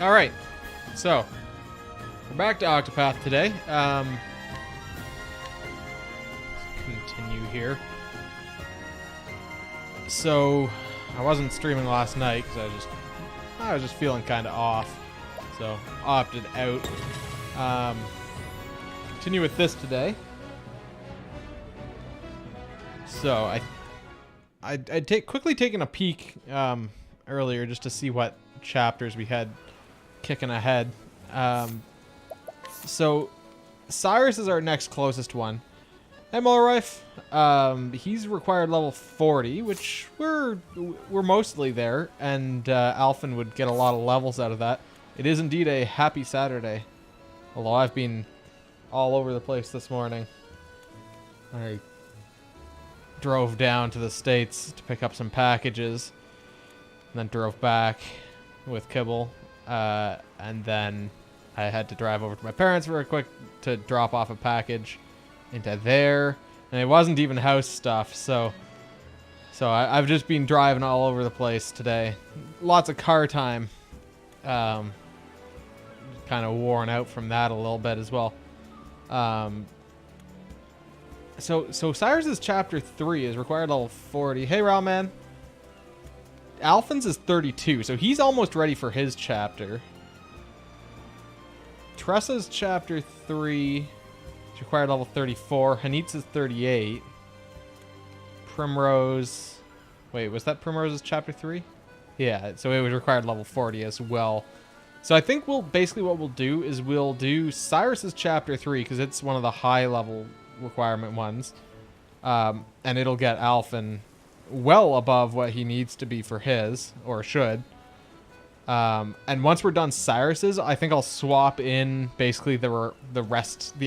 All right, so we're back to Octopath today. Continue here. So I wasn't streaming last night because I was just feeling kind of off, so opted out. Continue with this today. So I'd quickly taken a peek earlier just to see what chapters we had kicking ahead. So Cyrus is our next closest one. Hey, Mulrife. He's required level 40, which we're mostly there, and Alphen would get a lot of levels out of that. It is indeed a happy Saturday, although I've been all over the place this morning. I drove down to the States to pick up some packages, and then drove back with Kibble, and then I had to drive over to my parents real quick to drop off a package into there, and it wasn't even house stuff, so I've just been driving all over the place today. Lots of car time. Kind of worn out from that a little bit as well. So Cyrus's chapter 3 is required level 40. Hey, Raw Man. Alphen's is 32, so he's almost ready for his chapter. Tressa's chapter 3 is required level 34. Hanitza's 38. Primrose... Wait, was that Primrose's chapter 3? Yeah, so it was required level 40 as well. So I think basically what we'll do is we'll do Cyrus's chapter 3, because it's one of the high level requirement ones. And it'll get Alphen well above what he needs to be for his, or should. And once we're done Cyrus's, I think I'll swap in basically the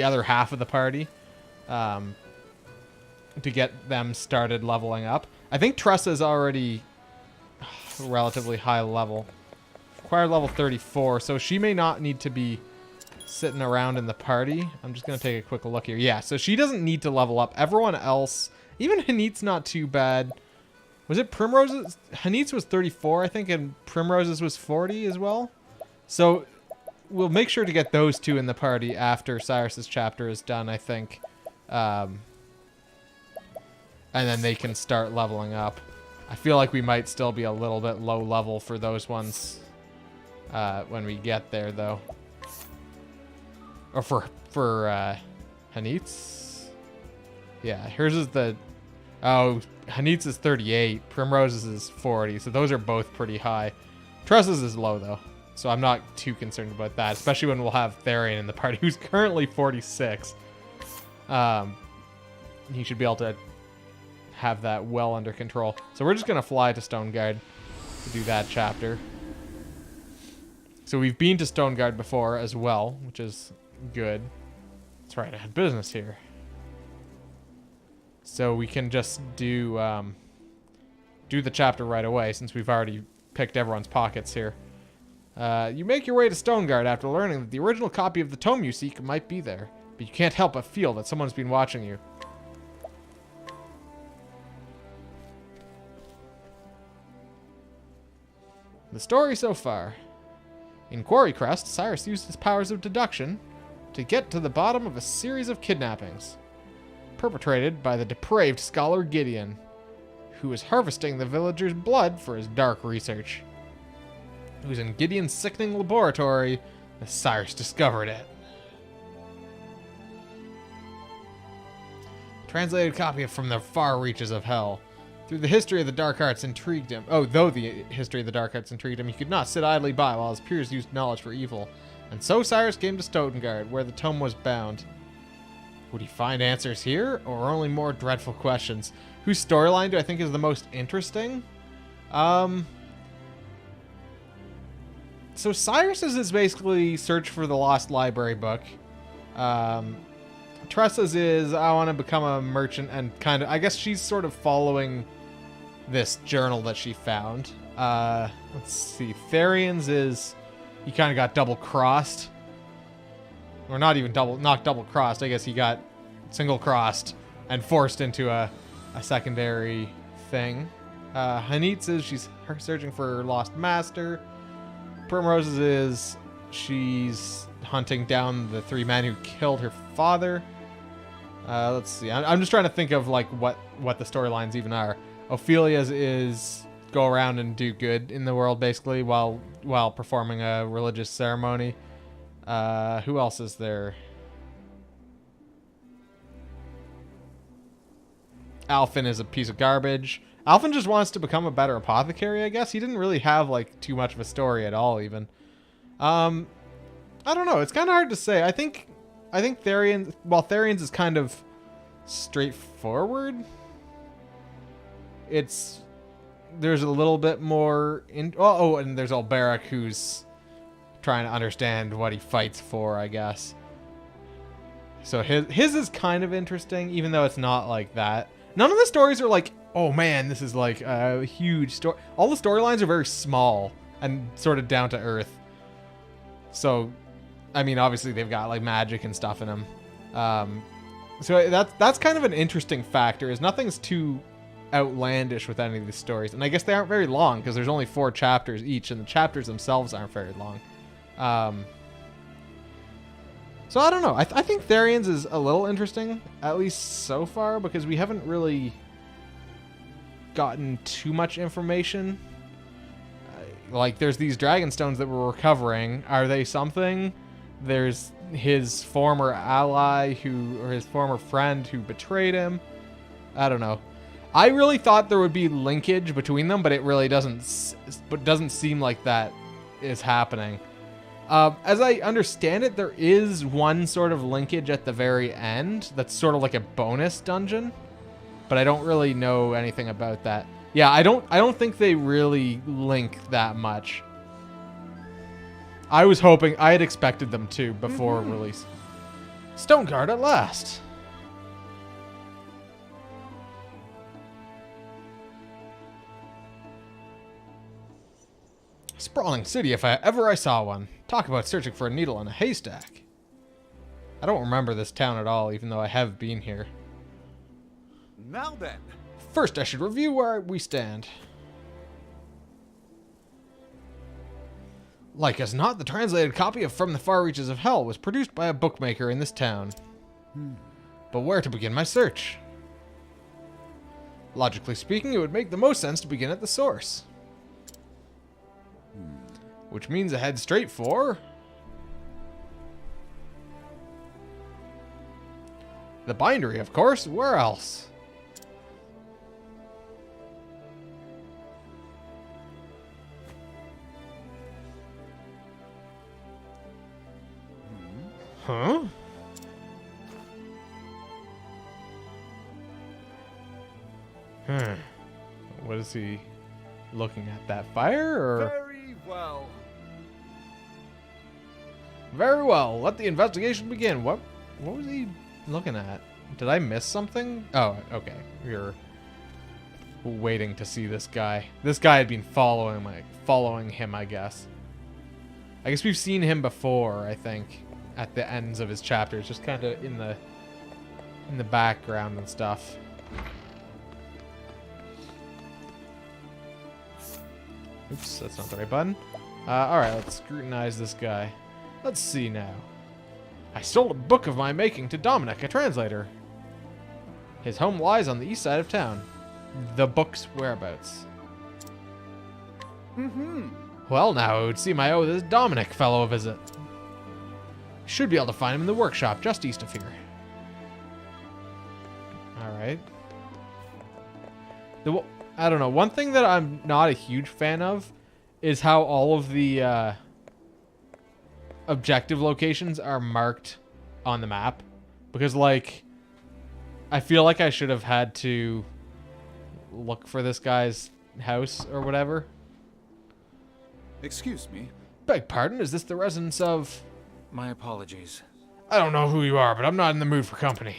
other half of the party, to get them started leveling up. I think Tressa's already relatively high level. Required level 34, so she may not need to be sitting around in the party. I'm just going to take a quick look here. Yeah, so she doesn't need to level up. Everyone else, even Hanit's not too bad. Was it Primrose's? Hanit's was 34, I think, and Primrose's was 40 as well. So we'll make sure to get those two in the party after Cyrus's chapter is done, I think. And then they can start leveling up. I feel like we might still be a little bit low level for those ones when we get there, though. Or for Hanit's? Yeah, hers is the... Oh, Hanit's is 38. Primrose's is 40. So those are both pretty high. Tressa's is low, though. So I'm not too concerned about that. Especially when we'll have Therian in the party, who's currently 46. He should be able to have that well under control. So we're just going to fly to Stoneguard to do that chapter. So we've been to Stoneguard before as well, which is good. That's right, I had business here. So we can just do the chapter right away, since we've already picked everyone's pockets here. You make your way to Stoneguard after learning that the original copy of the tome you seek might be there, but you can't help but feel that someone's been watching you. The story so far. In Quarry Crest, Cyrus used his powers of deduction to get to the bottom of a series of kidnappings perpetrated by the depraved scholar Gideon, who was harvesting the villagers' blood for his dark research. It was in Gideon's sickening laboratory that Cyrus discovered it. Translated copy from the far reaches of hell. Though the history of the dark arts intrigued him, he could not sit idly by while his peers used knowledge for evil. And so Cyrus came to Stoneguard, where the tome was bound. Would he find answers here, or only more dreadful questions? Whose storyline do I think is the most interesting? So Cyrus's is basically search for the lost library book. Tressa's is I want to become a merchant, and kind of, I guess she's sort of following this journal that she found. Let's see. Therian's is he kind of got double-crossed. Or not double-crossed. I guess he got single-crossed and forced into a secondary thing. Hanit's is she's searching for her lost master. Primrose's is she's hunting down the 3 men who killed her father. Let's see. I'm just trying to think of like what the storylines even are. Ophelia's is go around and do good in the world basically while performing a religious ceremony. Who else is there? Alphen is a piece of garbage. Alphen just wants to become a better apothecary, I guess. He didn't really have like too much of a story at all even. I don't know. It's kind of hard to say. I think Therian, well, Therian's is kind of straightforward. There's a little bit more in. Oh, and there's Alberic who's trying to understand what he fights for, I guess. So his is kind of interesting, even though it's not like that. None of the stories are like, oh man, this is like a huge story. All the storylines are very small and sort of down to earth. So, I mean, obviously they've got like magic and stuff in them. So that's kind of an interesting factor. Is nothing's too outlandish with any of these stories, and I guess they aren't very long because there's only 4 chapters each, and the chapters themselves aren't very long. So I don't know. I think Therian's is a little interesting, at least so far, because we haven't really gotten too much information. Like, there's these dragon stones that we're recovering. Are they something? There's his former ally or his former friend who betrayed him. I don't know. I really thought there would be linkage between them, but it really doesn't seem like that is happening. As I understand it, there is one sort of linkage at the very end that's sort of like a bonus dungeon, but I don't really know anything about that. Yeah, I don't think they really link that much. I had expected them to before release. Stoneguard at last. Sprawling city if ever I saw one. Talk about searching for a needle in a haystack. I don't remember this town at all, even though I have been here. Now then. First, I should review where we stand. Like as not, the translated copy of From the Far Reaches of Hell was produced by a bookmaker in this town. But where to begin my search? Logically speaking, it would make the most sense to begin at the source. Which means I head straight for the bindery, of course. Where else? Huh? What is he looking at? That fire, or? Very well. Very well. Let the investigation begin. What was he looking at? Did I miss something? Oh, okay. You're waiting to see this guy. This guy had been following him, I guess. I guess we've seen him before, I think, at the ends of his chapters, just kind of in the background and stuff. Oops, that's not the right button. Alright, let's scrutinize this guy. Let's see now. I stole a book of my making to Dominic, a translator. His home lies on the east side of town. The book's whereabouts. Well, now it would seem I owe this Dominic fellow a visit. Should be able to find him in the workshop just east of here. Alright. I don't know. One thing that I'm not a huge fan of is how all of the objective locations are marked on the map. Because, like, I feel like I should have had to look for this guy's house or whatever. Excuse me. Beg pardon, is this the residence of... My apologies. I don't know who you are, but I'm not in the mood for company.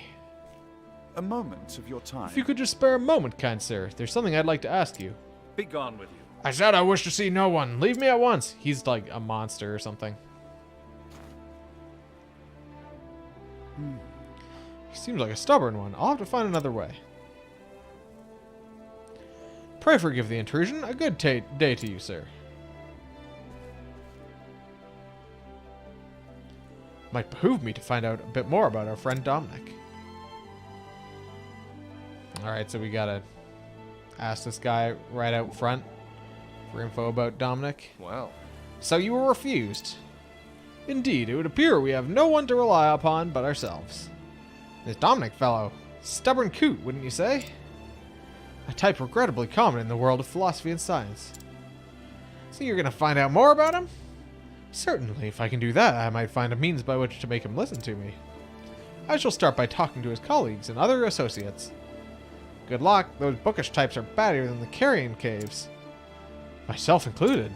A moment of your time. If you could just spare a moment, kind sir. There's something I'd like to ask you. Be gone with you. I said I wish to see no one. Leave me at once. He's like a monster or something. He seems like a stubborn one. I'll have to find another way. Pray forgive the intrusion. A good day to you, sir. Might behoove me to find out a bit more about our friend Dominic. Alright, so we gotta ask this guy right out front for info about Dominic. Well, So you were refused. Indeed, it would appear we have no one to rely upon but ourselves. This Dominic fellow, stubborn coot, wouldn't you say? A type regrettably common in the world of philosophy and science. So you're gonna find out more about him? Certainly, if I can do that, I might find a means by which to make him listen to me. I shall start by talking to his colleagues and other associates. Good luck, those bookish types are badder than the carrion caves. Myself included.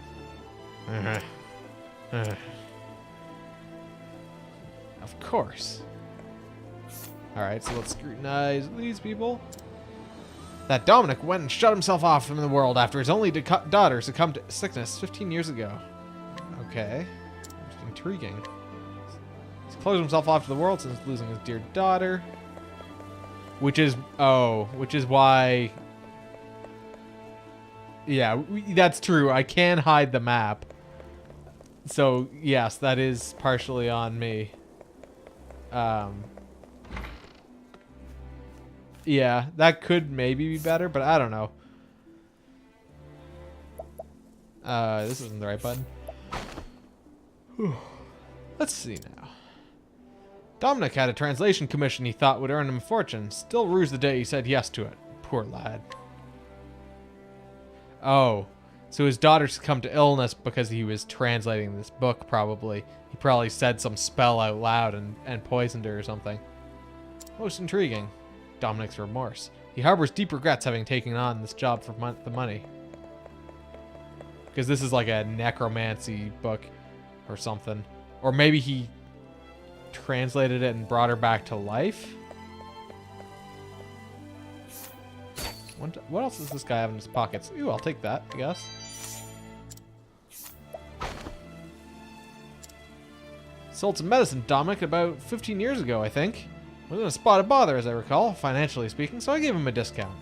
Of course. Alright, so let's scrutinize these people. That Dominic went and shut himself off from the world after his only daughter succumbed to sickness 15 years ago. Okay. Intriguing. He's closed himself off to the world since losing his dear daughter. Which is why... Yeah, that's true. I can hide the map. So, yes, that is partially on me. Yeah, that could maybe be better, but I don't know. This isn't the right button. Whew. Let's see now. Dominic had a translation commission he thought would earn him a fortune. Still rues the day he said yes to it. Poor lad. Oh, so his daughter succumbed to illness because he was translating this book, probably. He probably said some spell out loud and poisoned her or something. Most intriguing. Dominic's remorse. He harbors deep regrets having taken on this job for the money. Because this is like a necromancy book or something. Or maybe he translated it and brought her back to life? What else does this guy have in his pockets? Ooh, I'll take that, I guess. Sold some medicine, Dominic, about 15 years ago, I think. Wasn't a spot of bother, as I recall, financially speaking, so I gave him a discount.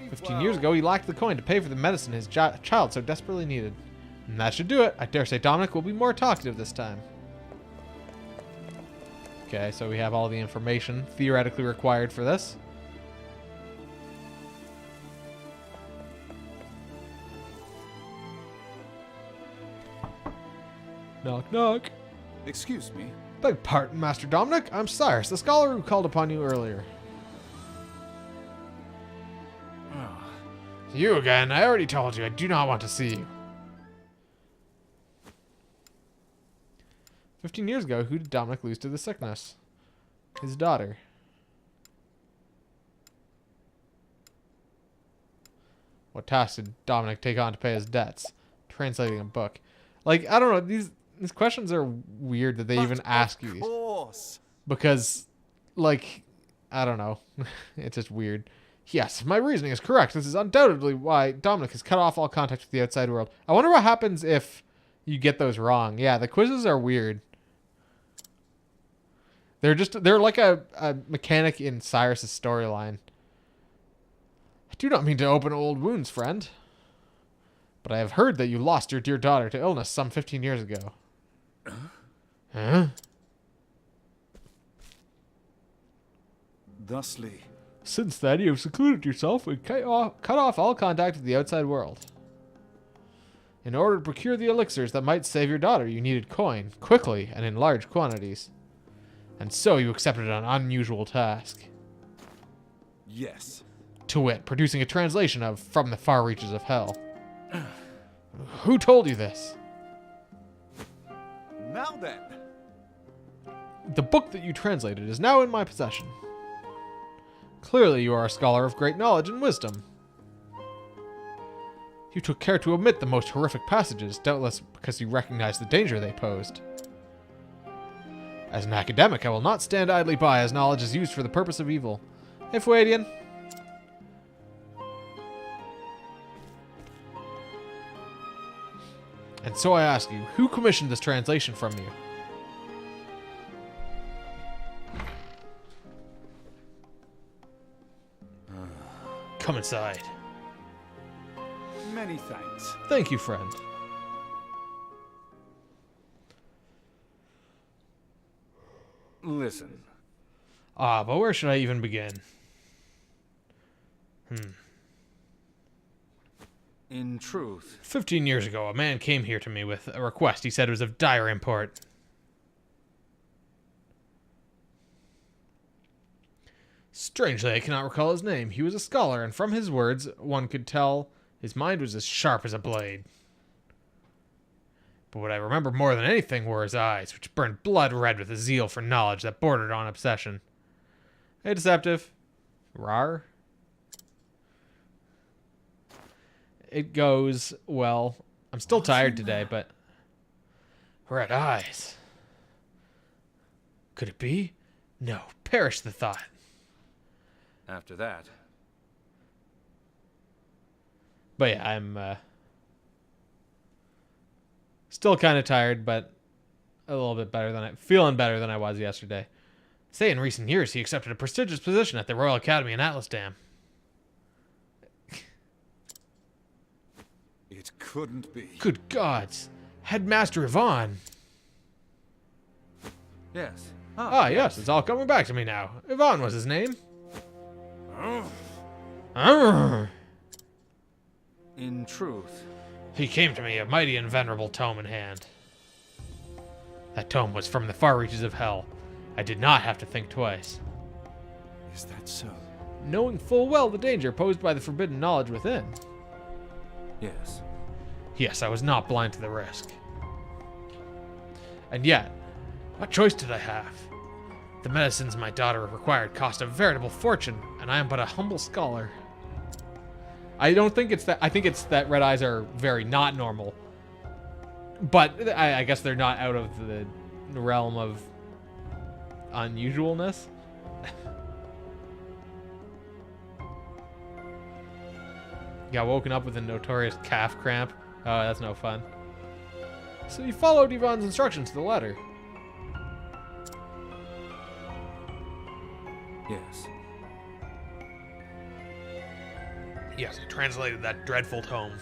15 years ago, he lacked the coin to pay for the medicine his child so desperately needed. And that should do it. I dare say Dominic will be more talkative this time. Okay, so we have all the information theoretically required for this. Knock, knock. Excuse me. Beg pardon, Master Dominic. I'm Cyrus, the scholar who called upon you earlier. You again. I already told you I do not want to see you. 15 years ago, who did Dominic lose to the sickness? His daughter. What task did Dominic take on to pay his debts? Translating a book. Like, I don't know. These questions are weird that they even ask you these. Of course. Because, like, I don't know. It's just weird. Yes, my reasoning is correct. This is undoubtedly why Dominic has cut off all contact with the outside world. I wonder what happens if you get those wrong. Yeah, the quizzes are weird. They're like a mechanic in Cyrus's storyline. I do not mean to open old wounds, friend. But I have heard that you lost your dear daughter to illness some 15 years ago. Huh? Thusly. Since then, you have secluded yourself and cut off all contact with the outside world. In order to procure the elixirs that might save your daughter, you needed coin, quickly and in large quantities. And so you accepted an unusual task. Yes. To wit, producing a translation of From the Far Reaches of Hell. Who told you this? Now then. The book that you translated is now in my possession. Clearly you are a scholar of great knowledge and wisdom. You took care to omit the most horrific passages, doubtless because you recognized the danger they posed. As an academic, I will not stand idly by as knowledge is used for the purpose of evil. Hey, Fuadian. And so I ask you, who commissioned this translation from you? Come inside. Many thanks. Thank you, friend. Listen. Ah, but where should I even begin? In truth, 15 years ago, a man came here to me with a request he said was of dire import. Strangely, I cannot recall his name. He was a scholar, and from his words, one could tell his mind was as sharp as a blade. But what I remember more than anything were his eyes, which burned blood red with a zeal for knowledge that bordered on obsession. Hey, Deceptive. Rar? It goes, well, I'm still tired today, but... red eyes. Could it be? No, perish the thought. after that, But yeah, I'm still kind of tired, but a little bit better than feeling better than I was yesterday. Say in recent years he accepted a prestigious position at the Royal Academy in Atlasdam. It couldn't be. Good gods, Headmaster Yvonne. yes. Yes, it's all coming back to me now. Yvonne was his name. Arrgh. In truth, He came to me, a mighty and venerable tome in hand. That tome was from the far reaches of hell. I did not have to think twice. Is that so? Knowing full well the danger posed by the forbidden knowledge within. yes. Yes, I was not blind to the risk. And yet, what choice did I have? The medicines my daughter required cost a veritable fortune, and I am but a humble scholar. I don't think it's that. I think it's that red eyes are very not normal. But I guess they're not out of the realm of unusualness. Got woken up with a notorious calf cramp. Oh, that's no fun. So you followed Yvonne's instructions to the letter. Yes. Yes, I translated that dreadful tome.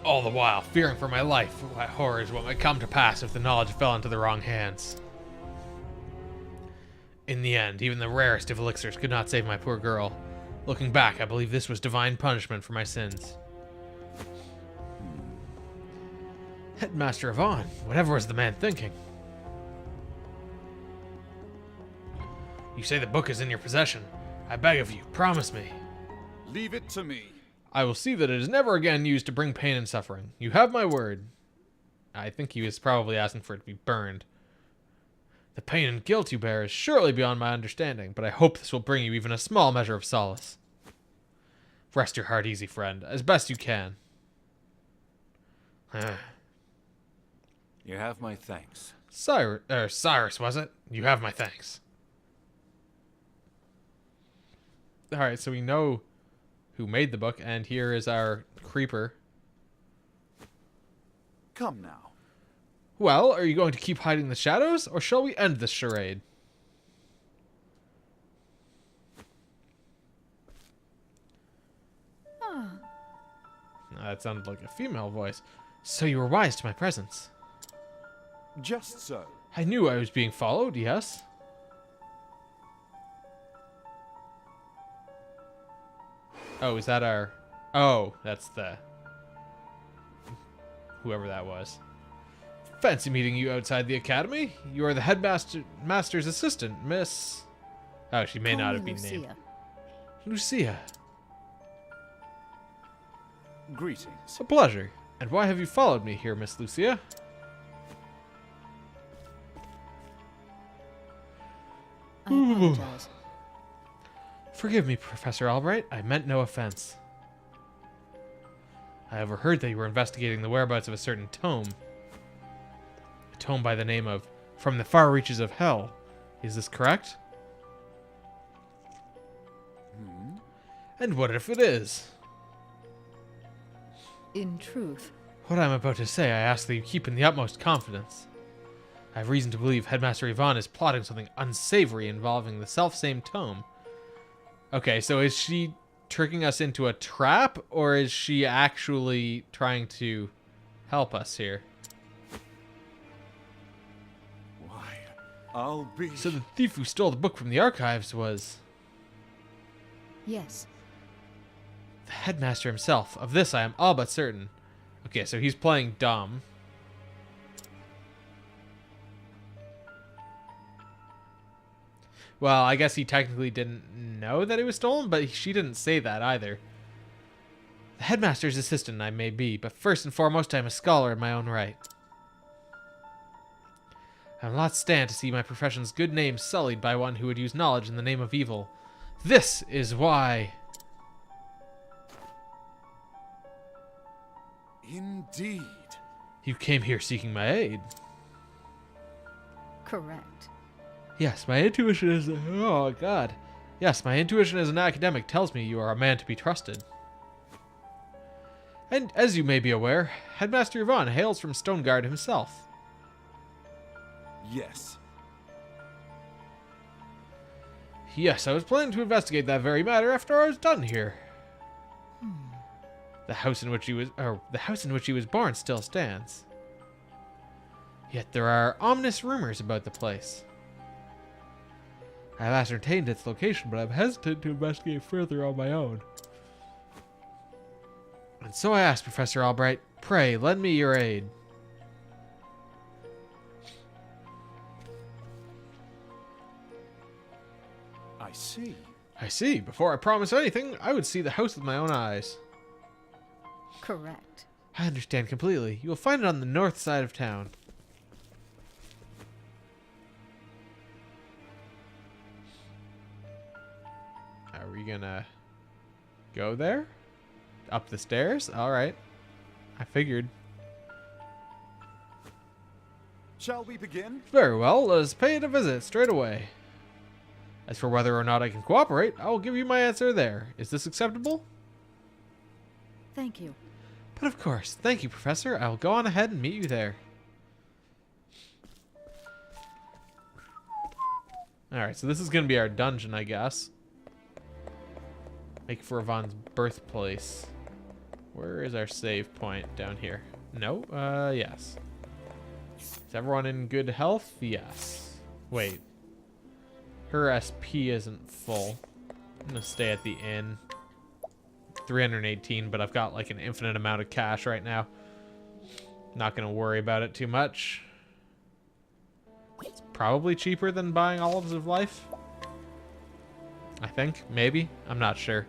All the while, fearing for my life, what horrors what might come to pass if the knowledge fell into the wrong hands. In the end, even the rarest of elixirs could not save my poor girl. Looking back, I believe this was divine punishment for my sins. Headmaster Yvonne, whatever was the man thinking? You say the book is in your possession. I beg of you, promise me. Leave it to me. I will see that it is never again used to bring pain and suffering. You have my word. I think he was probably asking for it to be burned. The pain and guilt you bear is surely beyond my understanding, but I hope this will bring you even a small measure of solace. Rest your heart easy, friend, as best you can. You have my thanks. Cyrus, was it? You have my thanks. Alright, so we know who made the book, and here is our creeper. Come now. Well, are you going to keep hiding the shadows, or shall we end this charade? That sounded like a female voice. So you were wise to my presence. Just so. I knew I was being followed, yes. Oh, is that our... Oh, that's the... whoever that was. Fancy meeting you outside the academy. You are the headmaster's assistant, Miss... Oh, she may not have been named. Lucia. Greetings. A pleasure. And why have you followed me here, Miss Lucia? I apologize. Forgive me, Professor Albright. I meant no offense. I overheard that you were investigating the whereabouts of a certain tome. A tome by the name of From the Far Reaches of Hell. Is this correct? And what if it is? In truth, What I'm about to say, I ask that you keep in the utmost confidence. I have reason to believe Headmaster Yvonne is plotting something unsavory involving the self-same tome. Okay, so is she tricking us into a trap, or is she actually trying to help us here. Why, I'll be... So the thief who stole the book from the archives was Yes. the headmaster himself. Of this I am all but certain. Okay, so he's playing dumb. Well, I guess he technically didn't know that it was stolen, but she didn't say that either. The headmaster's assistant I may be, but first and foremost I am a scholar in my own right. I will not stand to see my profession's good name sullied by one who would use knowledge in the name of evil. This is why... Indeed. You came here seeking my aid. Correct. Yes, my intuition is... Oh, God. Yes, my intuition as an academic tells me you are a man to be trusted. And as you may be aware, Headmaster Yvonne hails from Stoneguard himself. Yes. Yes, I was planning to investigate that very matter after I was done here. The house in which he was born still stands. Yet there are ominous rumors about the place. I have ascertained its location, but I'm hesitant to investigate further on my own. And so I asked Professor Albright, pray, lend me your aid. I see. I see. Before I promise anything, I would see the house with my own eyes. Correct. I understand completely. You will find it on the north side of town. Are we gonna go there? Up the stairs? Alright. I figured. Shall we begin? Very well, let us pay it a visit straight away. As for whether or not I can cooperate, I will give you my answer there. Is this acceptable? Thank you. But of course. Thank you, Professor. I will go on ahead and meet you there. Alright, so this is going to be our dungeon, I guess. Make for Yvonne's birthplace. Where is our save point? Down here. No? Yes. Is everyone in good health? Yes. Wait. Her SP isn't full. I'm going to stay at the inn. 318, but I've got like an infinite amount of cash right now. Not going to worry about it too much. It's probably cheaper than buying Olives of Life. I think. Maybe. I'm not sure.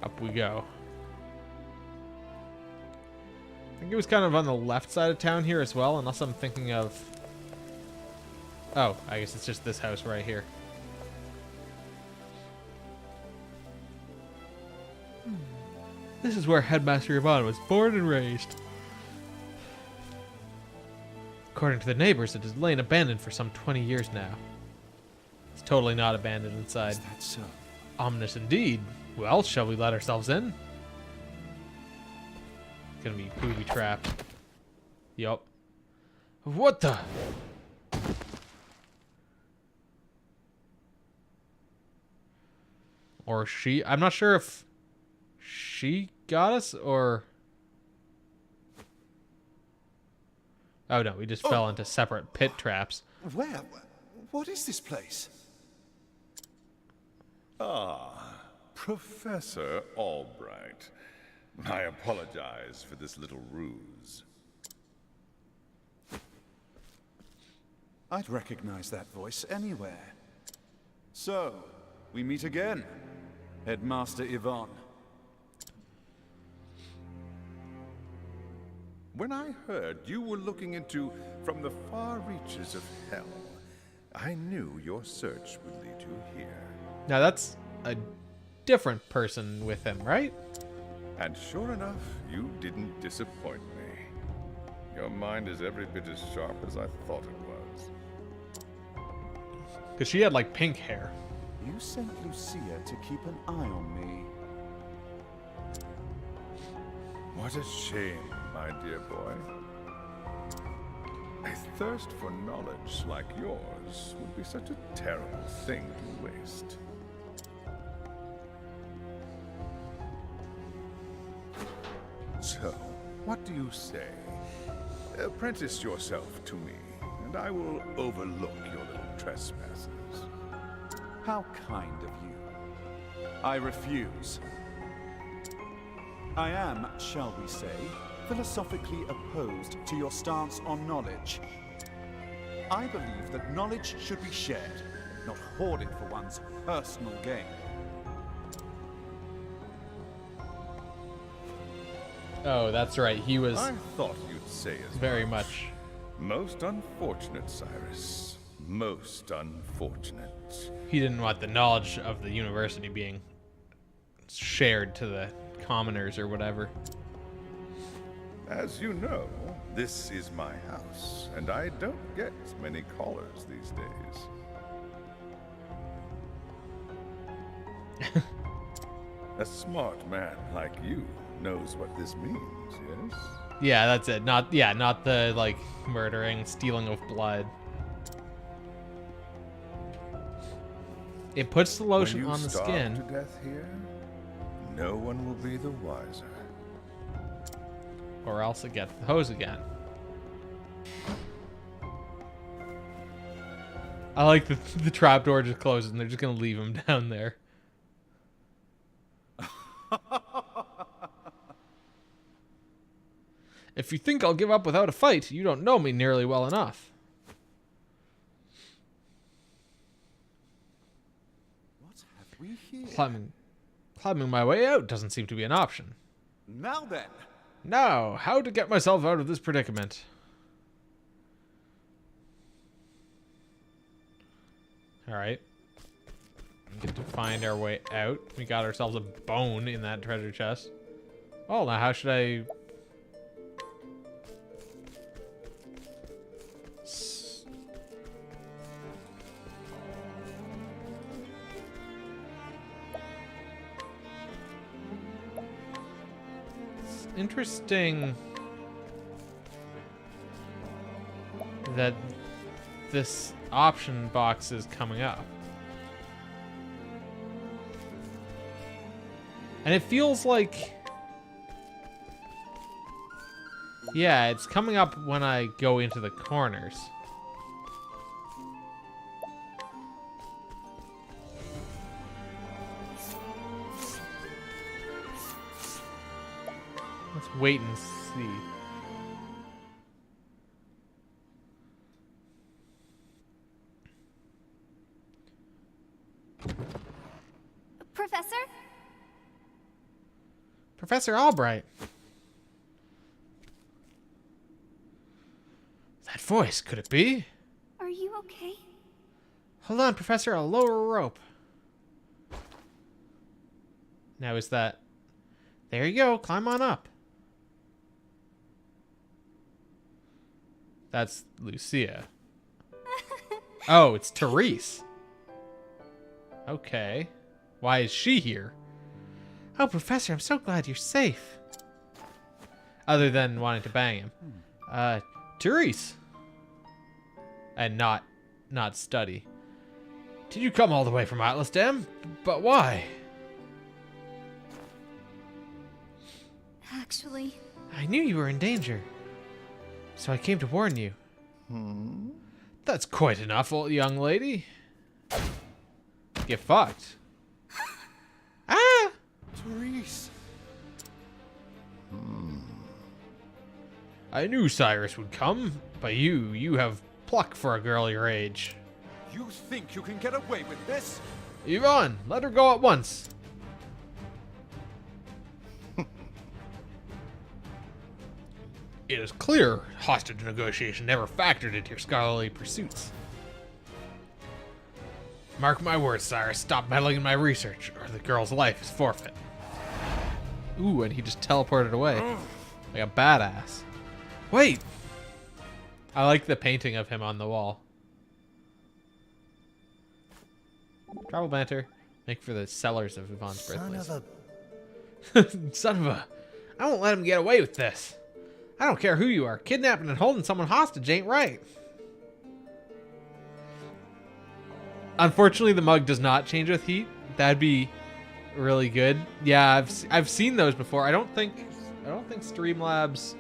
Up we go. I think it was kind of on the left side of town here as well, unless I'm thinking of... Oh, I guess it's just this house right here. This is where Headmaster Yvonne was born and raised. According to the neighbors, it has lain abandoned for some 20 years now. It's totally not abandoned inside. Is that so? Ominous indeed. Well, shall we let ourselves in? Gonna be booby trapped. Yup. What the? Or she? I'm not sure if she got us or... Oh no, we just fell into separate pit traps. Where? What is this place? Ah, Professor Albright. I apologize for this little ruse. I'd recognize that voice anywhere. So, we meet again, Headmaster Yvonne. When I heard you were looking into from the far reaches of hell, I knew your search would lead you here. Now that's a different person with him, right? And sure enough, you didn't disappoint me. Your mind is every bit as sharp as I thought it was. Because she had like pink hair. You sent Lucia to keep an eye on me. What a shame, my dear boy. A thirst for knowledge like yours would be such a terrible thing to waste. What do you say? Apprentice yourself to me, and I will overlook your little trespasses. How kind of you. I refuse. I am, shall we say, philosophically opposed to your stance on knowledge. I believe that knowledge should be shared, not hoarded for one's personal gain. Oh, that's right. He was I thought you'd say as very much. Most unfortunate, Cyrus. Most unfortunate. He didn't want the knowledge of the university being shared to the commoners or whatever. As you know, this is my house, and I don't get many callers these days. A smart man like you knows what this means, yes? Yeah, that's it. Not the like murdering, stealing of blood. It puts the lotion When you on the starve skin. to death here, no one will be the wiser. Or else it gets the hose again. I like the trapdoor just closes and they're just gonna leave him down there. If you think I'll give up without a fight, you don't know me nearly well enough. What have we here? Climbing my way out doesn't seem to be an option. Now then, Now, how to get myself out of this predicament? Alright. We get to find our way out. We got ourselves a bone in that treasure chest. Oh, now how should I... It's interesting that this option box is coming up. And it feels like... Yeah, it's coming up when I go into the corners. Let's wait and see. Professor? Professor Albright. That voice, could it be? Are you okay? Hold on, Professor, I'll lower a rope. Now is that... There you go, climb on up. That's Lucia. Oh, it's Therese. Okay. Why is she here? Oh, Professor, I'm so glad you're safe. Other than wanting to bang him. Therese. And not study. Did you come all the way from Atlas Dam? But why? Actually, I knew you were in danger. So I came to warn you. That's quite enough, old young lady. Get fucked. Ah! Therese. I knew Cyrus would come, but you have pluck for a girl your age. You think you can get away with this? Yvonne, let her go at once. It is clear hostage negotiation never factored into your scholarly pursuits. Mark my words, Cyrus, stop meddling in my research, or the girl's life is forfeit. Ooh, and he just teleported away. Like a badass. Wait! I like the painting of him on the wall. Travel banter. Make for the cellars of Yvonne's birthplace. Son of a... I won't let him get away with this. I don't care who you are. Kidnapping and holding someone hostage ain't right. Unfortunately, the mug does not change with heat. That'd be really good. Yeah, I've seen those before. I don't think Streamlabs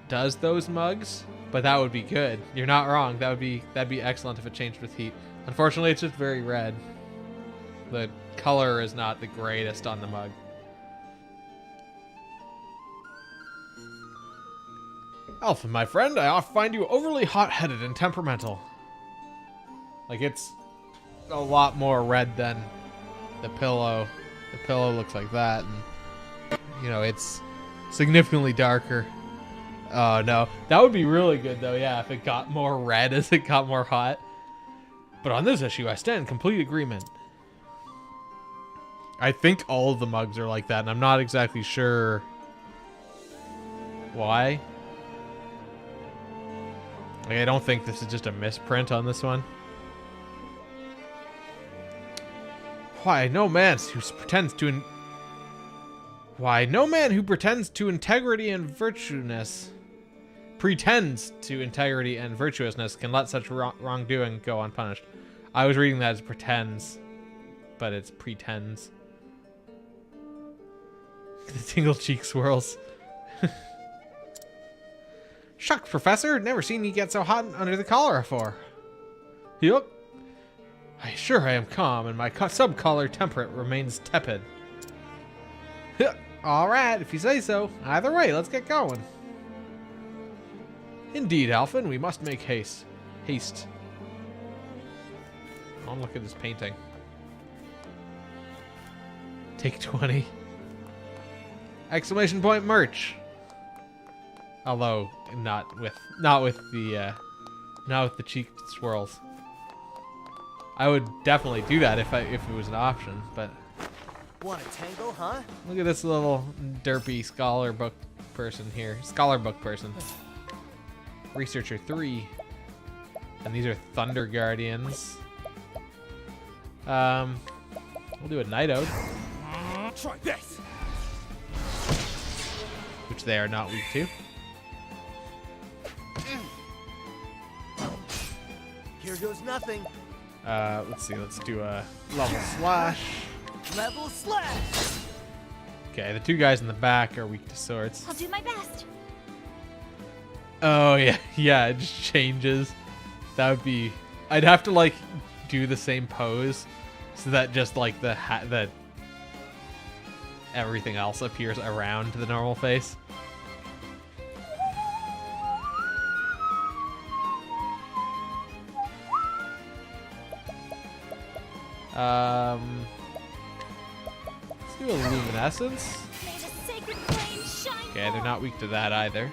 does those mugs, but that would be good. You're not wrong. That'd be excellent if it changed with heat. Unfortunately, it's just very red. The color is not the greatest on the mug. Alpha, my friend, I often find you overly hot-headed and temperamental. Like, it's a lot more red than the pillow. The pillow looks like that, and, you know, it's significantly darker. Oh, no. That would be really good, though, yeah, if it got more red as it got more hot. But on this issue, I stand in complete agreement. I think all of the mugs are like that, and I'm not exactly sure why. Like, I don't think this is just a misprint on this one. Why, no man who pretends to integrity and virtuousness can let such wrongdoing go unpunished. I was reading that as pretends, but it's pretends. The tingle cheek swirls. Shucks, Professor. Never seen you get so hot under the collar before. Yup. I am calm, and my sub-collar temperate remains tepid. Alright, if you say so. Either way, let's get going. Indeed, Alphen, we must make haste. Oh, look at this painting. Take 20. Exclamation point merch. Although not with the cheek swirls. I would definitely do that if it was an option, but Want a tango, huh? look at this little derpy scholar book person here. Scholar book person. Researcher 3. And these are Thunder Guardians. We'll do a Night Ode. Try this. Which they are not weak to. Here goes nothing. Let's see, let's do a level slash. Level slash. Okay, the two guys in the back are weak to swords. I'll do my best. Oh yeah, yeah, it just changes. That would be, I'd have to like do the same pose so that just like the everything else appears around the normal face. Let's do a luminescence. May the sacred flame shine. Okay, they're not weak to that either.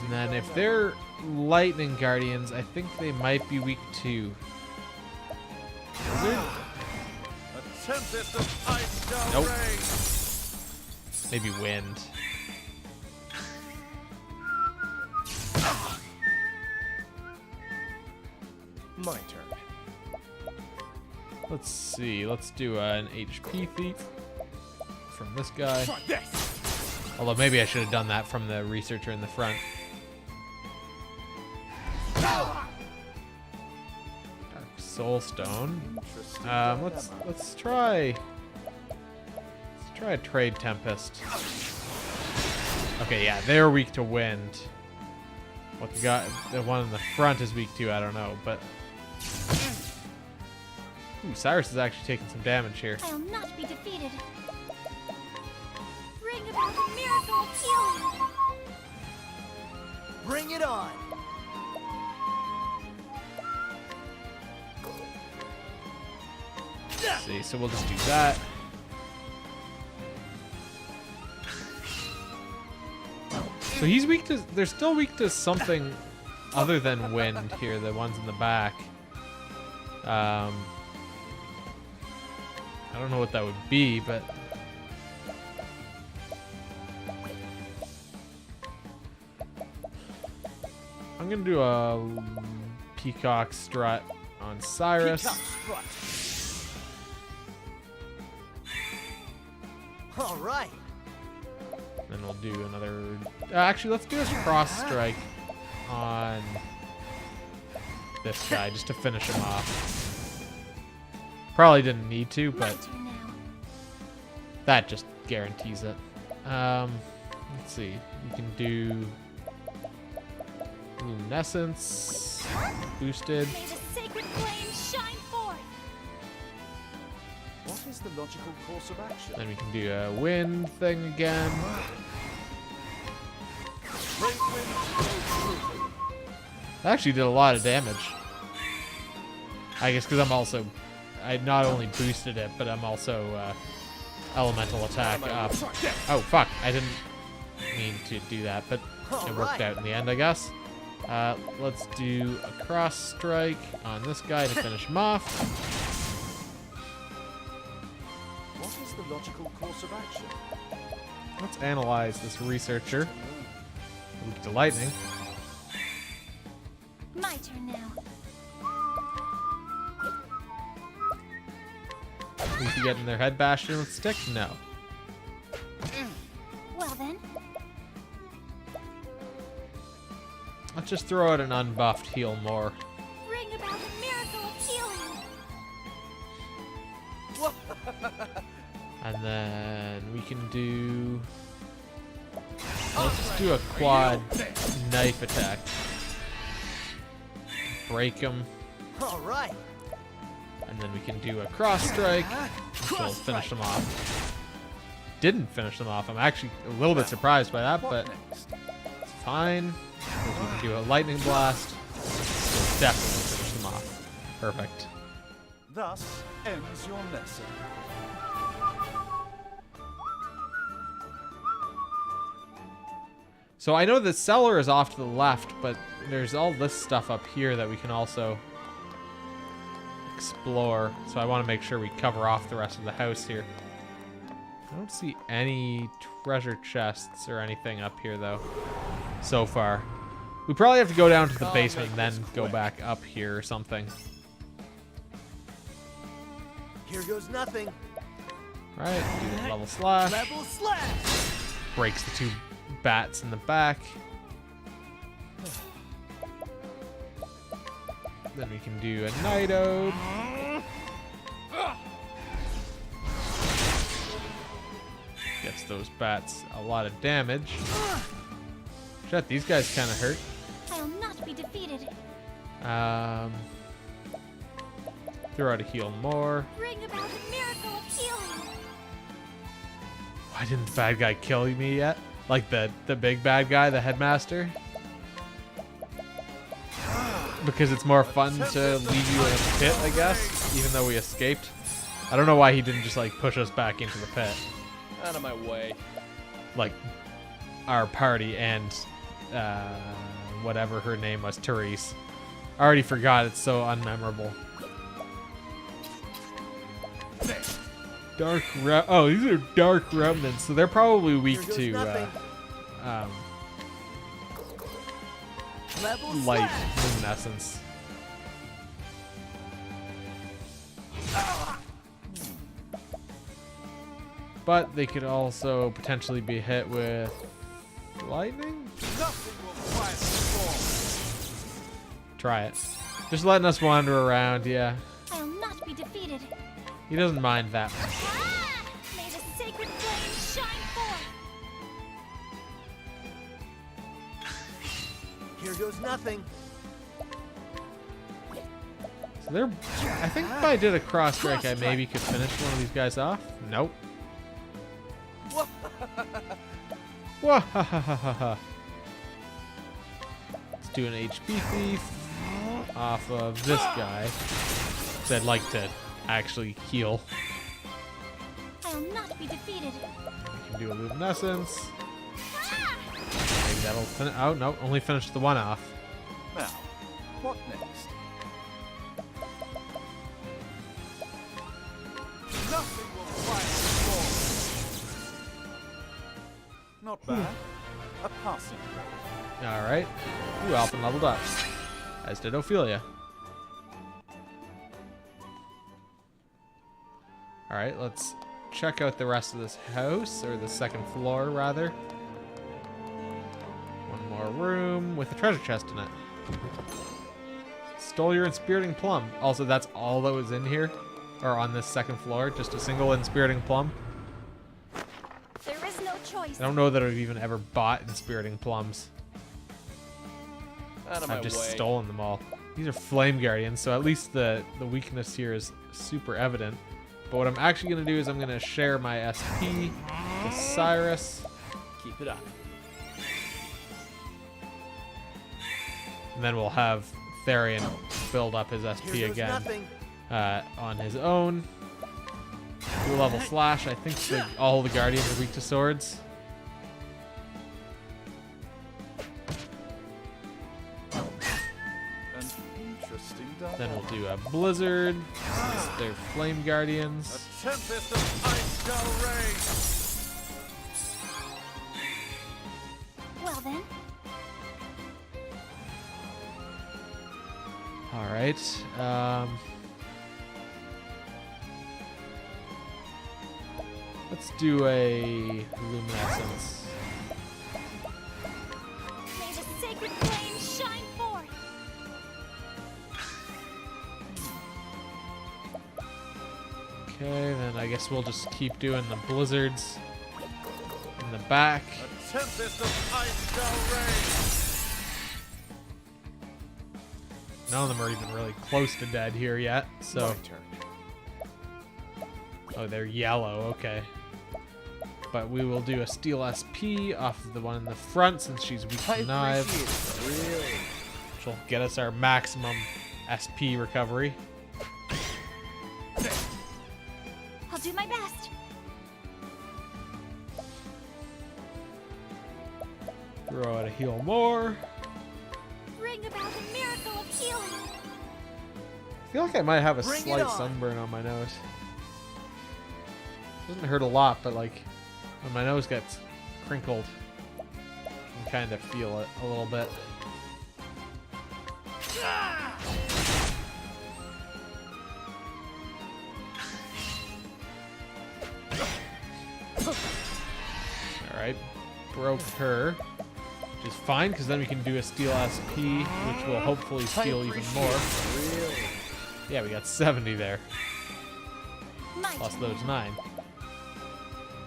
And then if they're lightning guardians, I think they might be weak to Blizzard? A tempest of ice shall Nope. reign. Maybe wind. My turn. Let's see. Let's do an HP feat from this guy. Try this. Although maybe I should have done that from the researcher in the front. Dark Soulstone. Let's try a Trade Tempest. Okay, yeah, they're weak to wind. What the one in the front is weak to, I don't know, but ooh, Cyrus is actually taking some damage here. I'll not be defeated. Bring about a miracle of healing. Bring it on. Let's see, so we'll just do that. So he's weak to, they're still weak to something other than wind here, the ones in the back. I don't know what that would be, but I'm gonna do a Peacock Strut on Cyrus. Peacock strut. All right. Then we'll do another. Actually, let's do a cross strike on this guy just to finish him off. Probably didn't need to, My but turn now. That just guarantees it. Let's see. We can do luminescence, boosted. May the sacred flame shine forth. What is the logical course of action? Then we can do a wind thing again. That actually did a lot of damage. I guess because I not only boosted it, but I'm also elemental attack up. Oh, fuck. I didn't mean to do that, but it worked out in the end, I guess. Let's do a cross strike on this guy to finish him off. What is the logical course of action? Let's analyze this researcher. Weak to lightning. My turn now. Weak to getting their head bashed in with stick? No. Well then, Let's just throw out an unbuffed heal more. bring about the miracle of healing. And then we can do... Let's just do a quad knife attack. Break him. All right. And then we can do a cross strike, which will finish them off. Didn't finish them off. I'm actually a little bit surprised by that, but it's fine. Because we can do a lightning blast. We'll definitely finish them off. Perfect. Thus ends your lesson. So I know the cellar is off to the left, but there's all this stuff up here that we can also explore. So I want to make sure we cover off the rest of the house here. I don't see any treasure chests or anything up here, though, so far. We probably have to go down to the basement and then go back up here or something. Here goes nothing. Right, do the level slash. Level slash. Breaks the two bats in the back. Then we can do a night ode. Gets those bats a lot of damage. Shit, these guys kind of hurt. I'll not be defeated. Throw out a heal more. Bring about the miracle of healing. Why didn't the bad guy kill me yet? Like the big bad guy, the headmaster? Because it's more fun to leave you in a pit, I guess, even though we escaped. I don't know why he didn't just like push us back into the pit. Out of my way. Like our party and whatever her name was, Therese. I already forgot, it's so unmemorable. Oh, these are dark remnants, so they're probably weak to Level light slash. luminescence. But they could also potentially be hit with lightning? Nothing will quiet the storm. Try it. Just letting us wander around, yeah. I'll not be defeated. He doesn't mind that much. Ah! May the sacred flame shine forth. Here goes nothing. So they're... I think if I did a cross strike, I maybe could finish one of these guys off. Nope. Wahahaha. Let's do an HP thief off of this guy. 'Cause I'd like to actually heal. I'll not be defeated. We can do a luminescence. Ah! Maybe that'll finish. Oh, no, only finish the one off. Now, what next? Nothing will quiet the storm. Not bad. A passing grade. Alright. Ooh, Alphen leveled up. As did Ophelia. Alright, let's check out the rest of this house, or the second floor, rather. One more room with a treasure chest in it. Stole your inspiriting plum. Also, that's all that was in here, or on this second floor, just a single inspiriting plum. I don't know that I've even ever bought Inspiriting Plums. Out of my I've just way. stolen them all. These are Flame Guardians, so at least the weakness here is super evident. But what I'm actually going to do is I'm going to share my SP with Cyrus. Keep it up. And then we'll have Therian build up his SP Here goes again nothing. on his own. 2-level slash. I think all the Guardians are weak to swords. An interesting dilemma. Then we'll do a Blizzard. Since they're Flame Guardians. A tempest of ice shall rage. Well then, All right. Let's do a Luminescence. may the sacred flame shine forth. Okay, then I guess we'll just keep doing the Blizzards in the back. A tempest of ice shall rage. None of them are even really close to dead here yet, so... My turn. Oh, they're yellow, okay. But we will do a Steel SP off of the one in the front since she's weak I to knives. appreciate it. Really. Which will get us our maximum SP recovery. I'll do my best. Throw out a heal more. Bring about a miracle of healing. I feel like I might have a Bring it slight on. sunburn on my nose. Doesn't hurt a lot, but like when my nose gets crinkled, you can kind of feel it a little bit. Alright, broke her, which is fine because then we can do a Steel SP, which will hopefully steal even more. Really. Yeah, we got 70 there, My plus turn. those 9.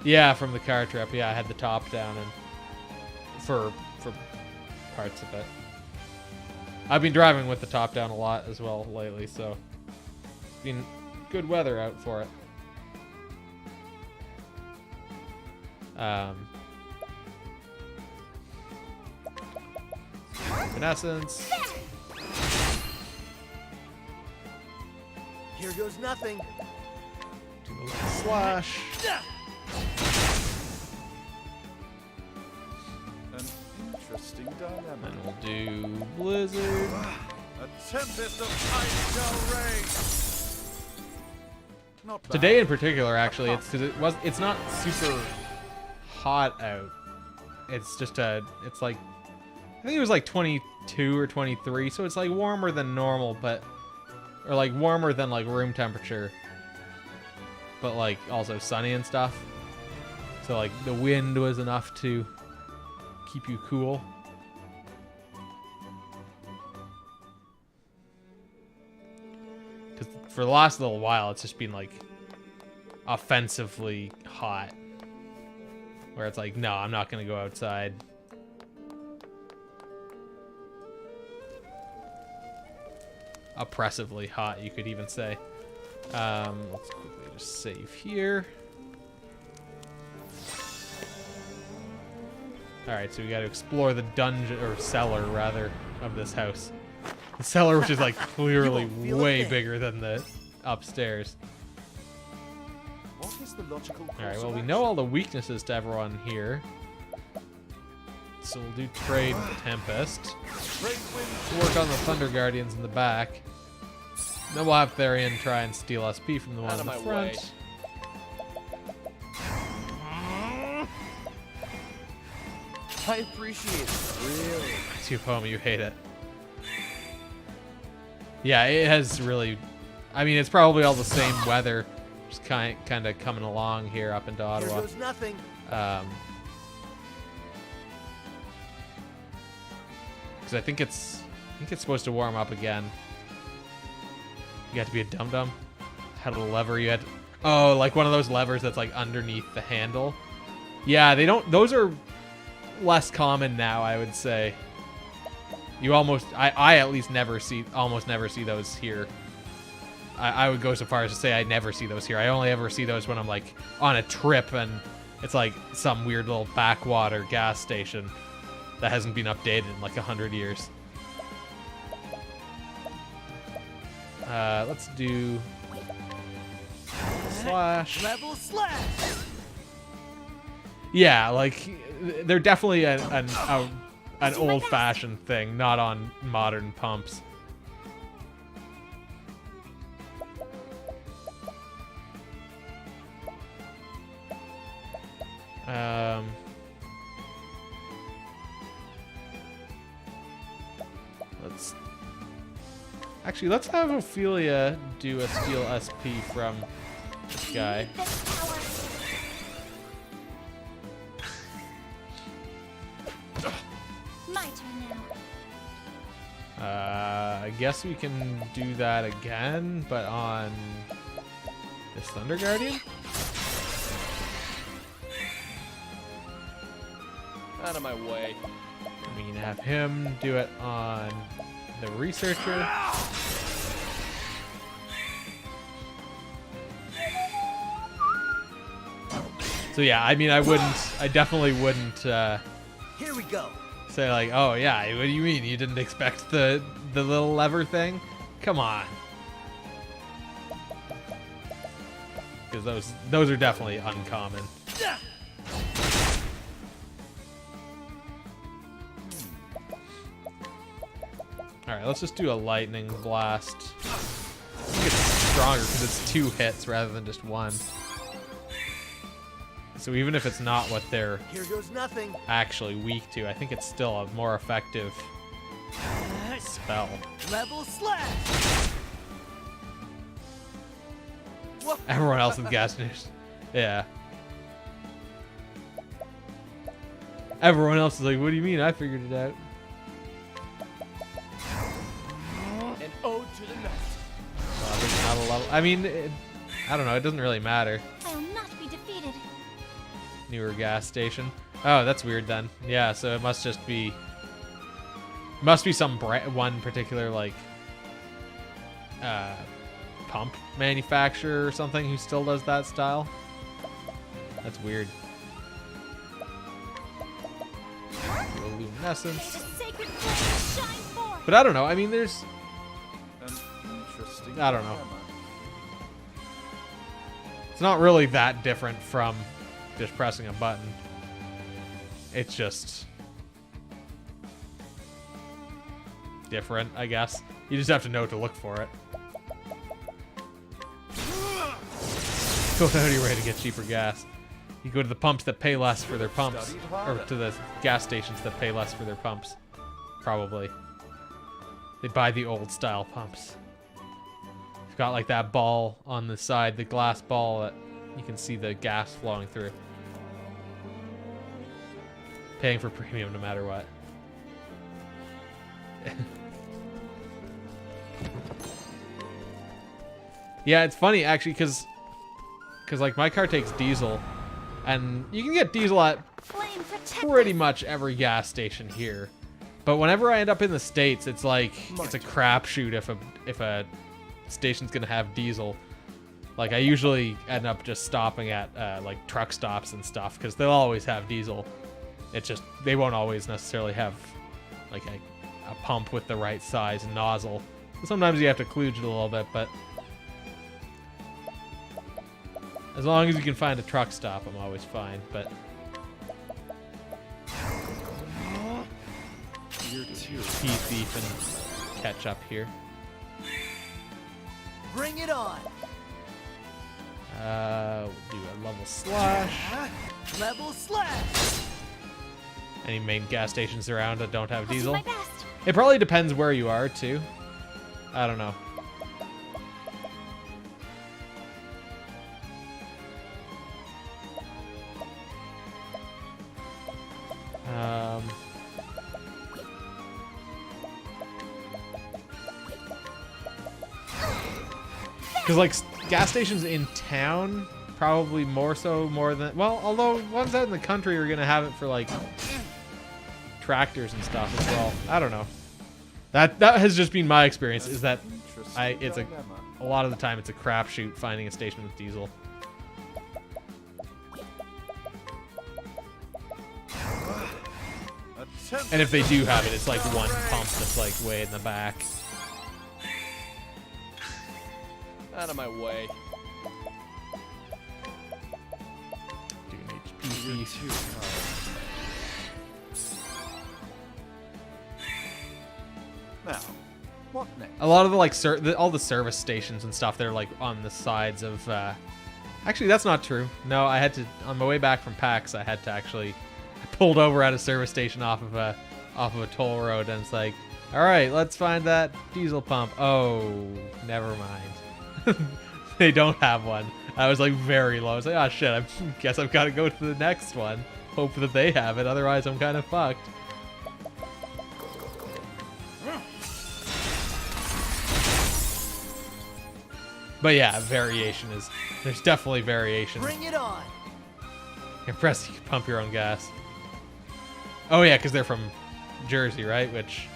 Yeah, from the car trip. Yeah, I had the top down and for parts of it. I've been driving with the top down a lot as well lately, so it's been good weather out for it. Evanescence. Here goes nothing. Do a little slash. An interesting dilemma. And we'll do Blizzard. A tempest of ice shall rage. Not bad. Today in particular, actually, it's because it's not super hot out. It's just it's like, I think it was like 22 or 23, so it's like warmer than normal, but, or like warmer than like room temperature, but like also sunny and stuff. So like the wind was enough to keep you cool. Because for the last little while, it's just been like offensively hot. Where it's like, no, I'm not going to go outside. Oppressively hot, you could even say. Let's quickly just save here. Alright, so we got to explore the dungeon, or cellar, rather, of this house. The cellar, which is like clearly won't feel a way thing. bigger than the upstairs. What is the logical course Alright, well, of we action? know all the weaknesses to everyone here. So we'll do Trade with Tempest. Great wind. We'll work on the Thunder Guardians in the back. Then we'll have Therian try and steal SP from the one Out in of the my way. front. I appreciate it. Really. Tupoma, you hate it. Yeah, it has really... I mean, it's probably all the same weather. Just kind of coming along here up into Here Ottawa. goes nothing. Because I think it's supposed to warm up again. You got to be a dum-dum. Had a lever you had to, oh, like one of those levers that's like underneath the handle. Yeah, they don't. Those are less common now, I would say. You almost, I at least almost never see those here. I would go so far as to say I never see those here. I only ever see those when I'm like on a trip and it's like some weird little backwater gas station that hasn't been updated in like 100 years. Let's do slash. Level slash. Yeah, like they're definitely an old-fashioned thing, not on modern pumps. Let's have Ophelia do a steal SP from this guy. This power. My turn now. I guess we can do that again, but on this Thunder Guardian? Out of my way. We can have him do it on the Researcher. So yeah, I mean, I definitely wouldn't Here we go. say like, oh yeah, what do you mean? You didn't expect the little lever thing? Come on. Because those are definitely uncommon. Alright, let's just do a lightning blast. I think it's stronger because it's 2 hits rather than just 1. So even if it's not what they're Here goes nothing. actually weak to, I think it's still a more effective spell. Level slash. Whoa. Everyone else in gas news. Yeah. Everyone else is like, what do you mean? I figured it out. An ode to the night. Well, there's not a level. I mean, I don't know. It doesn't really matter. I will not be defeated. Newer gas station. Oh, that's weird then. Yeah, so it must just be... Must be some one particular, like... pump manufacturer or something who still does that style. That's weird. Luminescence. The sacred flame shine forth. But I don't know. I mean, there's... An interesting I don't know. dilemma. It's not really that different from just pressing a button. It's just... different, I guess. You just have to know to look for it. Go out of your way to get cheaper gas. You go to the pumps that pay less for their pumps. Or to the gas stations that pay less for their pumps. Probably. They buy the old style pumps. It's got like that ball on the side, the glass ball that you can see the gas flowing through. Paying for premium no matter what. Yeah, it's funny actually because like my car takes diesel, and you can get diesel at Flame protect pretty much every gas station here. But whenever I end up in the States, it's like it's a crapshoot if a station's gonna have diesel. Like I usually end up just stopping at like truck stops and stuff because they'll always have diesel. It's just they won't always necessarily have like a pump with the right size nozzle. Sometimes you have to kludge it a little bit, but as long as you can find a truck stop, I'm always fine. But pea thief and catch up here. Bring it on. We'll do a level slash. Level slash. Any main gas stations around that don't have I'll do diesel? my best. It probably depends where you are too. I don't know. Because like gas stations in town probably more than, well, although ones out in the country are gonna have it for like tractors and stuff as well. I don't know. That has just been my experience. Is that it's a lot of the time it's a crapshoot finding a station with diesel. And if they do have it, it's like one pump that's like way in the back. Out of my way. Do an HPC. Now, what next? A lot of the like all the service stations and stuff, they're like on the sides of. Actually, that's not true. No, I had to on my way back from PAX. I had to actually. I pulled over at a service station off of a toll road, and it's like, all right, let's find that diesel pump. Oh, never mind. They don't have one. I was like very low. I was like, oh shit, I guess I've got to go to the next one. Hope that they have it. Otherwise, I'm kind of fucked. But yeah, there's definitely variation. Bring it on. Impressed you can pump your own gas. Oh yeah, because they're from Jersey, right? Which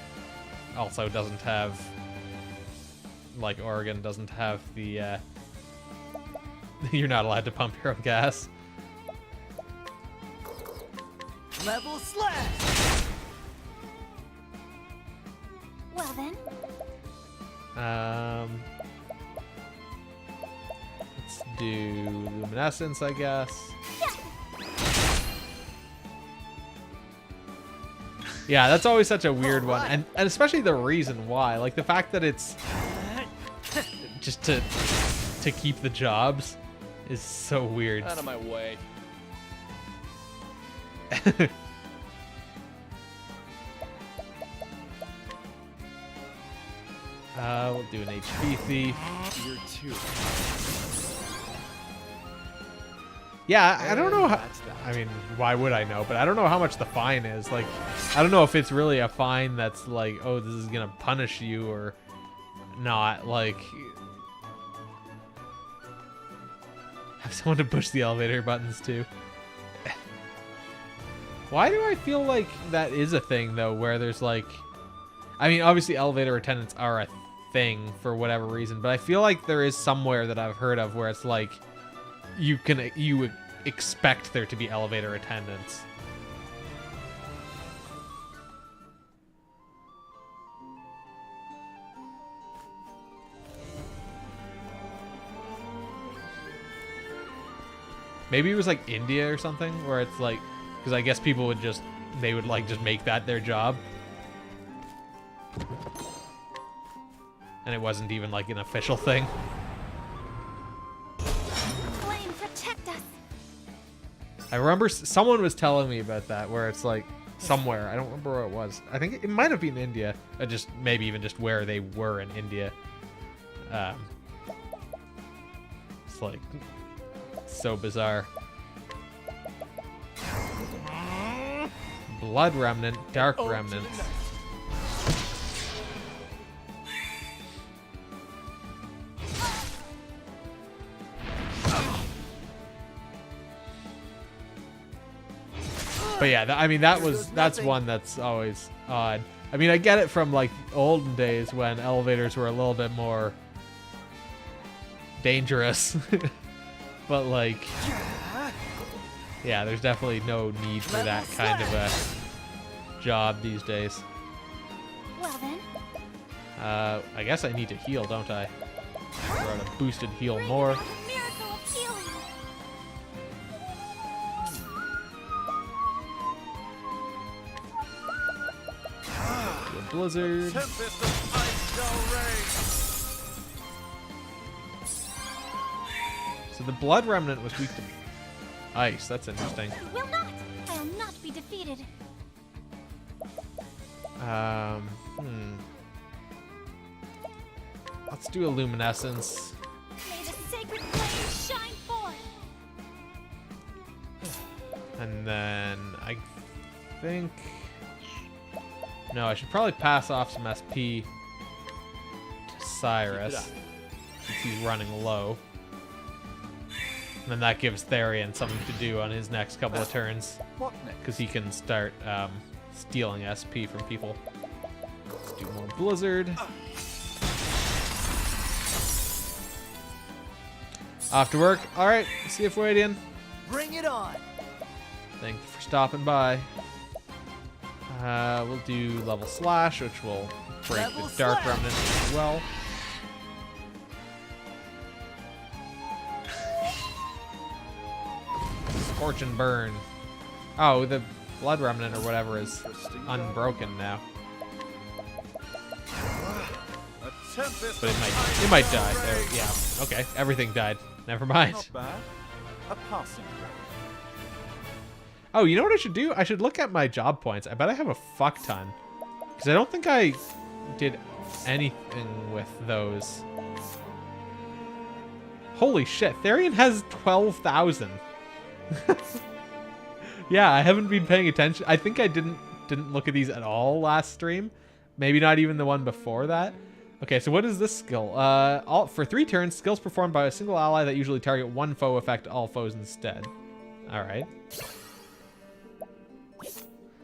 also doesn't have, like Oregon doesn't have the, you're not allowed to pump your own gas. Level slash. Well then, Let's do luminescence, I guess. Yeah, that's always such a weird one, and especially the reason why. Like the fact that it's just to keep the jobs is so weird. Out of my way. We'll do an HP thief. You're too. Yeah, I don't know how, I mean, why would I know? But I don't know how much the fine is. Like, I don't know if it's really a fine that's like, oh, this is gonna punish you or not. Like, have someone to push the elevator buttons too. Why do I feel like that is a thing though, where there's like, I mean, obviously elevator attendants are a thing for whatever reason, but I feel like there is somewhere that I've heard of where it's like, you expect there to be elevator attendants. Maybe it was like India or something, where it's like, because I guess people would just make that their job. And it wasn't even like an official thing. flame, protect us. I remember someone was telling me about that, where it's like somewhere. I don't remember where it was. I think it might have been India. Just maybe even just where they were in India. It's like so bizarre. Blood remnant, dark remnant. But yeah, I mean that's one that's always odd. I mean, I get it from like olden days when elevators were a little bit more dangerous. But like, yeah, there's definitely no need for that kind of a job these days. Well then, I guess I need to heal, don't I? Or a boosted heal bring more. about a miracle of healing. Do a blizzard. Tempest of ice shall rage. So the blood remnant was weak to ice. That's interesting. Will not. I will not be defeated. Let's do a luminescence. May the sacred flame shine forth. And then I think... No, I should probably pass off some SP to Cyrus, since he's running low. And then that gives Therian something to do on his next couple of turns. What next? Because he can start stealing SP from people. Let's do more Blizzard. Off to work. All right, see you, Fuadian. Bring it on. Thank you for stopping by. We'll do level slash, which will break Level the Dark slash. Remnant as well. Scorch and burn. Oh, the Blood Remnant or whatever is unbroken now. A tempest But of it might die. ice There, rage. yeah. Okay, everything died. Never mind. Not bad. A passing grade. Oh, you know what I should do? I should look at my job points. I bet I have a fuck ton. Because I don't think I did anything with those. Holy shit, Therian has 12,000. Yeah, I haven't been paying attention. I think I didn't look at these at all last stream. Maybe not even the one before that. Okay, so what is this skill? For 3 turns, skills performed by a single ally that usually target one foe affect all foes instead. Alright.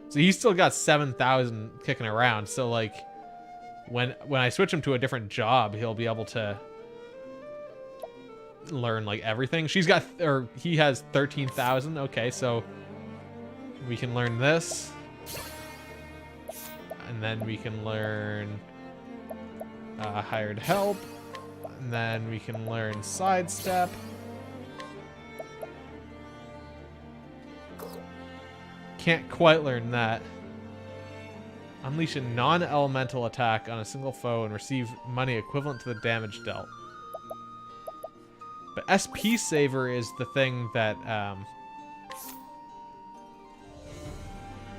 So he's still got 7,000 kicking around. So like, when I switch him to a different job, he'll be able to learn like everything. He has 13,000. Okay, so we can learn this, and then we can learn hired help, and then we can learn sidestep. Can't quite learn that. Unleash a non-elemental attack on a single foe and receive money equivalent to the damage dealt. But SP Saver is the thing that,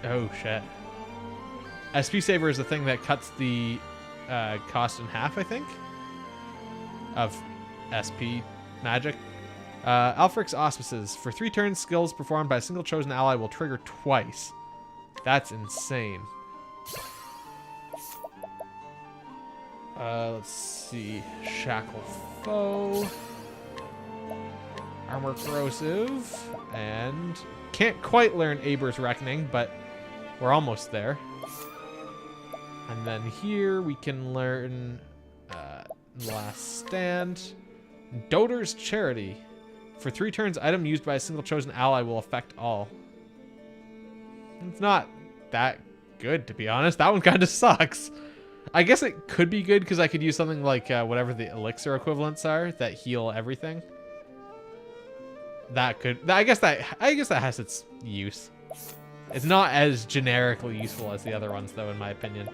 oh shit. SP Saver is the thing that cuts the cost in half, I think, of SP magic. Alfric's Auspices. For 3 turns, skills performed by a single chosen ally will trigger twice. That's insane. Let's see. Shackle Foe. Armor Corrosive. And can't quite learn Aber's Reckoning, but we're almost there. And then here we can learn Last Stand. Doter's Charity. For 3 turns, item used by a single chosen ally will affect all. It's not that good, to be honest. That one kind of sucks. I guess it could be good because I could use something like whatever the elixir equivalents are that heal everything. That could. I guess that has its use. It's not as generically useful as the other ones, though, in my opinion.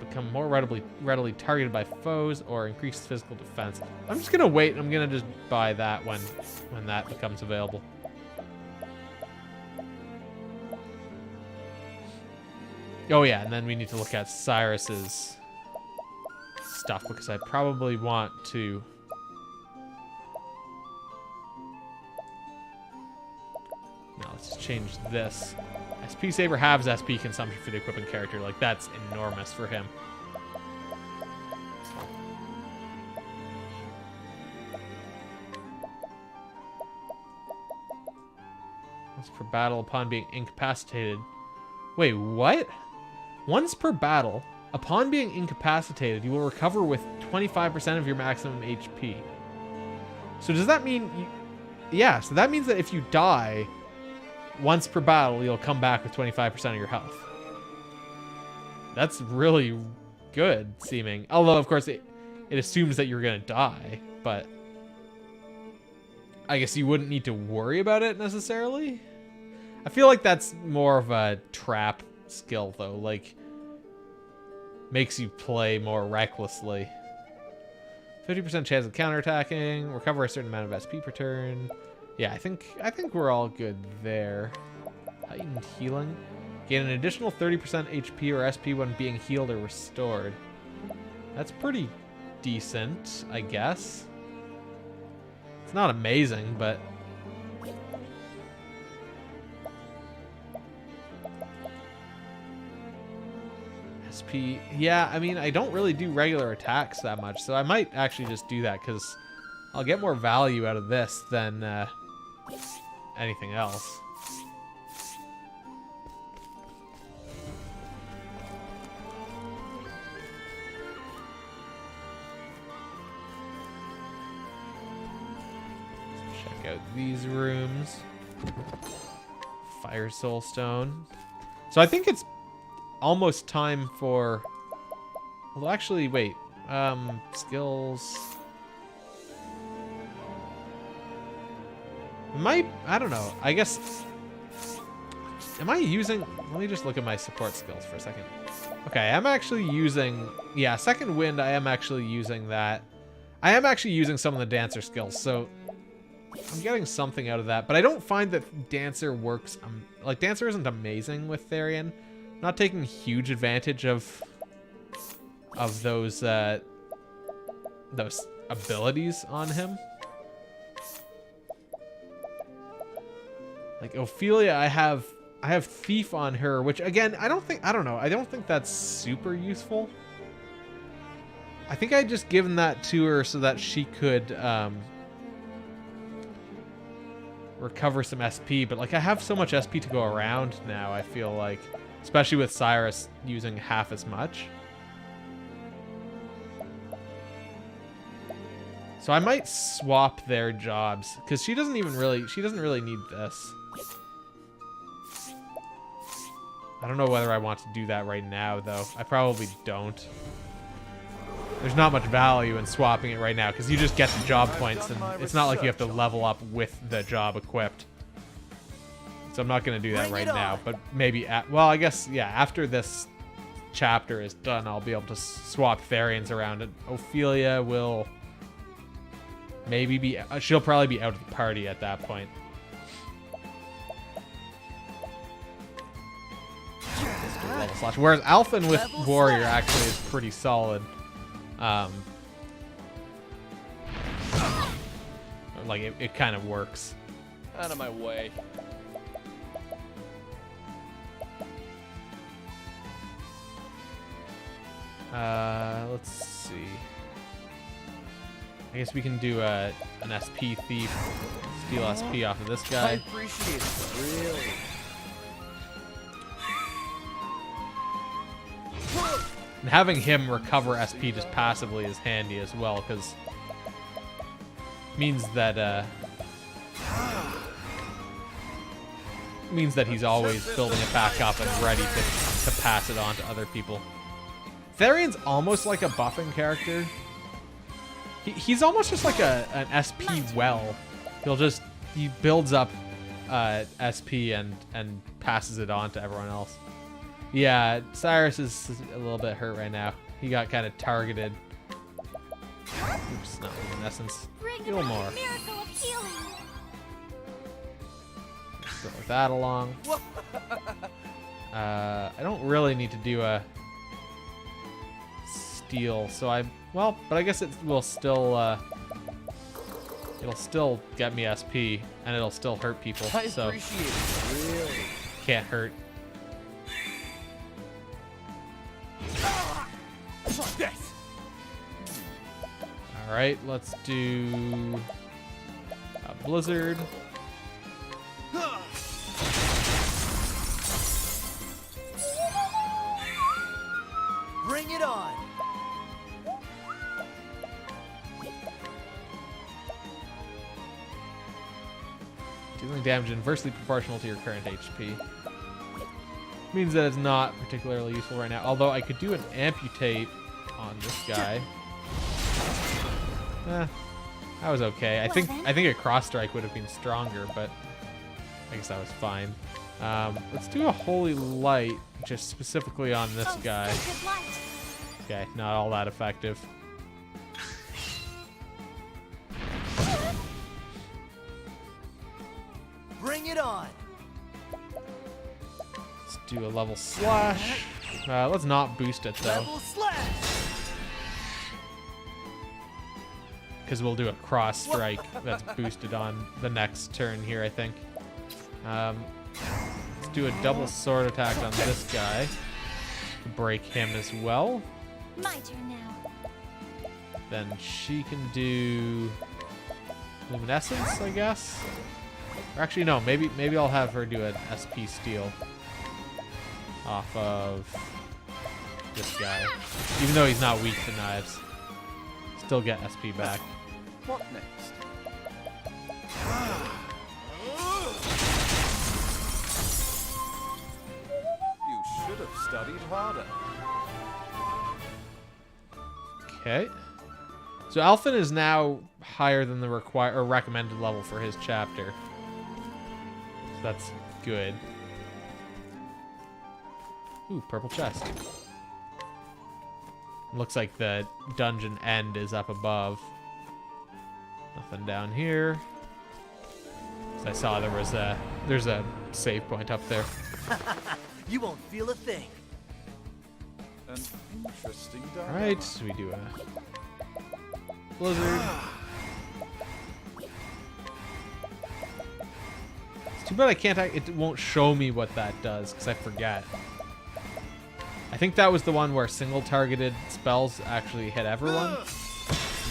Become more readily targeted by foes or increased physical defense. I'm just gonna wait. I'm gonna just buy that when that becomes available. Oh yeah, and then we need to look at Cyrus's stuff because I probably want to. Now let's just change this. SP Saver halves SP consumption for the equipping character. Like, that's enormous for him. Once per battle upon being incapacitated. Wait, what? Once per battle, upon being incapacitated, you will recover with 25% of your maximum HP. So does that mean... Yeah, so that means that if you die... Once per battle, you'll come back with 25% of your health. That's really good seeming. Although, of course, it assumes that you're going to die. But I guess you wouldn't need to worry about it necessarily. I feel like that's more of a trap skill, though. Like, makes you play more recklessly. 50% chance of counterattacking. Recover a certain amount of SP per turn. Yeah, I think we're all good there. Heightened healing. Gain an additional 30% HP or SP when being healed or restored. That's pretty decent, I guess. It's not amazing, but... SP. Yeah, I mean, I don't really do regular attacks that much, so I might actually just do that because I'll get more value out of this than anything else. Check out these rooms. Fire Soul Stone. So I think it's almost time for... Well, actually, wait. Skills... I don't know. I guess... Am I using... Let me just look at my support skills for a second. Okay, I'm actually using... Yeah, Second Wind, I am actually using that. I am actually using some of the Dancer skills, so... I'm getting something out of that, but I don't find that Dancer works... like, Dancer isn't amazing with Therian. I'm not taking huge advantage of those abilities on him. Like Ophelia, I have Thief on her, which again, I don't think that's super useful. I think I'd just given that to her so that she could recover some SP, but like I have so much SP to go around now, I feel like, especially with Cyrus using half as much. So I might swap their jobs because she doesn't really need this. I don't know whether I want to do that right now though. I probably don't. There's not much value in swapping it right now because you just get the job points and it's not like you have to level up with the job equipped. So I'm not going to do that right now, but maybe well, I guess, yeah, after this chapter is done, I'll be able to swap Therians around, and Ophelia will maybe be, she'll probably be out of the party at that point. Let's do a level slash. Whereas Alphen with Warrior actually is pretty solid. Like it kind of works. Out of my way. Let's see. I guess we can do an SP thief, steal SP off of this I guy. appreciate it, really. And having him recover SP just passively is handy as well, because means that he's always building it back up and ready to pass it on to other people. Therian's almost like a buffing character. He's almost just like an SP well. He builds up SP and passes it on to everyone else. Yeah, Cyrus is a little bit hurt right now. He got kind of targeted. Oops, not in essence. A little more. Miracle of healing. Go with that along. I don't really need to do a steal, so but I guess it will still it'll still get me SP and it'll still hurt people. I So appreciate it, really. can't hurt. Yes. All right, let's do a blizzard. Bring it on. Dealing damage inversely proportional to your current HP. Means that it's not particularly useful right now. Although I could do an amputate on this guy. That was okay. I think a cross strike would have been stronger, but I guess that was fine. Let's do a holy light just specifically on this guy. Sacred light. Okay, not all that effective. Bring it on. Let's do a level slash. Let's not boost it though, Level slash. because we'll do a cross strike that's boosted on the next turn here, I think. Let's do a double sword attack on this guy. to break him as well. My turn now. Then she can do luminescence, I guess. Or actually, no. Maybe I'll have her do an SP steal off of this guy, even though he's not weak to knives. Still get SP back. What next? You should have studied harder. Okay. So Alphen is now higher than the recommended level for his chapter. So that's good. Ooh, purple chest. Looks like the dungeon end is up above. Nothing down here. So I saw there's a save point up there. You won't feel a thing. An interesting All dilemma. right, so we do a blizzard. It's too bad I can't. It won't show me what that does because I forget. I think that was the one where single targeted spells actually hit everyone. Or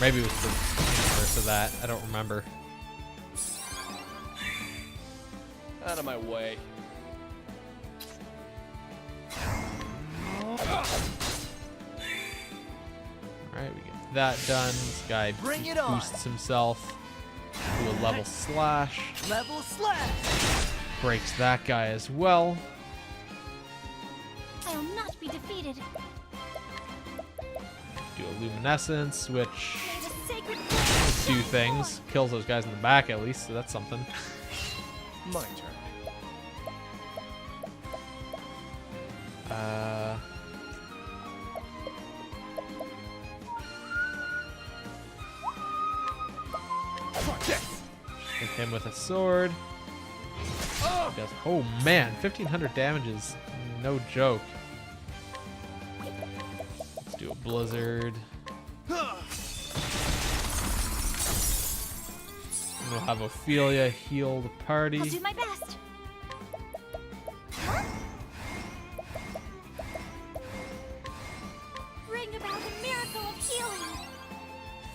maybe it was the inverse of that. I don't remember. Out of my way. Alright, we get that done. This guy Bring just it on. boosts himself to a level slash. Level slash. Breaks that guy as well. I will not be defeated. Do a luminescence, which May the sacred do things. Kills those guys in the back at least, so that's something. My turn. Hit him with a sword. Does, oh man, 1500 damage is no joke. Let's do a blizzard. And we'll have Ophelia heal the party. I'll do my best. Huh? Bring about a miracle of healing.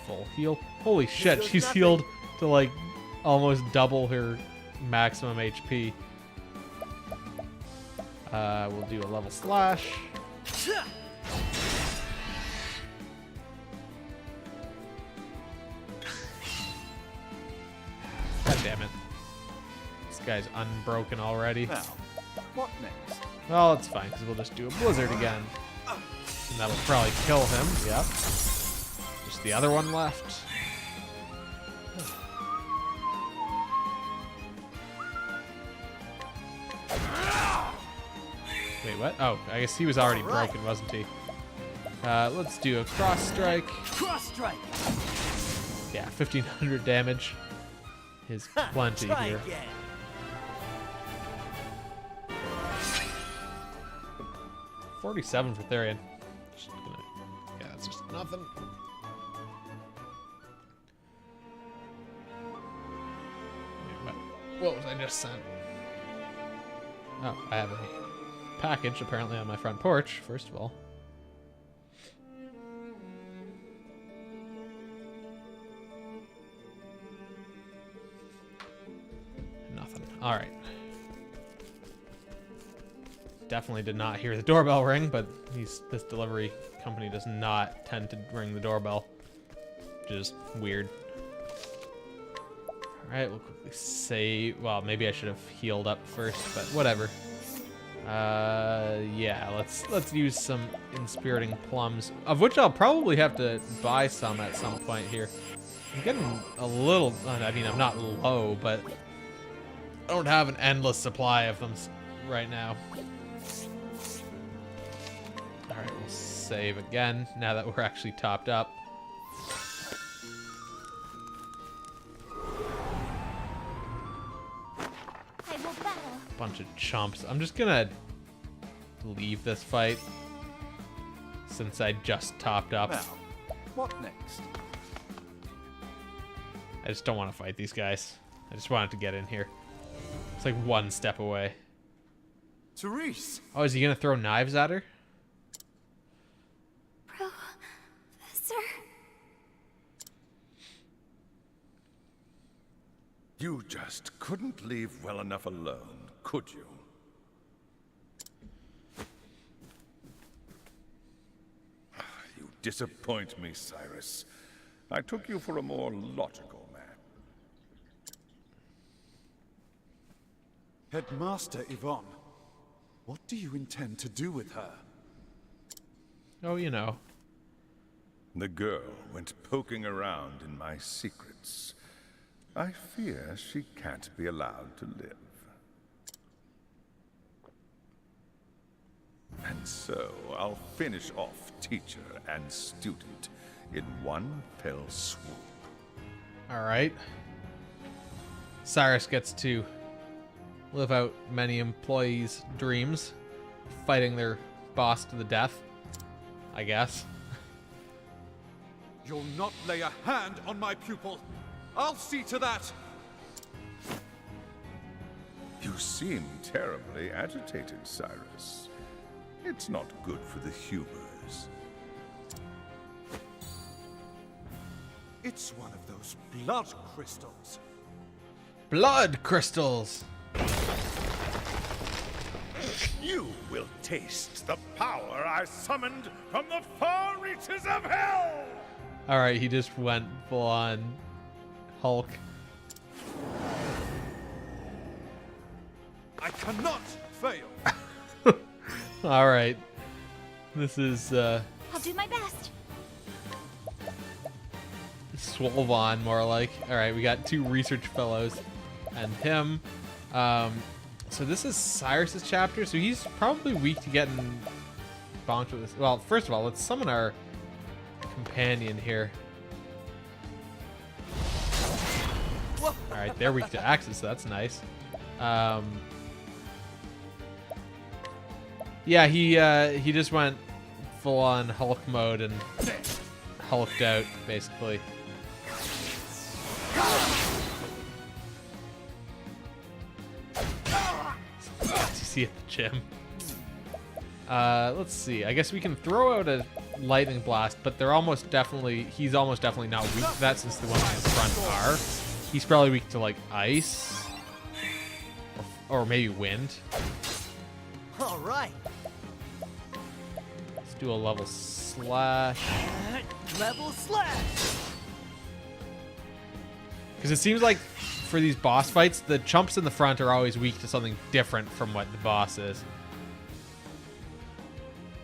Full heal. Holy shit, does she's nothing. healed to like almost double her maximum HP. We'll do a level slash. God damn it. This guy's unbroken already. Now, what next? Well, it's fine, because we'll just do a blizzard again. And that'll probably kill him. Yep. Just the other one left. Wait, what? Oh, I guess he was already Alright. broken, wasn't he? Let's do a cross strike. Cross strike. Yeah, 1500 damage is plenty Try here. again. $47 for Therian. Yeah, that's just nothing. Wait, what was I just sent? Oh, I have a package apparently on my front porch, first of all. Nothing. All right. Definitely did not hear the doorbell ring, but this delivery company does not tend to ring the doorbell, which is weird. All right, we'll quickly save. Well, maybe I should have healed up first, but whatever. Yeah, let's use some inspiriting plums, of which I'll probably have to buy some at some point here. I'm getting a little. I mean, I'm not low, but I don't have an endless supply of them right now. All right, we'll save again now that we're actually topped up. I will battle. Bunch of chumps. I'm just gonna leave this fight since I just topped up. Now, what next? I just don't want to fight these guys. I just wanted to get in here. It's like one step away. Therese! Oh, is he gonna throw knives at her? You just couldn't leave well enough alone, could you? You disappoint me, Cyrus. I took you for a more logical man. Headmaster Yvonne, what do you intend to do with her? Oh, you know. The girl went poking around in my secrets. I fear she can't be allowed to live. And so I'll finish off teacher and student in one fell swoop. All right. Cyrus gets to live out many employees' dreams, fighting their boss to the death, I guess. You'll not lay a hand on my pupil. I'll see to that. You seem terribly agitated, Cyrus. It's not good for the humors. It's one of those blood crystals. Blood crystals! You will taste the power I summoned from the far reaches of hell! All right, he just went full on Hulk. I cannot fail. All right. This is I'll do my best. Swolvon, more like. All right, we got 2 research fellows and him. So this is Cyrus's chapter, so he's probably weak to getting bonked with this. Well, first of all, let's summon our companion here. All right, they're weak to axes, so that's nice. Yeah, he just went full on Hulk mode and hulked out basically. As you see at the gym. Let's see. I guess we can throw out a lightning blast, but they're almost definitely. He's almost definitely not weak to that since the ones in the front are. He's probably weak to like ice, or maybe wind. All right. Let's do a level slash. Level slash. Because it seems like for these boss fights, the chumps in the front are always weak to something different from what the boss is.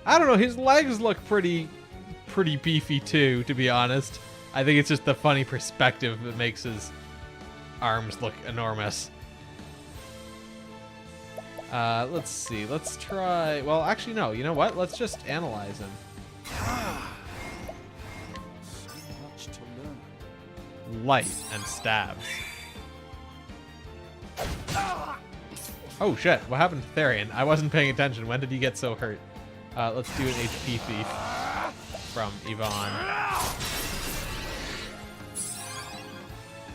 I don't know, his legs look pretty beefy too, to be honest. I think it's just the funny perspective that makes his arms look enormous. Let's see, let's try, well actually no, you know what? Let's just analyze him. So much to learn. Light and stabs. Oh shit, what happened to Therian? I wasn't paying attention. When did he get so hurt? Let's do an HP thief from Yvonne.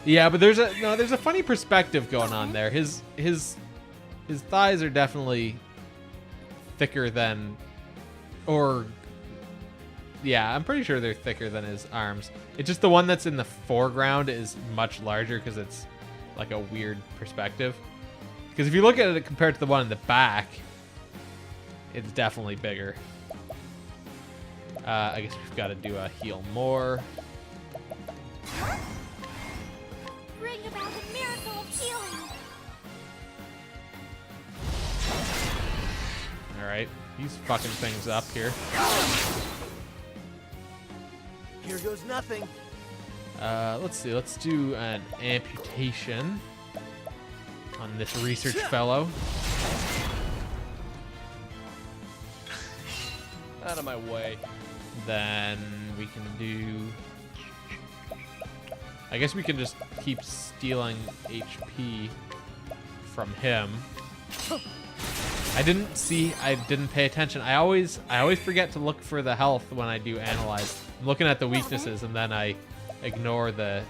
Yeah, but there's a funny perspective going on there. His thighs are definitely thicker than, or yeah, I'm pretty sure they're thicker than his arms. It's just the one that's in the foreground is much larger because it's like a weird perspective. Because if you look at it compared to the one in the back, it's definitely bigger. I guess we've got to do a heal more. Bring about a miracle of healing. All right, he's fucking things up here. Here goes nothing. Let's see. Let's do an amputation on this research fellow. Out of my way. Then we can do. I guess we can just keep stealing HP from him. I didn't pay attention. I always forget to look for the health when I do analyze. I'm looking at the weaknesses and then I ignore the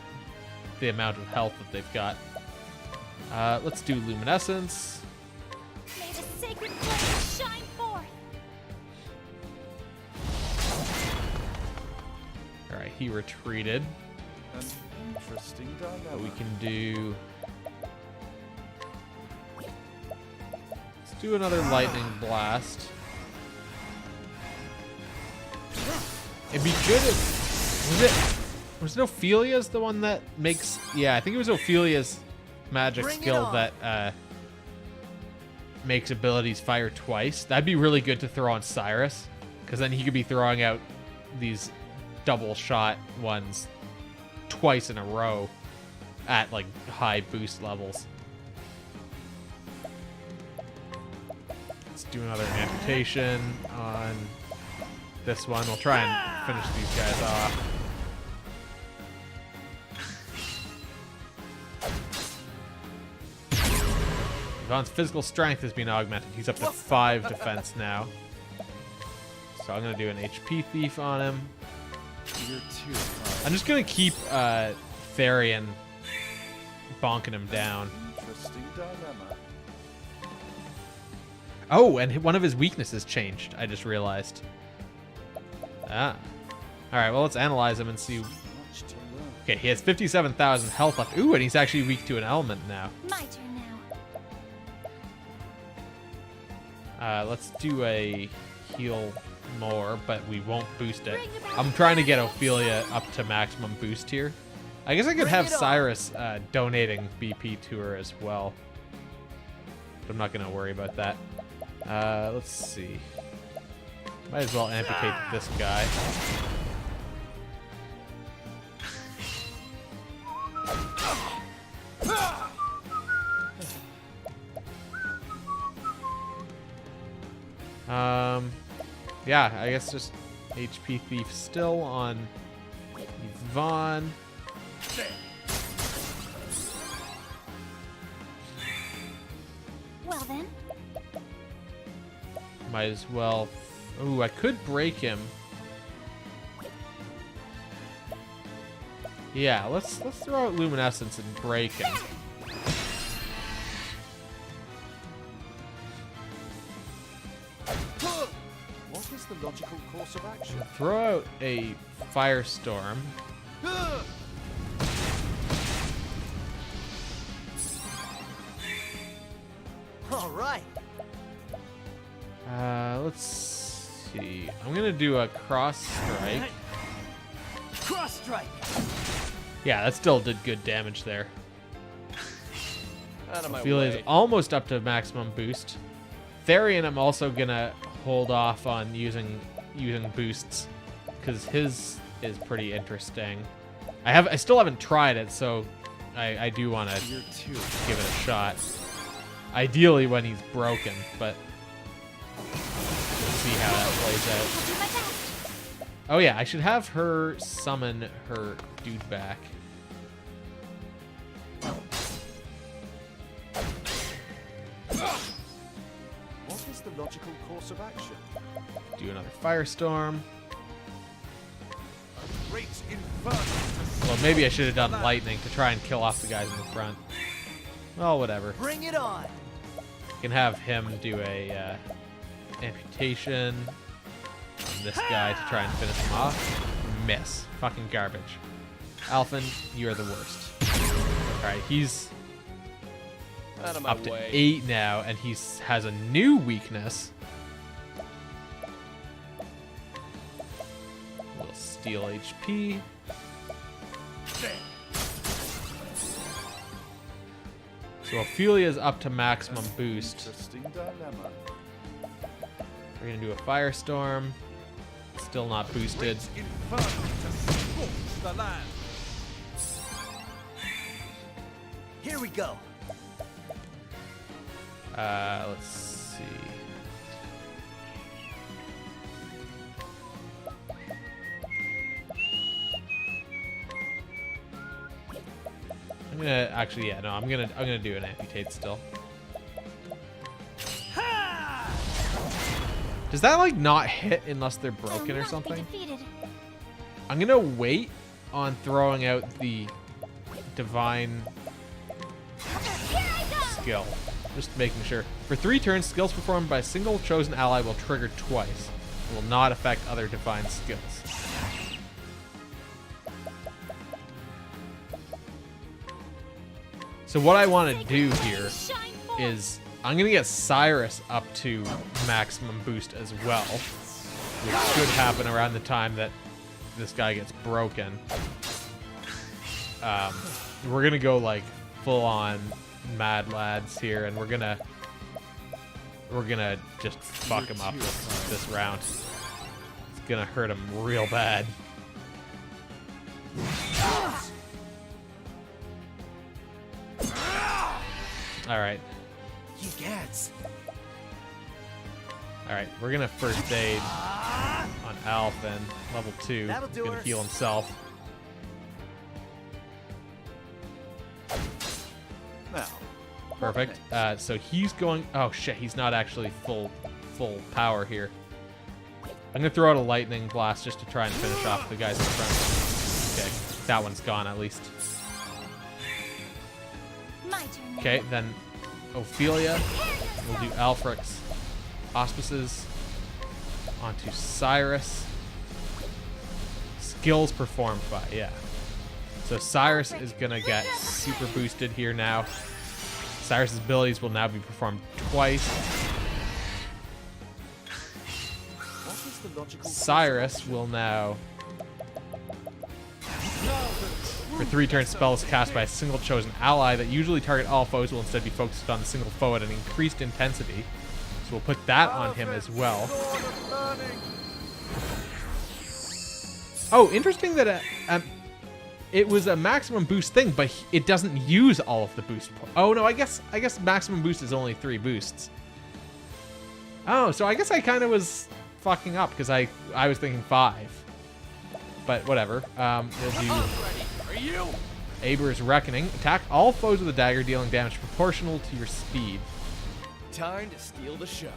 amount of health that they've got. Let's do luminescence. May the sacred flame shine forth. All right, he retreated. An interesting But dilemma. we can do do another lightning blast. It'd be good if... Was it Ophelia's the one that makes... Yeah, I think it was Ophelia's magic Bring it skill on. that makes abilities fire twice. That'd be really good to throw on Cyrus, because then he could be throwing out these double shot ones twice in a row at like high boost levels. Let's do another amputation on this one. We'll try and finish these guys off. Yvonne's physical strength has been augmented. He's up to 5 defense now. So I'm going to do an HP thief on him. You're too high. I'm just going to keep Therian bonking him down. Interesting dilemma. Oh, and one of his weaknesses changed. I just realized. Ah. All right, well, let's analyze him and see. Much to learn. Okay, he has 57,000 health left. Ooh, and he's actually weak to an element now. My turn now. Let's do a heal more, but we won't boost it. I'm trying to get Ophelia up to maximum boost here. I guess I could have it on. Cyrus donating BP to her as well. But I'm not going to worry about that. Let's see. Might as well amputate this guy. Yeah, I guess just HP Thief still on Yvonne. Well then, Might as well. Ooh, I could break him. Yeah, let's throw out Luminescence and break him. What is the logical course of action? Throw out a Firestorm. All right. Let's see. I'm gonna do a Cross Strike. Cross strike. Yeah, that still did good damage there. Out of my Ophelia's way. almost up to maximum boost. Therian, I'm also gonna hold off on using boosts because his is pretty interesting. I still haven't tried it, so I do want to You're too give it a shot. Ideally when he's broken, but we'll see how that plays out. I'll do my best. Oh yeah, I should have her summon her dude back. What is the logical course of action? Do another Firestorm. Great inferno. Well, maybe I should have done lightning to try and kill off the guys in the front. Well, whatever. Bring it on. Can have him do a amputation on this guy to try and finish him off. Miss. Fucking garbage. Alphen, you are the worst. Alright, he's Out of my up to way. 8 now, and he has a new weakness. We'll steal HP. So Ophelia's up to maximum boost. Interesting dilemma. We're gonna do a Firestorm. Still not boosted. Great inferno to scorch the land. Here we go. Let's see. I'm gonna actually, yeah, no, I'm gonna do an amputate still. Does that like not hit unless they're broken I'll or not be something? defeated. I'm gonna wait on throwing out the divine Here I go! skill. Just making sure. For 3 turns, skills performed by a single chosen ally will trigger twice. It will not affect other divine skills. So what I want to do here Shine forth. is I'm going to get Cyrus up to maximum boost as well, which should happen around the time that this guy gets broken. We're going to go like full on Mad Lads here, and we're going to just fuck him up this round. It's going to hurt him real bad. All right. You gats. All right, we're gonna first aid on Alphen, level 2. That'll He's do gonna her. heal himself. Now, Perfect. So he's going. Oh shit, he's not actually full power here. I'm gonna throw out a lightning blast just to try and finish off the guys in front. Okay, that one's gone at least. My turn now. Okay, then Ophelia. We'll do Alfric's auspices onto Cyrus. Skills performed by, yeah. So Cyrus is gonna get super boosted here now. Cyrus's abilities will now be performed twice. what is the logical Cyrus will now, for 3 turns, spells cast by a single chosen ally that usually target all foes will instead be focused on the single foe at an increased intensity. So we'll put that on him as well. Oh, interesting that it was a maximum boost thing, but it doesn't use all of the boost. Oh no, I guess maximum boost is only 3 boosts. Oh, so I guess I kind of was fucking up because I was thinking 5. But whatever. We'll do Are you? Aber's Reckoning. Attack all foes with a dagger, dealing damage proportional to your speed. Time to steal the show.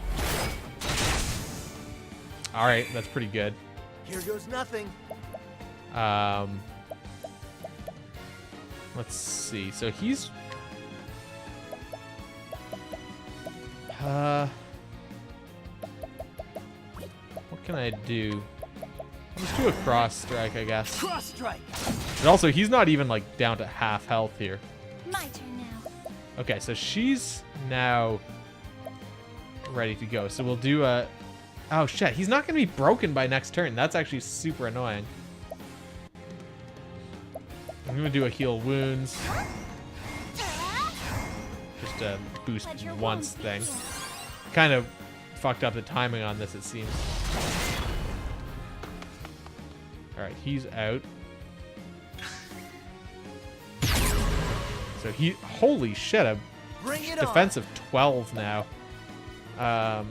All right, that's pretty good. Here goes nothing. Let's see. So he's what can I do? I'll just do a cross strike, I guess. Cross strike. And also, he's not even like down to half health here. My turn now. Okay, so she's now ready to go. So we'll do a... Oh, shit. He's not going to be broken by next turn. That's actually super annoying. I'm going to do a heal wounds. Just a boost Let your once wounds be thing. healed. Kind of fucked up the timing on this, it seems. Alright, he's out. So he... Holy shit, a Bring it defensive 12 now.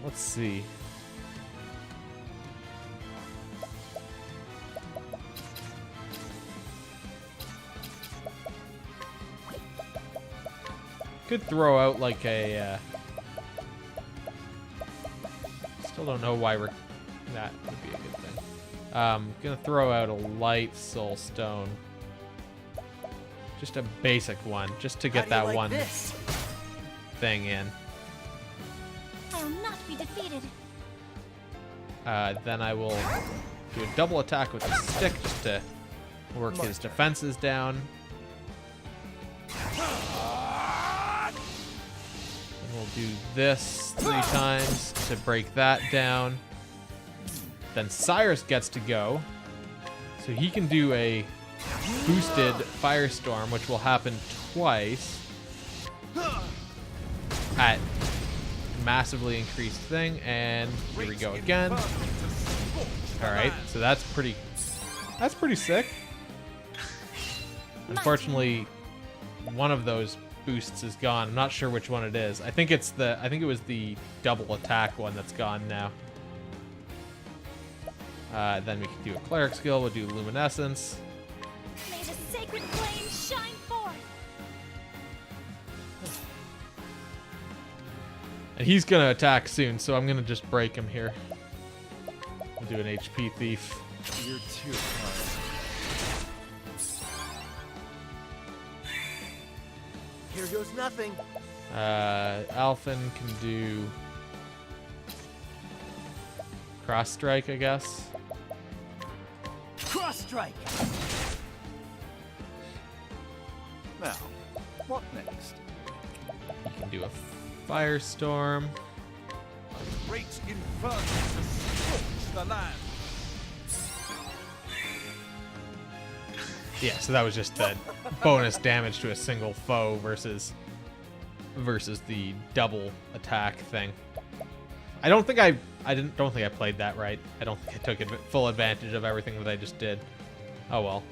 Let's see. Could throw out like a... Still don't know why we're... That would be a good thing. Gonna throw out a light soul stone. Just a basic one, just to get How that do you like one this? thing in. I'll not be defeated. Then I will do a double attack with the stick just to work his defenses down. And we'll do this 3 times to break that down. Then Cyrus gets to go. So he can do a boosted firestorm, which will happen twice at massively increased thing. And here we go again. All right, so that's pretty sick. Unfortunately, one of those boosts is gone. I'm not sure which one it is. I think it was the double attack one that's gone now. Then we can do a cleric skill. We'll do luminescence. May the sacred flame shine forth. And he's gonna attack soon, so I'm gonna just break him here. We'll do an HP thief. You're too kind. Here goes nothing. Alphen can do cross strike, I guess. Cross strike. Now, what next? He can do a Firestorm. Great inferno to scorch the land. Yeah, so that was just the bonus damage to a single foe versus the double attack thing. I don't think I played that right. I don't think I took full advantage of everything that I just did. Oh well.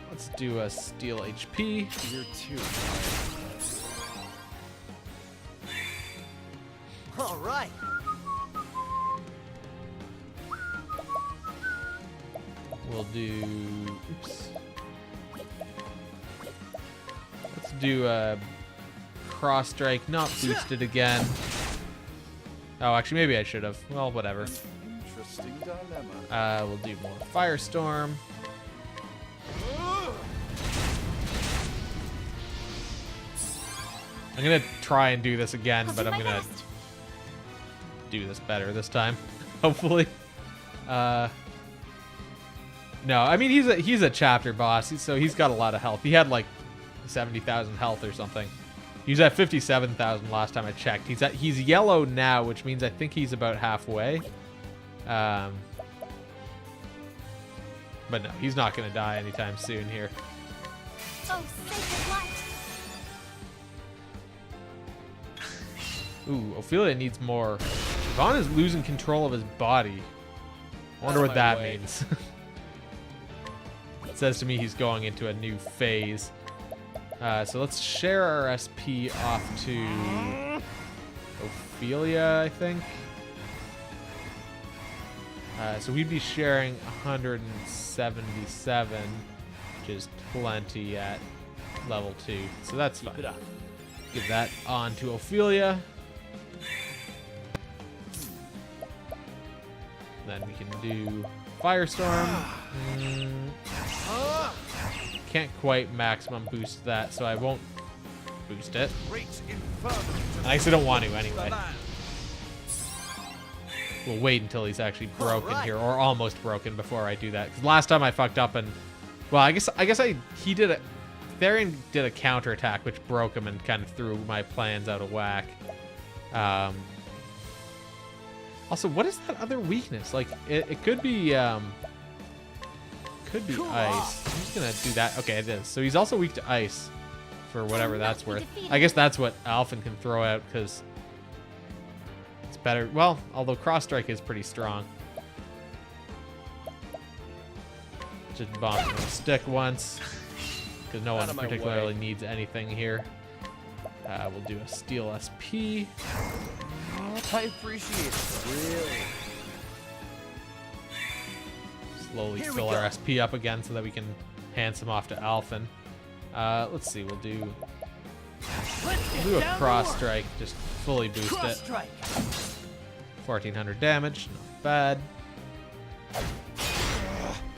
Let's do a steal HP. You're too tired. All right. We'll do. Oops. Let's do a cross strike, not boosted again. Oh, actually, maybe I should have. Well, whatever. Interesting dilemma. We'll do more Firestorm. I'm gonna try and do this again, but I'm gonna do this better this time, hopefully. No, I mean he's a chapter boss, so he's got a lot of health. He had like 70,000 health or something. He was at 57,000 last time I checked. He's yellow now, which means I think he's about halfway. But no, he's not gonna die anytime soon here. Oh, sacred light. Ooh, Ophelia needs more. Vaughn is losing control of his body. I wonder what that means. It says to me he's going into a new phase. So let's share our SP off to Ophelia, I think. So we'd be sharing 177, which is plenty at level 2. So that's fine. Keep it up. Give that on to Ophelia. Then we can do Firestorm. Can't quite maximum boost that, so I won't boost it. Great inferno to I actually don't want to scorch the anyway. land. We'll wait until he's actually broken here, or almost broken, before I do that. Because last time I fucked up and, well, I guess he did a, Therian did a counterattack which broke him and kind of threw my plans out of whack. Also, what is that other weakness? Like, it could be ice. I'm just gonna do that. Okay, it is. So he's also weak to ice, for whatever that's worth. I guess that's what Alphen can throw out, because it's better. Well, although cross strike is pretty strong. Just bomb him with a stick once, because no one particularly needs anything here. We'll do a steal SP. I appreciate it. Really? Slowly Here we fill go. our SP up again so that we can hand some off to Alphen. Let's see, we'll do a cross strike, just fully boost Cross it. strike. 1400 damage, not bad.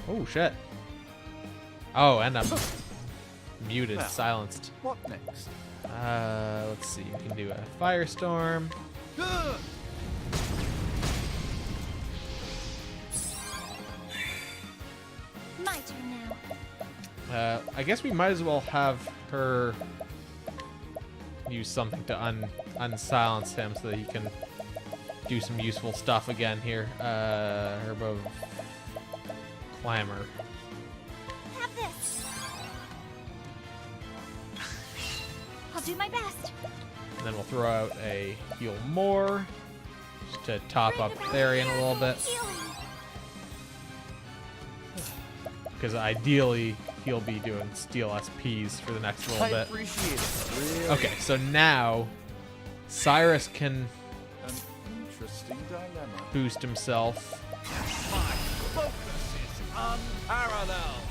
Oh shit. Oh, and I'm muted, Now, silenced. What next? Let's see, we can do a Firestorm. My turn now. I guess we might as well have her use something to unsilence him so that he can do some useful stuff again here. Herb of Clamor. Have this. I'll do my best. And then we'll throw out a heal more just to top up Therian a little bit. Healing. Because ideally he'll be doing steal SPs for the next little I bit. appreciate it. Really? Okay, so now Cyrus can An interesting dilemma. boost himself. My focus is unparalleled.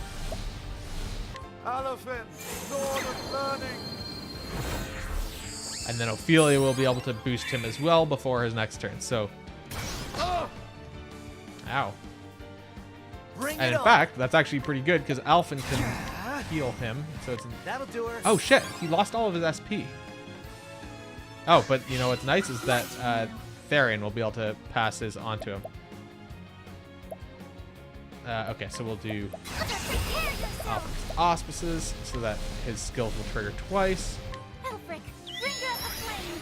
Alaphen, Sword of Learning. And then Ophelia will be able to boost him as well before his next turn. So, ow. Bring And it in on. fact, that's actually pretty good because Alphen can heal him. So it's That'll do her. oh shit, he lost all of his SP. Oh, but you know what's nice is that Therian will be able to pass his on to him. Okay, so we'll do Prepare yourself. Alphen's auspices so that his skills will trigger twice. Elfric, bringer of the flame.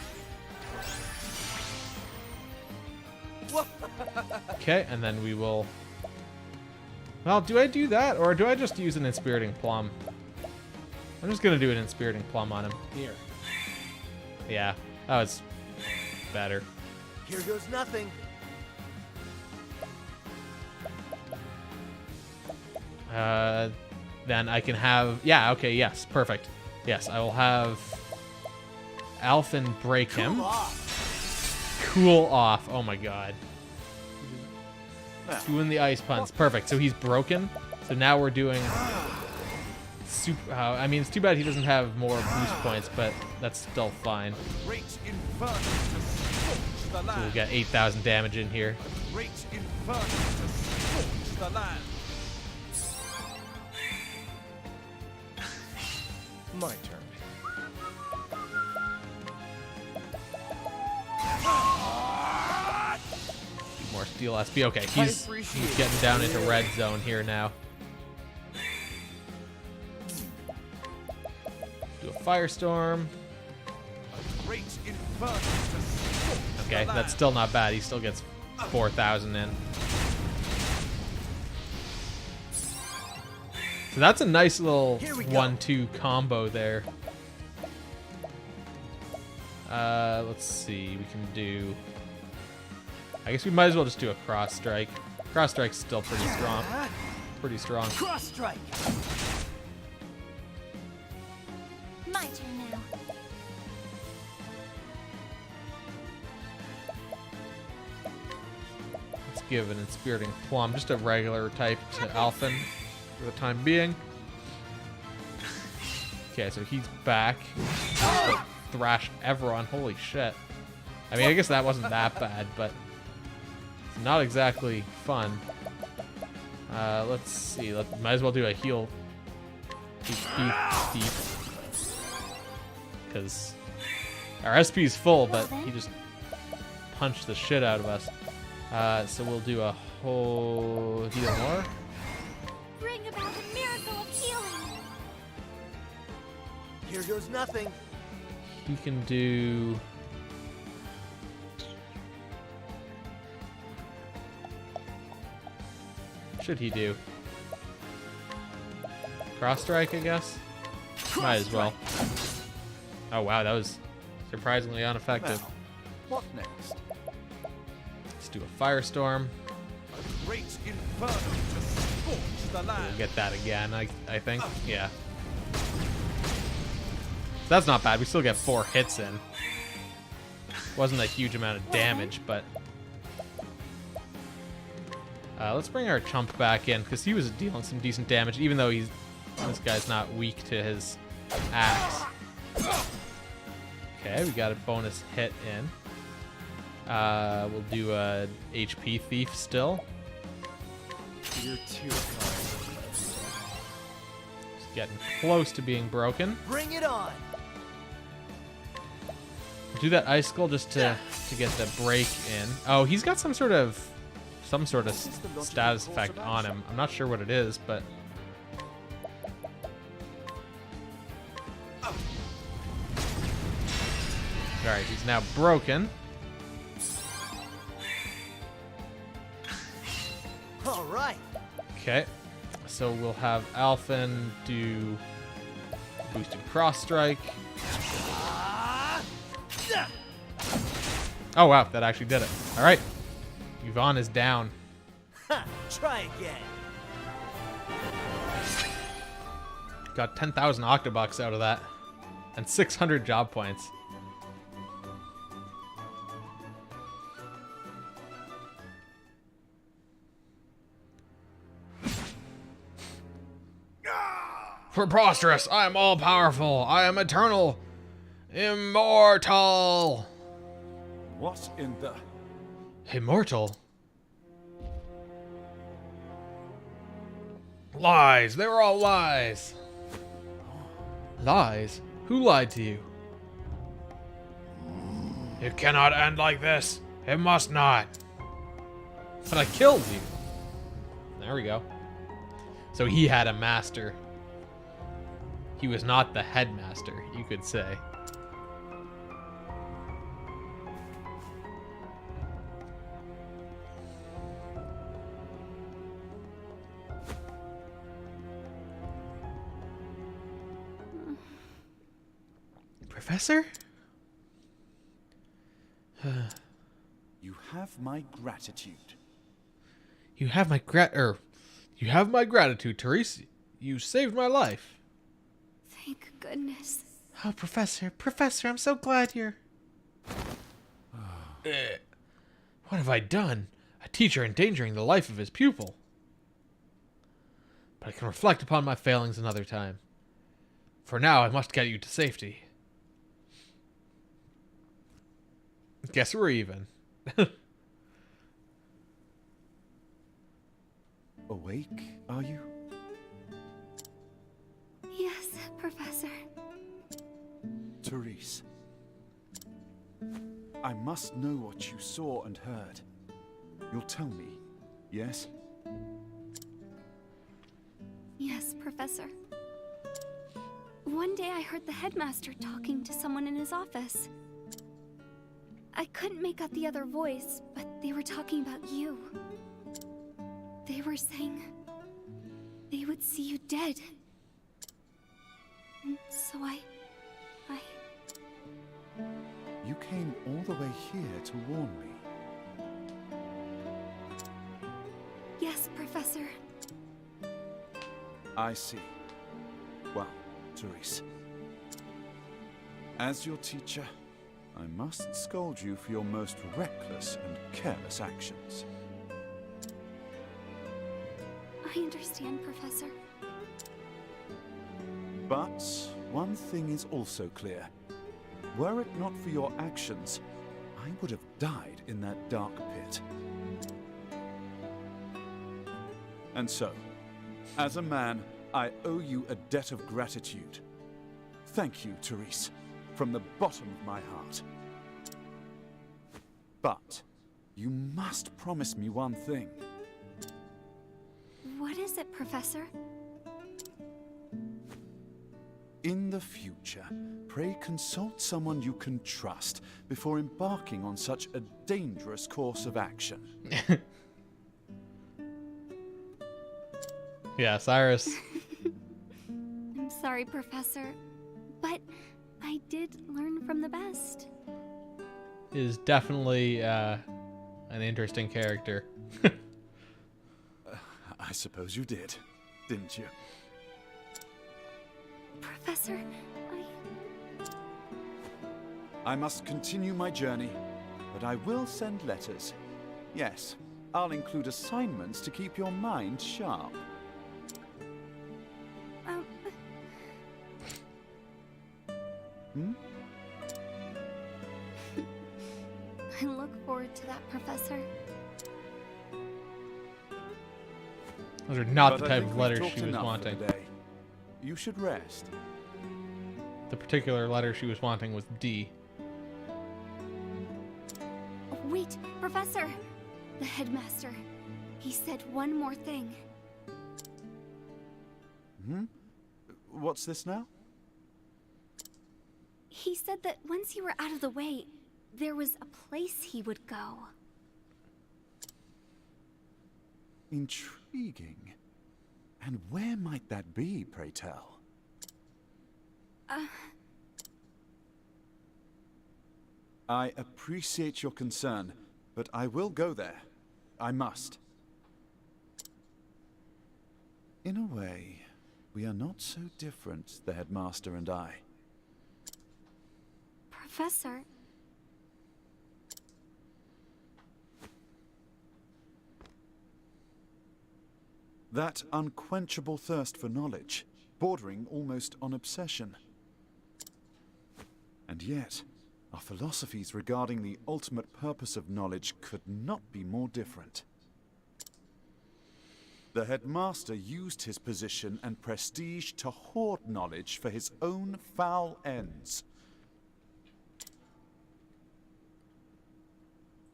Okay, and then we will... Well, do I do that, or do I just use an Inspiriting Plum? I'm just gonna do an Inspiriting Plum on him. Here. Yeah, that was better. Here goes nothing. Then I can have... Yeah, okay, yes, perfect. Yes, I will have Alphen break him. Cool off. Cool off. Oh my god. Doing the ice puns. Perfect. So he's broken. So now we're doing... Super, I mean, it's too bad he doesn't have more boost points, but that's still fine. Great inferno to scorch the So land. we'll get 8,000 damage in here. Great inferno to scorch the land. My turn. More steel SP. Okay, he's getting down into red zone here now. Do a firestorm. Great inferno to scorch Okay, the land. that's still not bad. He still gets 4,000 in. So that's a nice little Here we go. 1-2 combo there. Let's see. We can do... I guess we might as well just do a cross strike. Cross strike's still pretty strong. Pretty strong. Cross strike. My turn now. Let's give an Inspiriting Plum, just a regular type to Alphen for the time being. Okay, so he's back. Thrash Everon. Holy shit. I mean, I guess that wasn't that bad, but it's not exactly fun. Let's see. Might as well do a heal. Because our SP is full, but he just punched the shit out of us. So we'll do a whole heal more. Bring about a miracle of healing. Here goes nothing. He can do... What should he do? Cross strike, I guess? Might as well. Oh wow, that was surprisingly unaffected. Now, what next? Let's do a firestorm. Great inferno to scorch the We'll land. get that again, I think. Yeah. That's not bad. We still get 4 hits in. Wasn't a huge amount of damage, but... let's bring our chump back in, because he was dealing some decent damage, even though this guy's not weak to his axe. Okay, we got a bonus hit in. We'll do a HP thief still. You're too kind. Just getting close to being broken. Bring it on. Do that icicle just to get the break in. Oh, he's got some sort of status effect on him. I'm not sure what it is, but alright, he's now broken. All right. Okay, so we'll have Alphen do boosted cross strike. Oh wow, that actually did it. All right, Yvonne is down. Ha, try again. Got 10,000 Octobucks out of that, and 600 job points. Preposterous! I am all powerful. I am eternal, immortal. What in the... Immortal? Lies. They were all lies. Lies? Who lied to you? It cannot end like this. It must not. But I killed you. There we go. So he had a master. He was not the headmaster, you could say. Professor? You have my gratitude. You have my gratitude, Therese. You saved my life. Thank goodness. Oh, Professor, I'm so glad you're... What have I done? A teacher endangering the life of his pupil. But I can reflect upon my failings another time. For now, I must get you to safety. Guess we're even. Awake, are you? Yes, Professor. Therese. I must know what you saw and heard. You'll tell me, yes? Yes, Professor. One day I heard the headmaster talking to someone in his office. I couldn't make out the other voice, but they were talking about you. They were saying they would see you dead. And so I... You came all the way here to warn me. Yes, Professor. I see. Well, Therese. As your teacher, I must scold you for your most reckless and careless actions. I understand, Professor. But one thing is also clear. Were it not for your actions, I would have died in that dark pit. And so, as a man, I owe you a debt of gratitude. Thank you, Therese, from the bottom of my heart. But you must promise me one thing. What is it, Professor? In the future, pray consult someone you can trust before embarking on such a dangerous course of action. Yeah, Cyrus I'm sorry, Professor, but I did learn from the best. is definitely an interesting character. I suppose you did, didn't you? Professor, I must continue my journey, but I will send letters. Yes, I'll include assignments to keep your mind sharp. I look forward to that, Professor. Those are not But the I type think of we've letters talked she was enough for wanting. today. You should rest. The particular letter she was wanting was D. Oh, wait, Professor! The headmaster. He said one more thing. What's this now? He said that once you were out of the way, there was a place he would go. Intriguing. And where might that be, pray tell? I appreciate your concern, but I will go there. I must. In a way, we are not so different, the headmaster and I. Professor, That unquenchable thirst for knowledge, bordering almost on obsession. And yet, our philosophies regarding the ultimate purpose of knowledge could not be more different. The headmaster used his position and prestige to hoard knowledge for his own foul ends.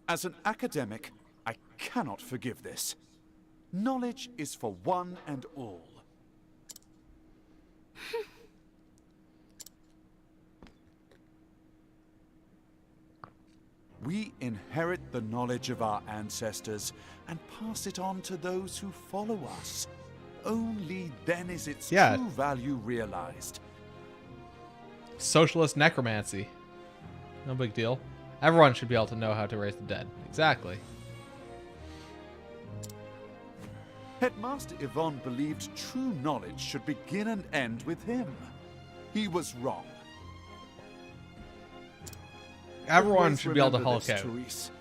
As an academic, I cannot forgive this. Knowledge is for one and all. We inherit the knowledge of our ancestors and pass it on to those who follow us. Only then is its Yeah. true value realized. socialist necromancy. No big deal. Everyone should be able to know how to raise the dead. Exactly. Headmaster Yvonne believed true knowledge should begin and end with him. He was wrong. Everyone Always should be able to remember Hulk this, out. Therese.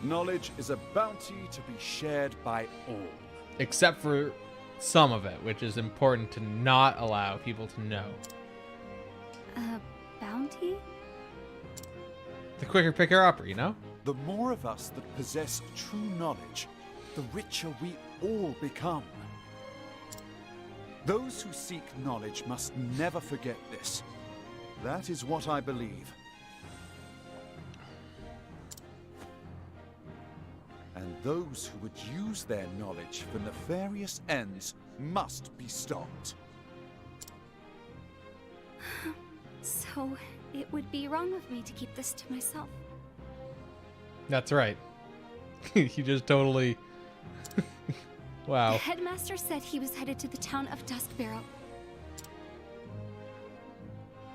Knowledge is a bounty to be shared by all. Except for some of it, which is important to not allow people to know. Bounty? The quicker picker upper, you know? The more of us that possess true knowledge, the richer we all become. Those who seek knowledge must never forget this. That is what I believe. And those who would use their knowledge for nefarious ends must be stopped. So, it would be wrong of me to keep this to myself. That's right. You just totally... The Wow. headmaster said he was headed to the town of Duskbarrow.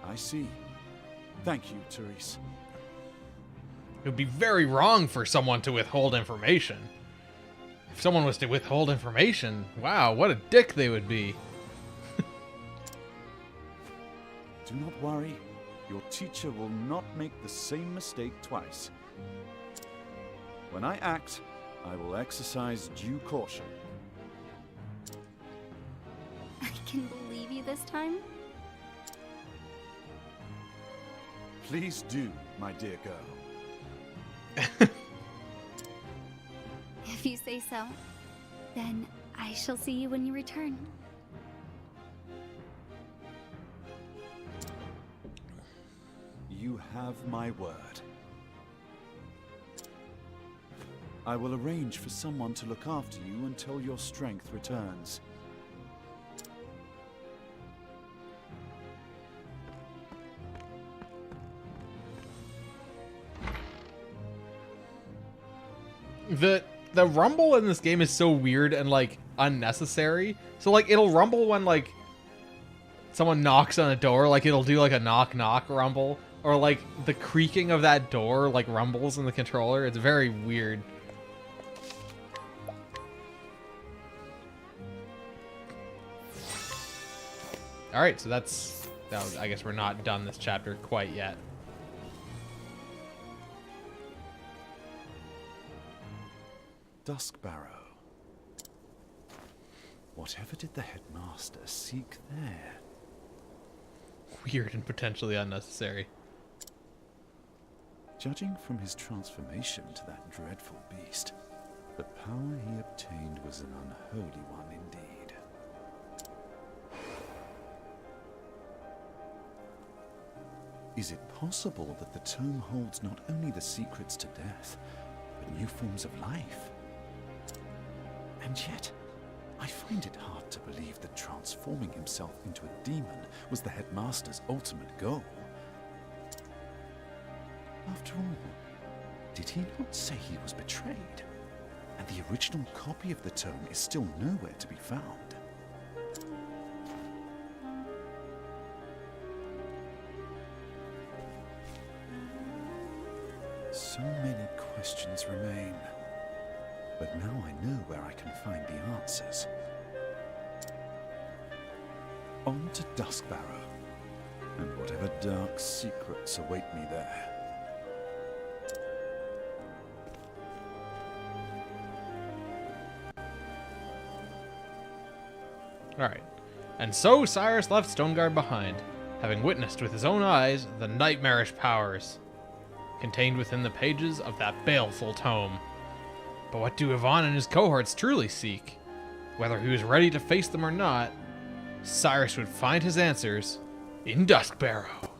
I see. Thank you, Therese. It would be very wrong for someone to withhold information. If someone was to withhold information, wow, what a dick they would be. Do not worry. Your teacher will not make the same mistake twice. When I act, I will exercise due caution. I can believe you this time? Please do, my dear girl. If you say so, then I shall see you when you return. You have my word. I will arrange for someone to look after you until your strength returns. The rumble in this game is so weird and like unnecessary. So like it'll rumble when like someone knocks on a door, like it'll do like a knock knock rumble, or like the creaking of that door like rumbles in the controller. It's very weird. All right, so that was, I guess we're not done this chapter quite yet. Duskbarrow. Whatever did the headmaster seek there? Weird and potentially unnecessary. Judging from his transformation to that dreadful beast, the power he obtained was an unholy one indeed. Is it possible that the tome holds not only the secrets to death, but new forms of life? And yet, I find it hard to believe that transforming himself into a demon was the headmaster's ultimate goal. After all, did he not say he was betrayed? And the original copy of the tome is still nowhere to be found. So many questions remain. But now I know where I can find the answers. On to Duskbarrow, and whatever dark secrets await me there. Alright. And so Cyrus left Stoneguard behind, having witnessed with his own eyes the nightmarish powers contained within the pages of that baleful tome. But what do Yvonne and his cohorts truly seek? Whether he was ready to face them or not, Cyrus would find his answers in Duskbarrow.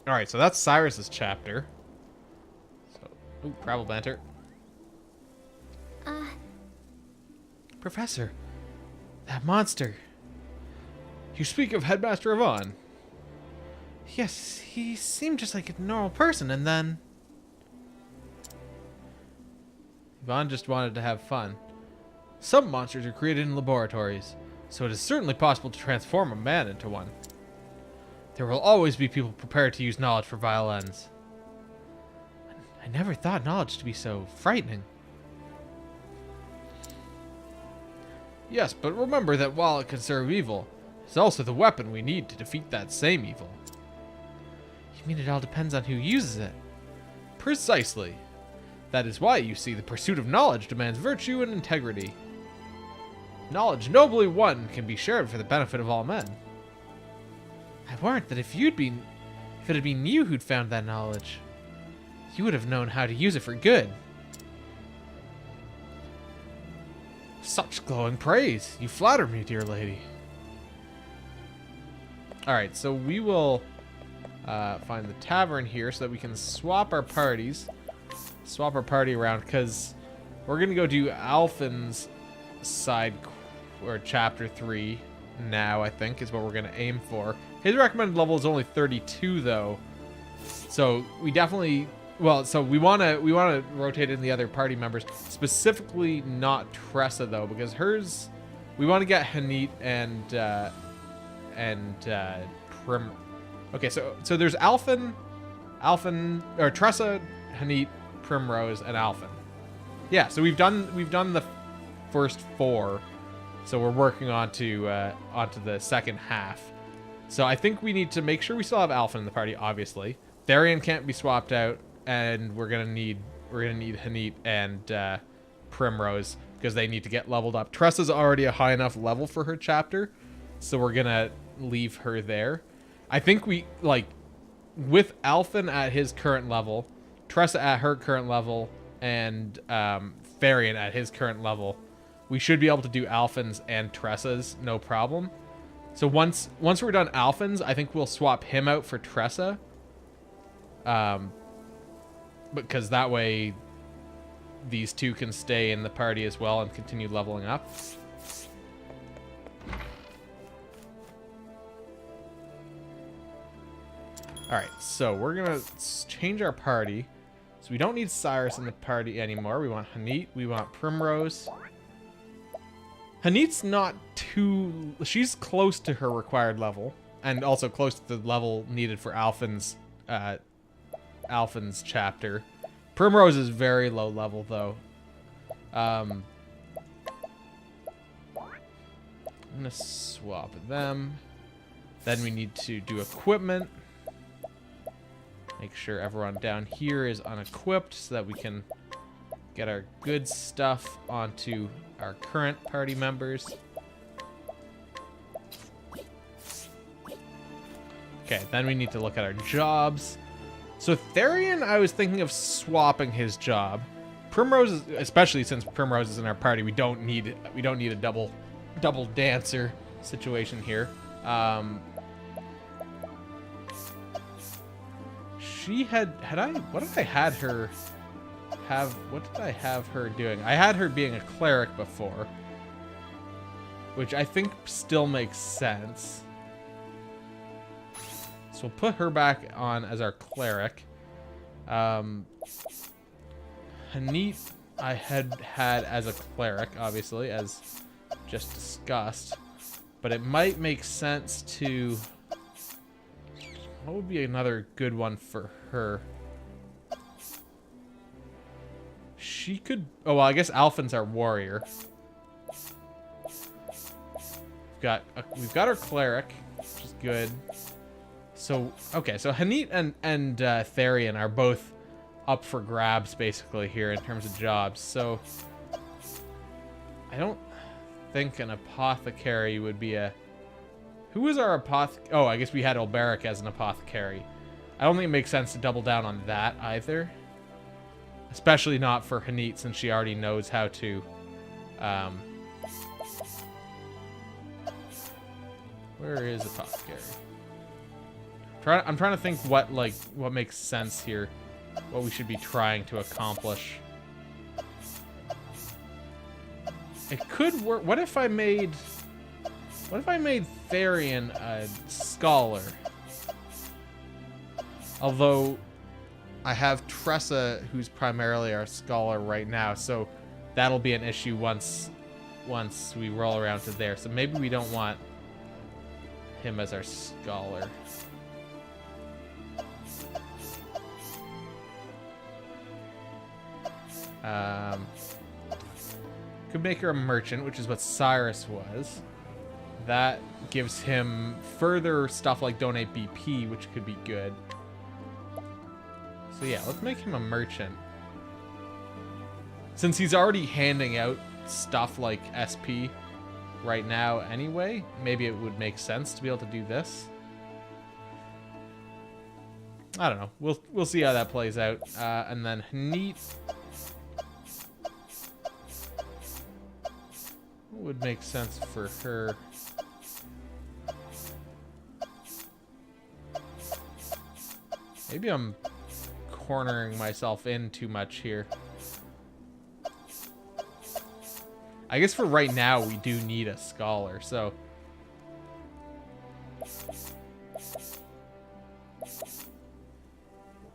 Alright, so that's Cyrus's chapter. So, ooh, travel banter. Professor, that monster. You speak of Headmaster Yvonne. Yes, he seemed just like a normal person, and then... Yvonne just wanted to have fun. Some monsters are created in laboratories, So it is certainly possible to transform a man into one. There will always be people prepared to use knowledge for vile ends. I never thought knowledge to be so frightening. Yes, but remember that while it can serve evil, it's also the weapon we need to defeat that same evil. You mean it all depends on who uses it? Precisely. That is why, you see, the pursuit of knowledge demands virtue and integrity. Knowledge nobly won can be shared for the benefit of all men. I warrant that if it had been you who'd found that knowledge, you would have known how to use it for good. Such glowing praise. You flatter me, dear lady. Alright, so we will find the tavern here so that we can swap our parties. Swap our party around, because we're going to go do Alphen's side, or chapter 3 now, I think, is what we're going to aim for. His recommended level is only 32, though. So we definitely... Well, so we want to rotate in the other party members, specifically not Tressa though, because hers, we want to get Hanit and Prim. Okay, so there's Alphen, or Tressa, Hanit, Primrose, and Alphen. Yeah, so we've done the first 4, so we're working onto the second half. So I think we need to make sure we still have Alphen in the party, obviously. Therian can't be swapped out. And we're gonna need Hanit and Primrose, because they need to get leveled up. Tressa's already a high enough level for her chapter, so we're gonna leave her there. I think we, like, with Alphen at his current level, Tressa at her current level, and Therian at his current level, we should be able to do Alphen's and Tressa's no problem. So once we're done Alphen's, I think we'll swap him out for Tressa. Because that way these two can stay in the party as well and continue leveling up. Alright, so we're going to change our party. So we don't need Cyrus in the party anymore. We want Hanit. We want Primrose. Hanit's not too... She's close to her required level. And also close to the level needed for Alphen's chapter. Primrose is very low level though. I'm gonna swap them. Then we need to do equipment. Make sure everyone down here is unequipped so that we can get our good stuff onto our current party members. Okay, then we need to look at our jobs. So Therian, I was thinking of swapping his job. Primrose, especially since Primrose is in our party, we don't need a double dancer situation here. She what did I have her doing? I had her being a cleric before, which I think still makes sense. So we'll put her back on as our cleric. Hanit I had as a cleric, obviously, as just discussed. But it might make sense to... What would be another good one for her? She could... Oh, well, I guess Alphen's our warrior. We've got our cleric, which is good. So, okay, so Hanit and Therian are both up for grabs, basically, here in terms of jobs. So, I don't think an apothecary would be a... Who was our apothecary? Oh, I guess we had Olberic as an apothecary. I don't think it makes sense to double down on that, either. Especially not for Hanit, since she already knows how to... Where is apothecary? I'm trying to think what makes sense here, what we should be trying to accomplish. It could work. What if I made Therian a scholar? Although I have Tressa, who's primarily our scholar right now, so that'll be an issue once once we roll around to there. So maybe we don't want him as our scholar. Could make her a merchant, which is what Cyrus was. That gives him further stuff like donate BP, which could be good. So yeah, let's make him a merchant. Since he's already handing out stuff like SP right now anyway, maybe it would make sense to be able to do this. I don't know. We'll see how that plays out. And then Neat would make sense for her. Maybe I'm cornering myself in too much here. I guess for right now, we do need a scholar, so...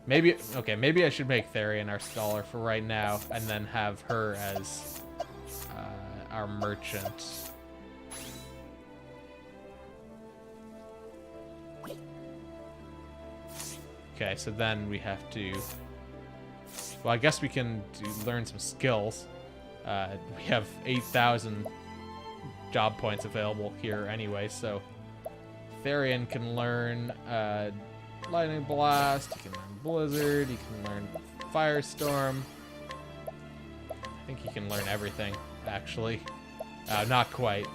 Maybe, okay, maybe I should make Therian our scholar for right now, and then have her as our merchant. Okay, so then we have to... Well, I guess we can learn some skills. We have 8,000 job points available here anyway, so... Therian can learn Lightning Blast, he can learn Blizzard, he can learn Firestorm. I think he can learn everything, actually. Not quite.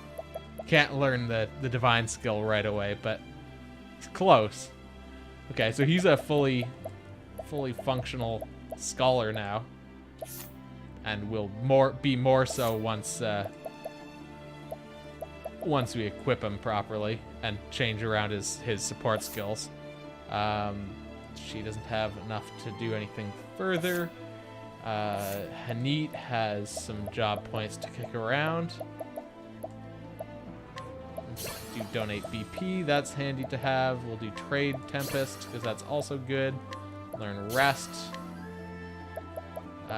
Can't learn the Divine skill right away, but it's close. Okay, so he's a fully functional scholar now, and will be more so once we equip him properly and change around his support skills. She doesn't have enough to do anything further. Hanit has some job points to kick around. Do donate BP, that's handy to have. We'll do Trade Tempest, because that's also good. Learn Rest. Do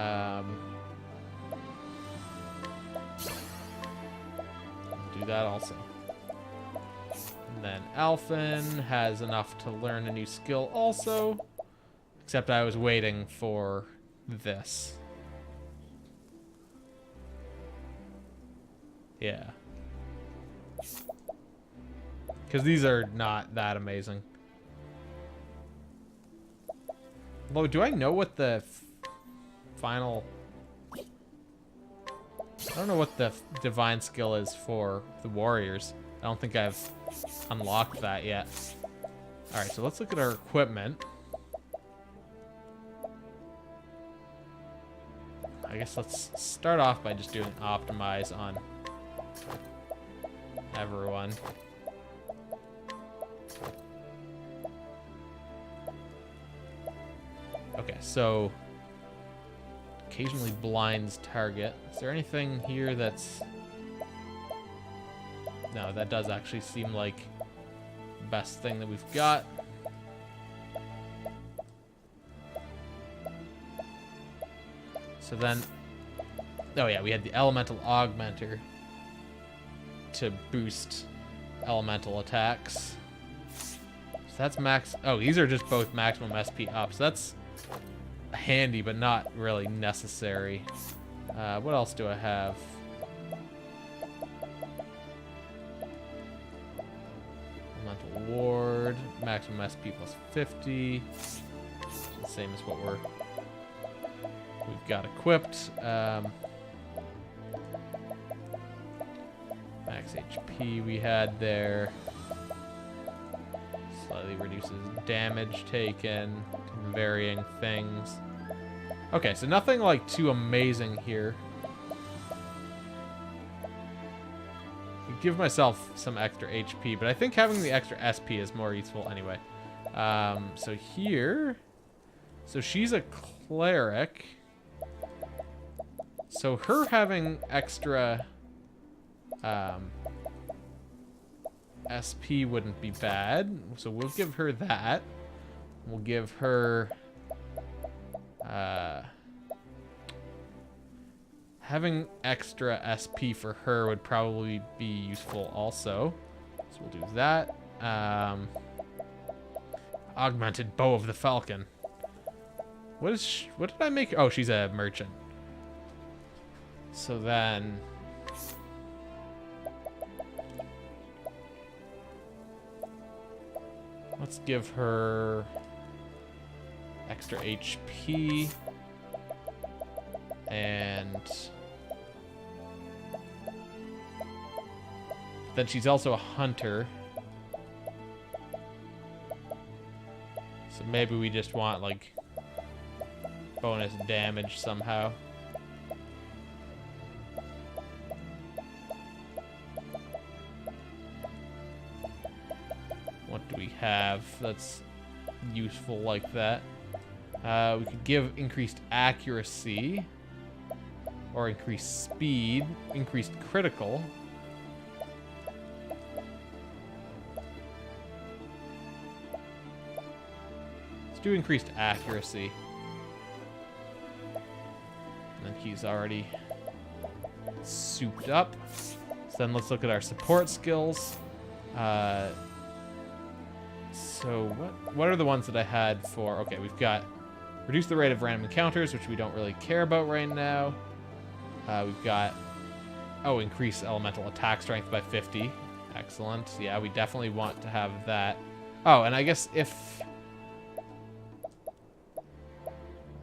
that also. And then Alphen has enough to learn a new skill also. Except I was waiting for this. Yeah. Because these are not that amazing. Although, do I know what the final... I don't know what the divine skill is for the warriors. I don't think I've unlocked that yet. Alright, so let's look at our equipment. I guess let's start off by just doing optimize on everyone. Okay, so occasionally blinds target. Is there anything here that's... No, that does actually seem like the best thing that we've got. So then... Oh yeah, we had the Elemental Augmenter to boost elemental attacks. So that's max... Oh, these are just both maximum SP up. So that's handy, but not really necessary. What else do I have? Elemental Ward, maximum SP plus 50. The same as what we've got equipped. Max HP we had there. Slightly reduces damage taken, varying things. Okay, so nothing like too amazing here. Give myself some extra HP, but I think having the extra SP is more useful anyway. So here, so she's a cleric. So her having extra SP wouldn't be bad. So we'll give her that. We'll give her having extra SP for her would probably be useful also. So we'll do that. Augmented Bow of the Falcon. What did I make? Oh, she's a merchant. So then... let's give her extra HP. And... then she's also a hunter. So maybe we just want, like, bonus damage somehow. What do we have that's useful like that? We could give increased accuracy, or increased speed, increased critical. Let's do increased accuracy. And then he's already souped up. So then let's look at our support skills. So what are the ones that I had for... okay, we've got reduce the rate of random encounters, which we don't really care about right now. We've got... oh, increase elemental attack strength by 50. Excellent. Yeah, we definitely want to have that. Oh, and I guess if...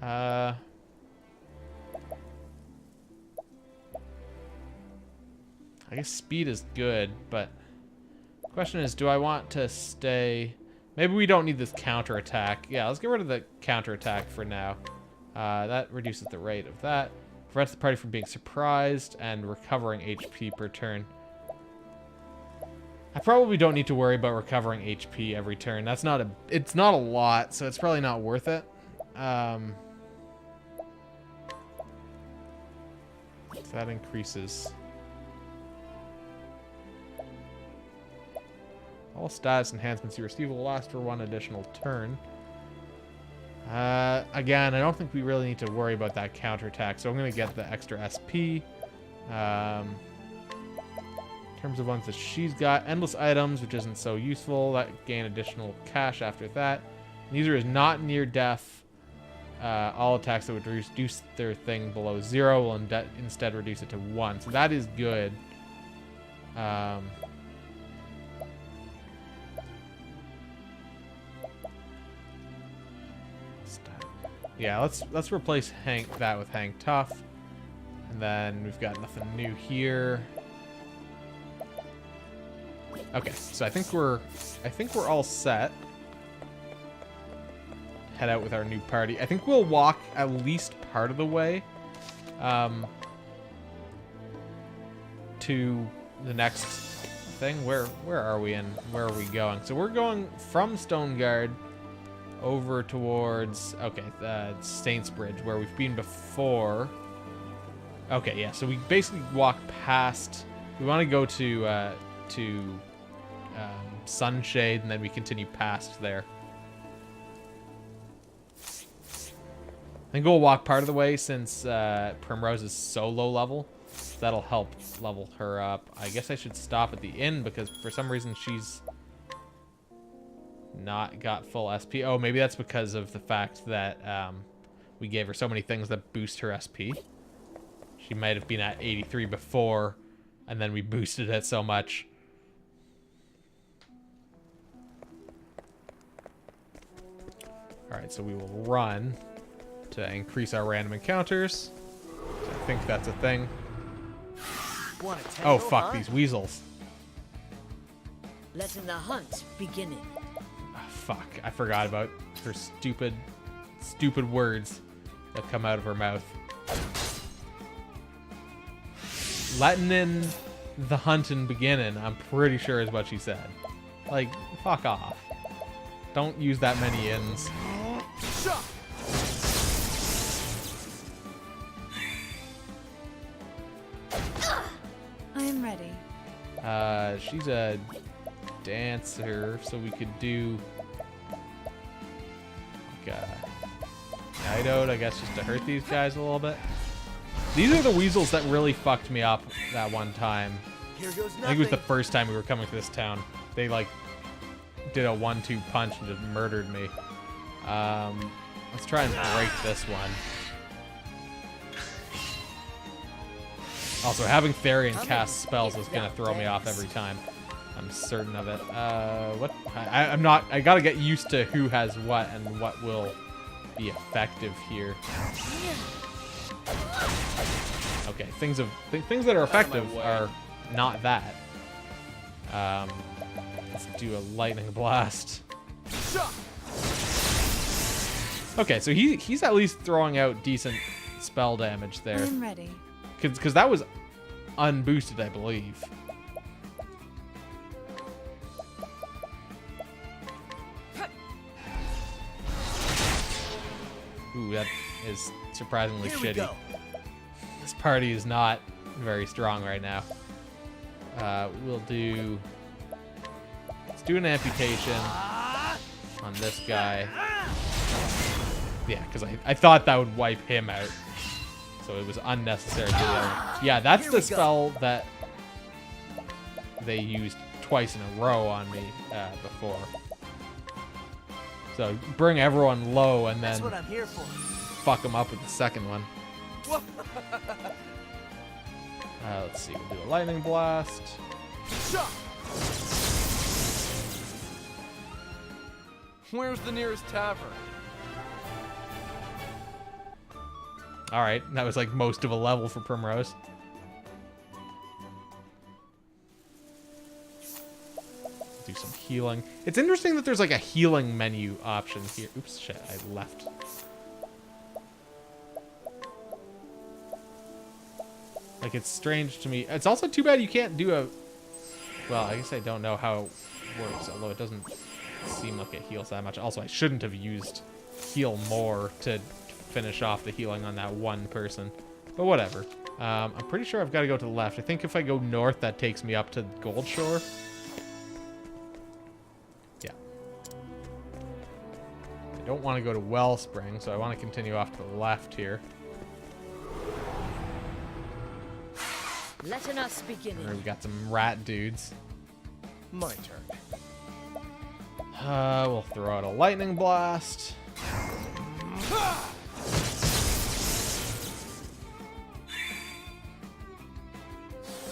I guess speed is good, but the question is, do I want to stay... maybe we don't need this counterattack. Yeah, let's get rid of the counterattack for now. That reduces the rate of that. Prevents the party from being surprised and recovering HP per turn. I probably don't need to worry about recovering HP every turn. That's not a... it's not a lot, so it's probably not worth it. So that increases... all status enhancements you receive will last for 1 additional turn. Again, I don't think we really need to worry about that counterattack, so I'm going to get the extra SP. In terms of ones that she's got, endless items, which isn't so useful. That gain additional cash after that. Neither is not near death. All attacks that would reduce their thing below 0 will instead reduce it to 1. So that is good. Yeah, let's replace that with Hang Tough. And then we've got nothing new here. Okay, so I think we're all set. Head out with our new party. I think we'll walk at least part of the way to the next thing. Where are we and where are we going? So we're going from Stoneguard over towards, okay, Saints Bridge, where we've been before. Okay, yeah, so we basically walk past, we want to go to Sunshade, and then we continue past there. I think we'll walk part of the way since Primrose is so low level. That'll help level her up. I guess I should stop at the inn because for some reason she's not got full SP. Oh, maybe that's because of the fact that we gave her so many things that boost her SP. She might have been at 83 before, and then we boosted it so much. Alright, so we will run to increase our random encounters. I think that's a thing. Oh, fuck, these weasels. Letting the hunt begin. Fuck, I forgot about her stupid words that come out of her mouth. Letting in the huntin' beginning, I'm pretty sure is what she said. Like, fuck off. Don't use that many ins. I am ready. She's a dancer, so we could do like a night out, I guess, just to hurt these guys a little bit. These are the weasels that really fucked me up that one time. Here goes nothing. I think it was the first time we were coming to this town. They like did a 1-2 punch and just murdered me. Let's try and break this one. Also, having Therian cast spells is gonna throw me off every time. I'm certain of it. What? I'm not. I gotta get used to who has what and what will be effective here. Okay, things that are effective are not that. Let's do a lightning blast. Okay, so he's at least throwing out decent spell damage there. I'm ready. Because that was unboosted, I believe. Ooh, that is surprisingly Here we shitty. go. This party is not very strong right now. We'll do... Let's do an amputation on this guy. Yeah, because I thought that would wipe him out. So it was unnecessary to do that. Yeah, that's Here the we go. spell that they used twice in a row on me before. So bring everyone low and That's then what I'm here for. fuck them up with the second one. Let's see, we'll do a lightning blast. Where's the nearest tavern? All right, that was like most of a level for Primrose. Do some healing. It's interesting that there's like a healing menu option here. Oops, shit, I left. Like, it's strange to me. It's also too bad you can't do a... Well, I guess I don't know how it works, although it doesn't seem like it heals that much. Also, I shouldn't have used heal more to finish off the healing on that one person. But whatever. I'm pretty sure I've got to go to the left. I think if I go north, that takes me up to Gold Shore. Yeah. I don't want to go to Wellspring, so I want to continue off to the left here. Letting us begin. There we got some rat dudes. My turn. We'll throw out a lightning blast.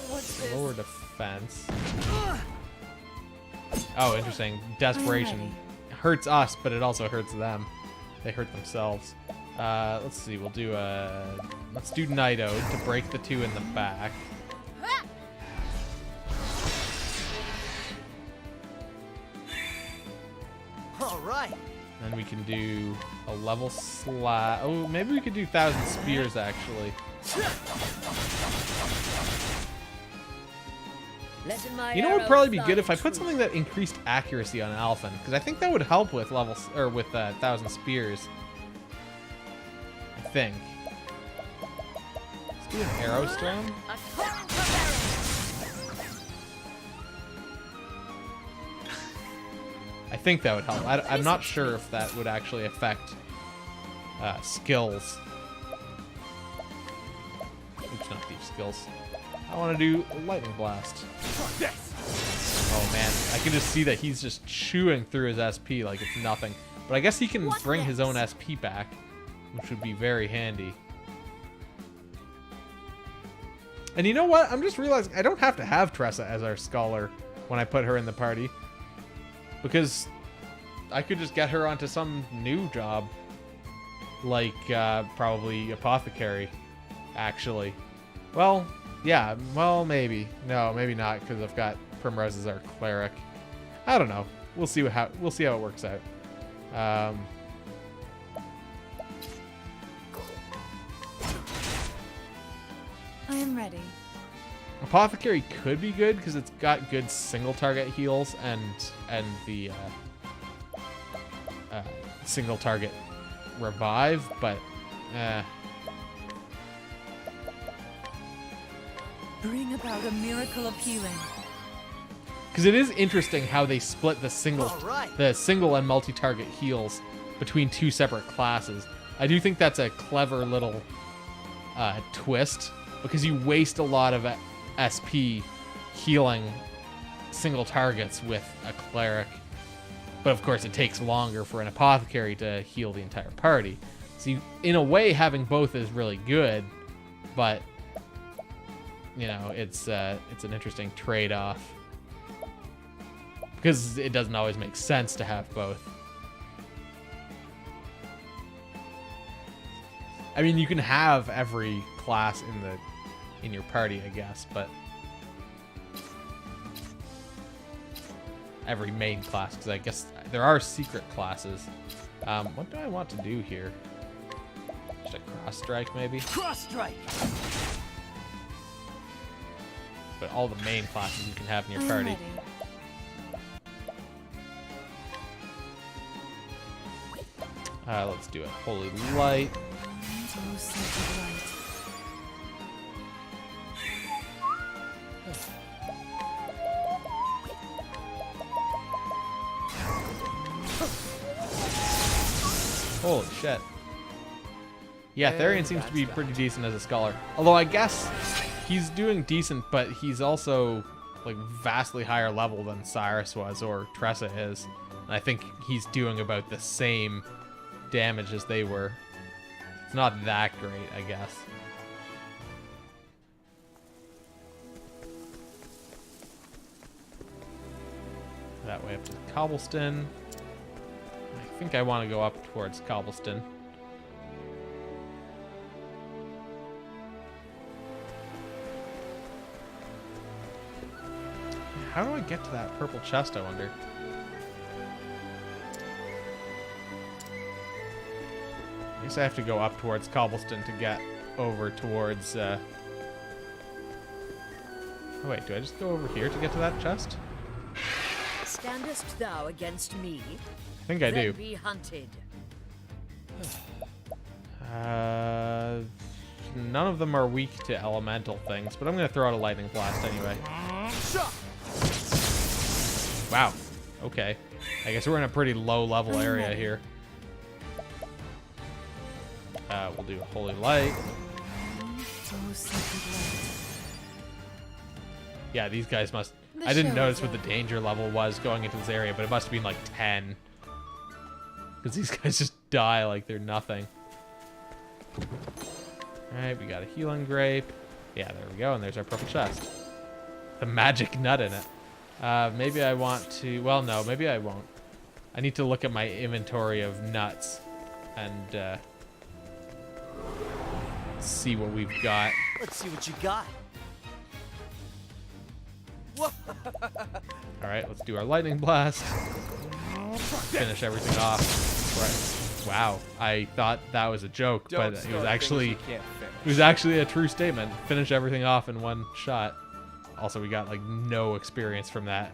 What's this? Lower defense. Oh, interesting. Desperation ready. hurts us, but it also hurts them. They hurt themselves. Let's see. We'll do let's do Night Ode to break the two in the back. All right. Then we can do a level slash. Oh, maybe we could do 1,000 Spears, actually. Letting my You know what would arrows probably be fly good if I true. put something that increased accuracy on Alphen, because I think that would help with levels or with 1,000 Spears. I think. Let's do an arrow storm. A torrent of arrows. I think that would help. I'm not sure if that would actually affect skills. Oops, not deep skills. I want to do a lightning blast. Oh man, I can just see that he's just chewing through his SP like it's nothing. But I guess he can bring his own SP back, which would be very handy. And you know what? I'm just realizing I don't have to have Tressa as our scholar when I put her in the party. Because I could just get her onto some new job. Like, probably Apothecary, actually. Well, yeah, well, maybe. No, maybe not, because I've got Primrose as our cleric. I don't know. We'll see how it works out. I am ready. Apothecary could be good because it's got good single target heals and the single target revive, but Bring about a miracle of healing. because it is interesting how they split the single All right. and multi-target heals between two separate classes. I do think that's a clever little twist, because you waste a lot of SP healing single targets with a cleric. But of course, it takes longer for an apothecary to heal the entire party. So you, in a way, having both is really good, but you know, it's an interesting trade-off because it doesn't always make sense to have both. I mean, you can have every class in your party, I guess, but every main class, because I guess there are secret classes. What do I want to do here? Just a cross strike, maybe? Cross strike! But all the main classes you can have in your I'm party. ready. Let's do it. Holy Light. Oh, sacred light. Holy shit. Yeah, Therian seems to be pretty decent as a scholar. Although I guess he's doing decent, but he's also like vastly higher level than Cyrus was or Tressa is. And I think he's doing about the same damage as they were. It's not that great, I guess. That way up to Cobblestone. I think I want to go up towards Cobblestone. How do I get to that purple chest, I wonder? I guess I have to go up towards Cobblestone to get over towards... Oh wait, do I just go over here to get to that chest? Standest thou against me? I think I do. Then be hunted. None of them are weak to elemental things, but I'm going to throw out a lightning blast anyway. Wow. Okay. I guess we're in a pretty low level area here. We'll do a Holy Light. Oh, sacred light. Yeah, these guys must... The I didn't show notice is what the over. danger level was going into this area, but it must have been like 10. Because these guys just die like they're nothing. Alright, we got a healing grape. Yeah, there we go, and there's our purple chest. The magic nut in it. Maybe I want to... Well, no, maybe I won't. I need to look at my inventory of nuts and see what we've got. Let's see what you got. Alright, let's do our lightning blast. Finish everything off. Right. Wow, I thought that was a joke, but it was actually a true statement. Finish everything off in one shot. Also, we got like no experience from that.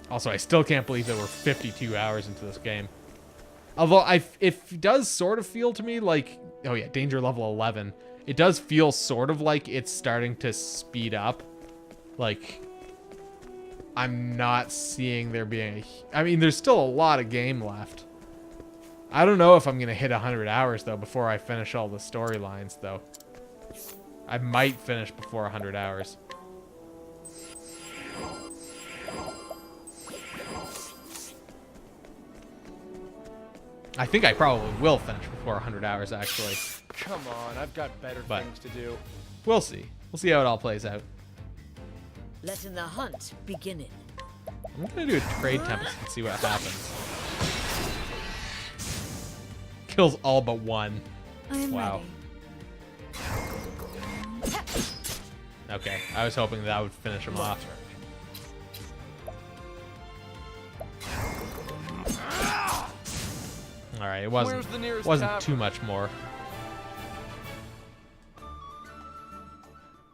Also, I still can't believe that we're 52 hours into this game. Although it does sort of feel to me like, oh yeah, danger level 11. It does feel sort of like it's starting to speed up. Like, I'm not seeing there being I mean, there's still a lot of game left. I don't know if I'm going to hit 100 hours, though, before I finish all the storylines, though. I might finish before 100 hours. I think I probably will finish before 100 hours, actually. Come on, I've got better But- things to do. We'll see. We'll see how it all plays out. Letting the hunt begin. I'm going to do a trade tempest and see what happens. Kills all but one. I am Wow. ready. Okay, I was hoping that would finish him off. All right, it Where's the nearest wasn't tavern? too much more.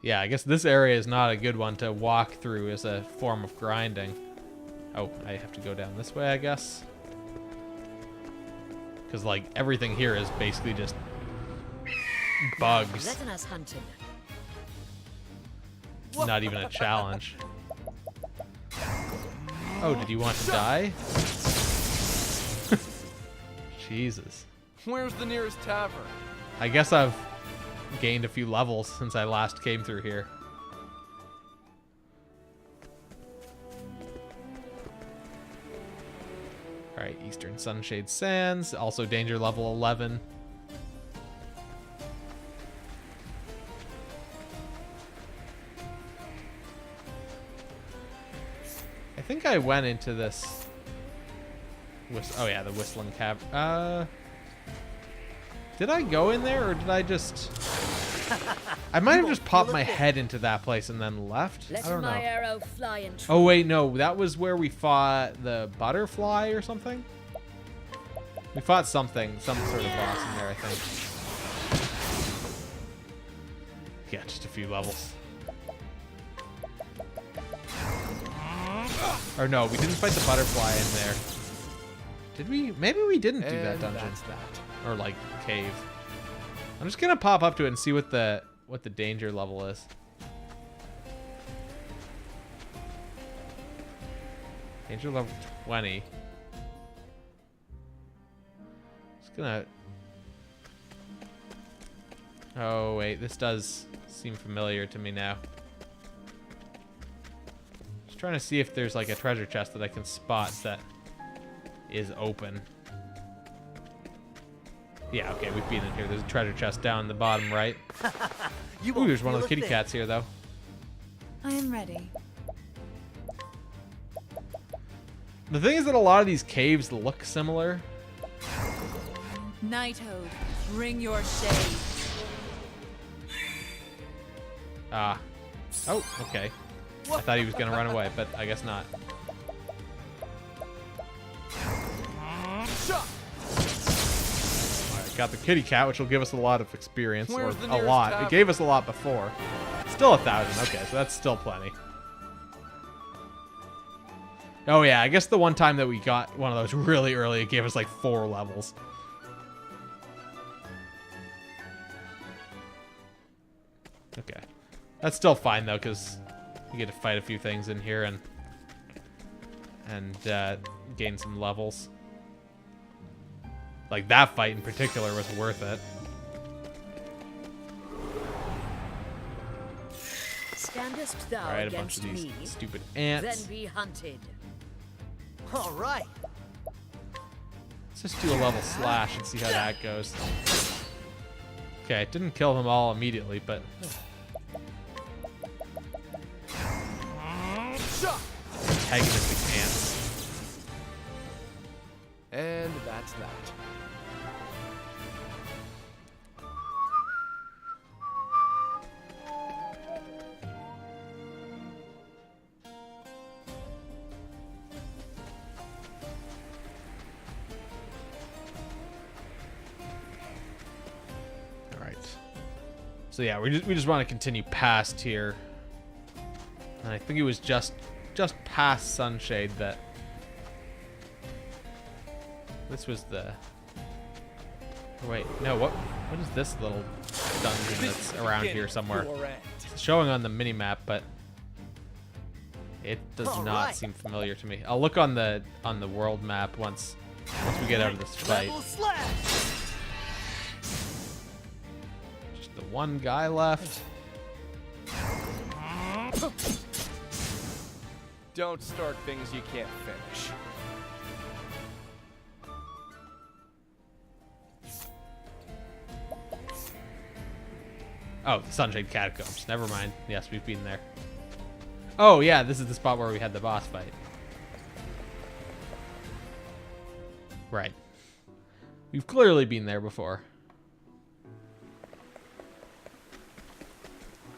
Yeah, I guess this area is not a good one to walk through as a form of grinding. Oh, I have to go down this way, I guess. Because, like, everything here is basically just bugs. Letting us hunt him. Not even a challenge. Oh, did you want to die? Jesus. Where's the nearest tavern? I guess I've gained a few levels since I last came through here. Alright, Eastern Sunshade Sands. Also danger level 11. I think I went into this... Oh yeah, the Whistling Cavern. Did I go in there, or did I just... I might have just popped my head into that place and then left. I Let don't know. my arrow fly and Oh wait, no, that was where we fought the butterfly or something. We fought something, some sort of boss in there, I think. Yeah, just a few levels. Or no, we didn't fight the butterfly in there. Did we? Maybe we didn't do that And dungeon. that's that. Or like cave. I'm just gonna pop up to it and see what the danger level is. Danger level 20. Just gonna... Oh wait, this does seem familiar to me now. Just trying to see if there's like a treasure chest that I can spot that is open. Yeah, okay, we've been in here. There's a treasure chest down the bottom right. You Ooh, won't there's one of feel the a kitty thing. cats here, though. I am ready. The thing is that a lot of these caves look similar. Nighthode, bring your shade. Ah. Oh, okay. I thought he was going to run away, but I guess not. Alright, got the kitty cat, which will give us a lot of experience. Where's or the a nearest lot. tavern? It gave us a lot before. Still 1,000. Okay, so that's still plenty. Oh yeah, I guess the one time that we got one of those really early, it gave us like 4 levels. Okay. That's still fine though, because you get to fight a few things in here and gain some levels. Like that fight in particular was worth it. Standest thou Alright, a bunch against of these me, stupid then ants. be hunted. All right. Let's just do a level slash and see how that goes. Okay, it didn't kill them all immediately, but... Antagonistic ants. And that's that. Alright. So yeah, we just want to continue past here. And I think it was just past Sunshade that... This was the... Oh, wait, no, what is this little dungeon that's around here somewhere? Your end. It's showing on the minimap, but it does All not right. seem familiar to me. I'll look on the world map once we get out of this fight. Level slash. Just the one guy left. Don't start things you can't finish. Oh, the Sunshade Catacombs. Never mind. Yes, we've been there. Oh, yeah, this is the spot where we had the boss fight. Right. We've clearly been there before.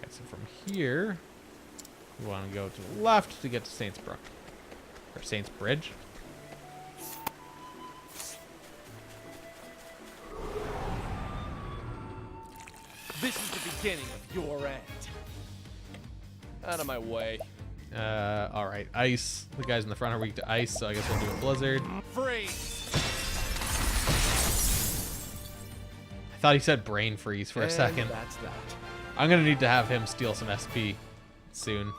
Okay, so from here, we want to go to the left to get to Saints Brook. Or Saints Bridge. This is the beginning of your end. Out of my way. Alright. Ice. The guys in the front are weak to ice, so I guess we'll do a blizzard. Freeze. I thought he said brain freeze for a And second. that's that. I'm gonna need to have him steal some SP soon.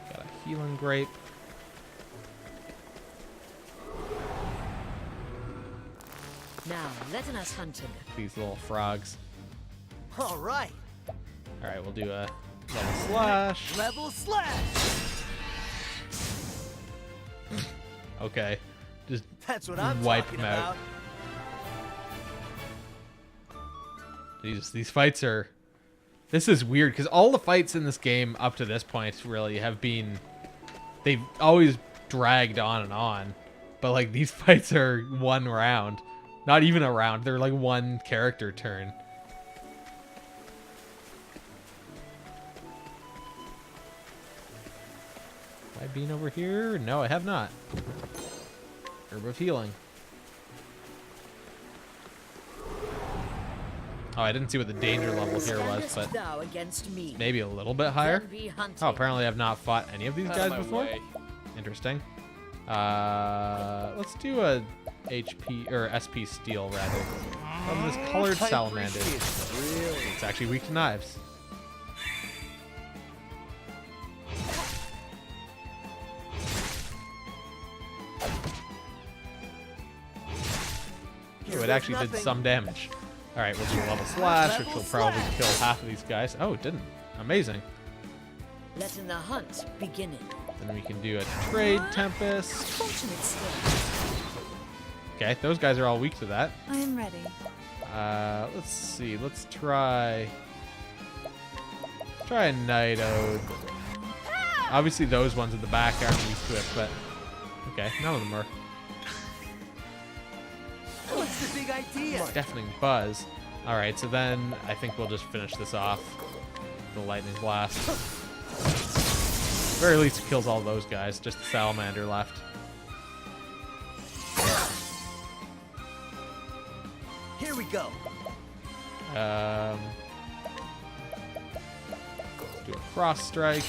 Gotta healing grape. Now, let us hunting. These little frogs. All right. All right, we'll do a level slash. Level slash. Okay, just That's what I'm wipe talking them out. about. These fights are. This is weird because all the fights in this game up to this point really have been. They've always dragged on and on, but like these fights are one round, not even a round. They're like one character turn. Have I been over here? No, I have not. Herb of healing. Oh, I didn't see what the danger level here was, Standest but thou against me. maybe a little bit higher. Then be hunting. Oh, apparently I've not fought any of these Out guys of my before. way. Interesting. Let's do a HP or SP steel rather. From this colored I salamander. appreciate it, really. It's actually weak to knives. Oh, it actually did nothing. some damage. All right, we'll do a level slash, which will probably kill half of these guys. Oh, it didn't. Amazing. Letting the hunt begin. Then we can do a trade tempest. Fortunate still. Okay, those guys are all weak to that. I am ready. Let's see. Let's try a night ode. Obviously, those ones at the back aren't weak to it, but okay, none of them are. What's the big idea? Deafening buzz. All right, so then I think we'll just finish this off. The lightning blast. At the very least, it kills all those guys. Just the salamander left. Here we go. Let's do a cross strike.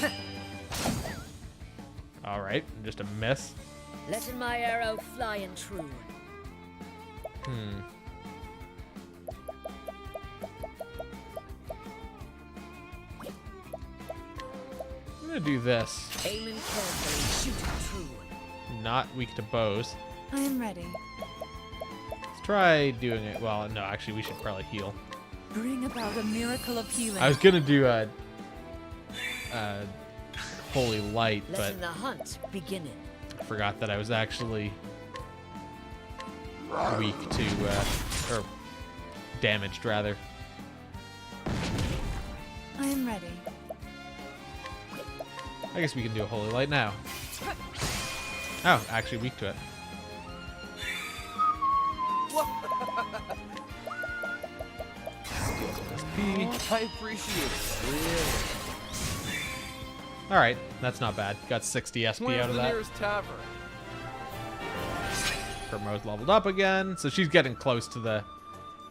All right, just a miss. Letting my arrow fly and true. I'm gonna do this. Aiming carefully, shooting true. Not weak to bows. I am ready. Let's try doing it. Well, no, actually, we should probably heal. Bring about a miracle of healing. I was gonna do a holy light, but Letting the hunt begin. I forgot that I was actually weak to, or damaged rather. I am ready. I guess we can do a holy light now. Oh, actually weak to it. SP. I appreciate it. Really. All right, that's not bad. Got 60 SP Where's out of the that. nearest tavern? Primrose leveled up again, so she's getting close to the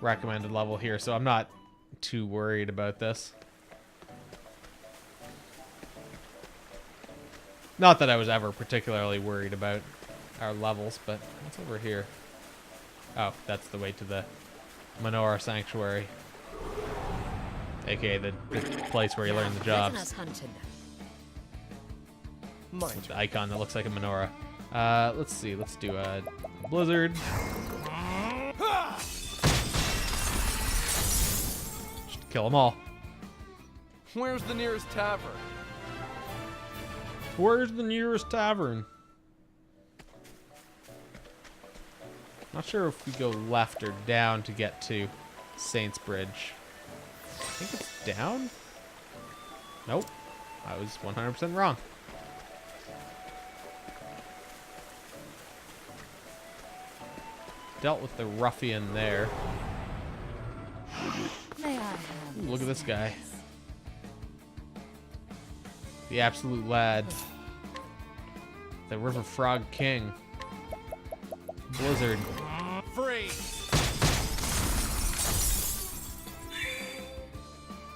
recommended level here, so I'm not too worried about this. Not that I was ever particularly worried about our levels, but what's over here? Oh, that's the way to the Menorah Sanctuary. AKA the place where you learn the Letting jobs. us hunting. Mind With the icon that looks like a menorah. Let's see. Let's do a blizzard. Just kill them all. Where's the nearest tavern? Where's the nearest tavern? Not sure if we go left or down to get to Saints Bridge. I think it's down? Nope. I was 100% wrong. Dealt with the ruffian there. May I have Ooh, look at this guy. The absolute lad. The River Frog King. Blizzard. Free.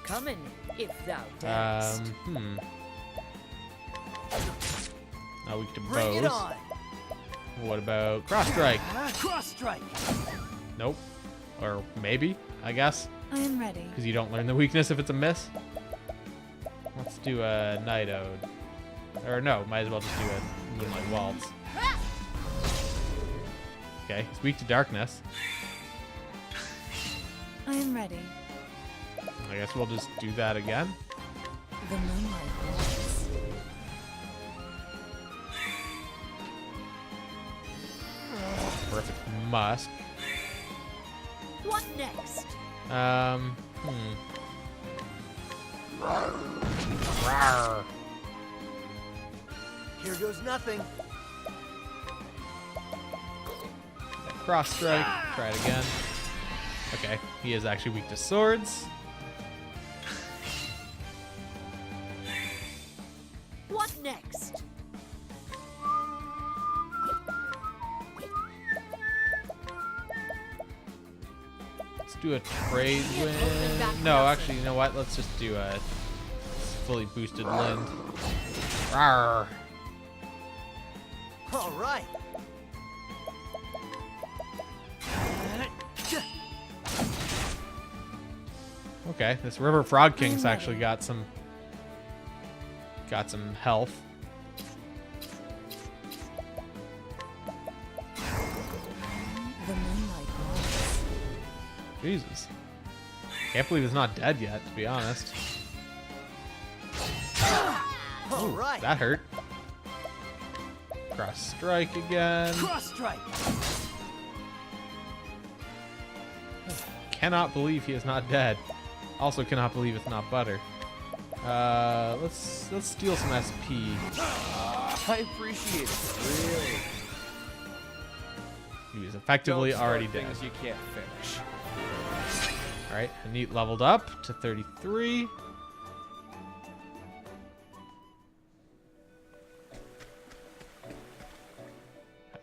Coming, if thou darest. Not weak to Bring it bows. on. What about cross strike? Cross strike. Nope. Or maybe, I guess. I am ready. Because you don't learn the weakness if it's a miss. Let's do a Night Ode. Or no, might as well just do a Moonlight Waltz. Okay, he's weak to darkness. I am ready. I guess we'll just do that again. The moonlight waltz. Perfect musk. What next? Rawr. Here goes nothing. Cross strike. Try it again. Okay, he is actually weak to swords. What next? Let's do a trade win. No, actually, you know what? Let's just do a fully boosted Lind. Rawr. All right. Okay, this River Frog King's actually got some health. The moonlight waltz. Jesus. Can't believe he's not dead yet, to be honest. All right. That hurt. Cross strike again. Cross strike. Cannot believe he is not dead. Also cannot believe it's not butter. Let's steal some SP. I appreciate it. Really. He was effectively Don't start already dead. things you can't finish. Alright, Neat leveled up to 33.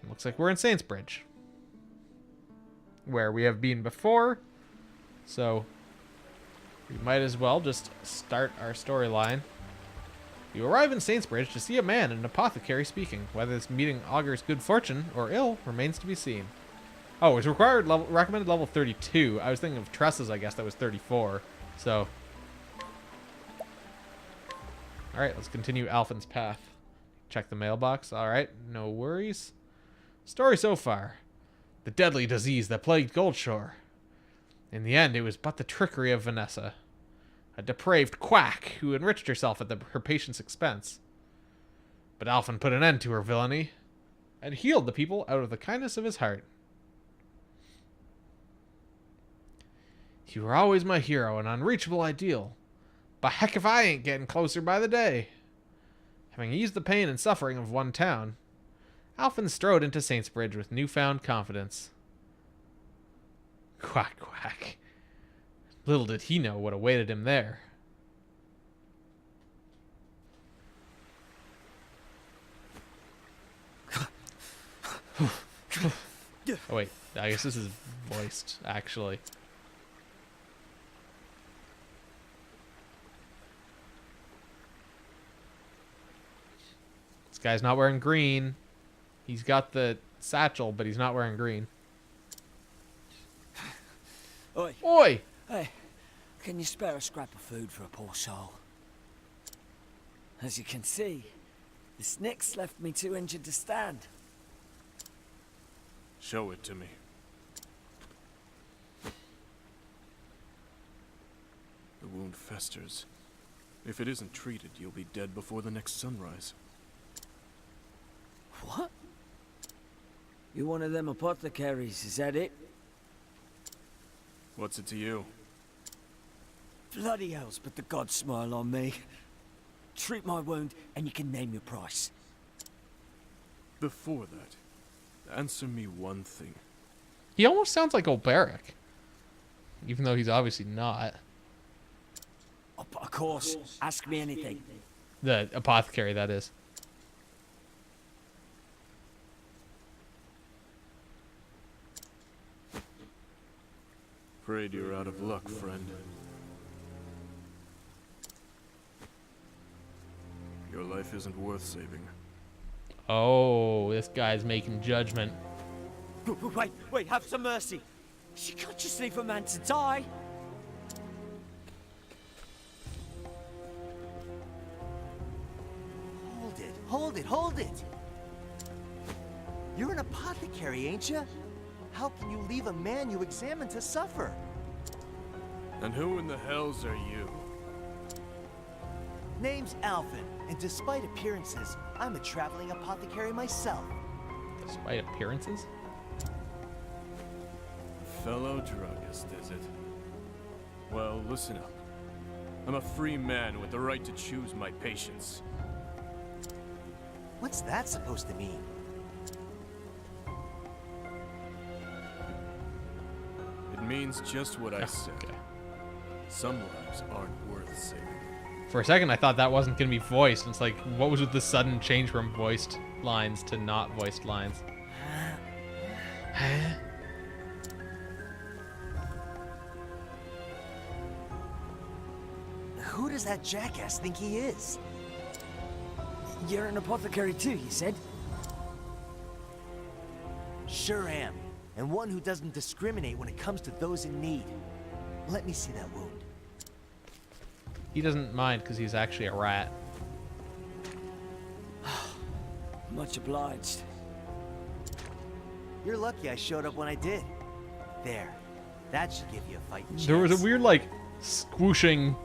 Looks like we're in Saintsbridge, where we have been before. So we might as well just start our storyline. You arrive in Saintsbridge to see a man and an apothecary speaking. Whether this meeting augurs good fortune or ill remains to be seen. Oh, it's recommended level 32. I was thinking of Tressa's, I guess that was 34. So, all right, let's continue Alphen's path. Check the mailbox. All right, no worries. Story so far: the deadly disease that plagued Goldshore. In the end, it was but the trickery of Vanessa, a depraved quack who enriched herself at her patient's expense. But Alphen put an end to her villainy and healed the people out of the kindness of his heart. You were always my hero, an unreachable ideal. But heck if I ain't getting closer by the day. Having eased the pain and suffering of one town, Alphen strode into Saintsbridge with newfound confidence. Quack, quack. Little did he know what awaited him there. Oh wait, I guess this is voiced, actually. This guy's not wearing green. He's got the satchel, but he's not wearing green. Oi. Oi! Hey, can you spare a scrap of food for a poor soul? As you can see, the snicks left me too injured to stand. Show it to me. The wound festers. If it isn't treated, you'll be dead before the next sunrise. What? You one of them apothecaries, is that it? What's it to you? Bloody hells, but the gods smile on me. Treat my wound, and you can name your price. Before that, answer me one thing. He almost sounds like Olberic. Even though he's obviously not. Of course, ask me anything. The apothecary, that is. Afraid you're out of luck, friend. Your life isn't worth saving. Oh, this guy's making judgment. Wait, have some mercy. You can't just leave a man to die. Hold it. Hold it, hold it! You're an apothecary, ain't you? How can you leave a man you examine to suffer? And who in the hells are you? Name's Alvin, and despite appearances, I'm a traveling apothecary myself. Despite appearances? Fellow druggist, is it? Well, listen up. I'm a free man with the right to choose my patients. What's that supposed to mean? It means just what I said. Okay. Some lives aren't worth saving. For a second, I thought that wasn't going to be voiced. It's like, what was with the sudden change from voiced lines to not voiced lines? Huh? Who does that jackass think he is? You're an apothecary too, you said? Sure am, and one who doesn't discriminate when it comes to those in need. Let me see that wound. He doesn't mind because he's actually a rat. Much obliged. You're lucky I showed up when I did. There. That should give you a fighting chance. There was a weird, like, squooshing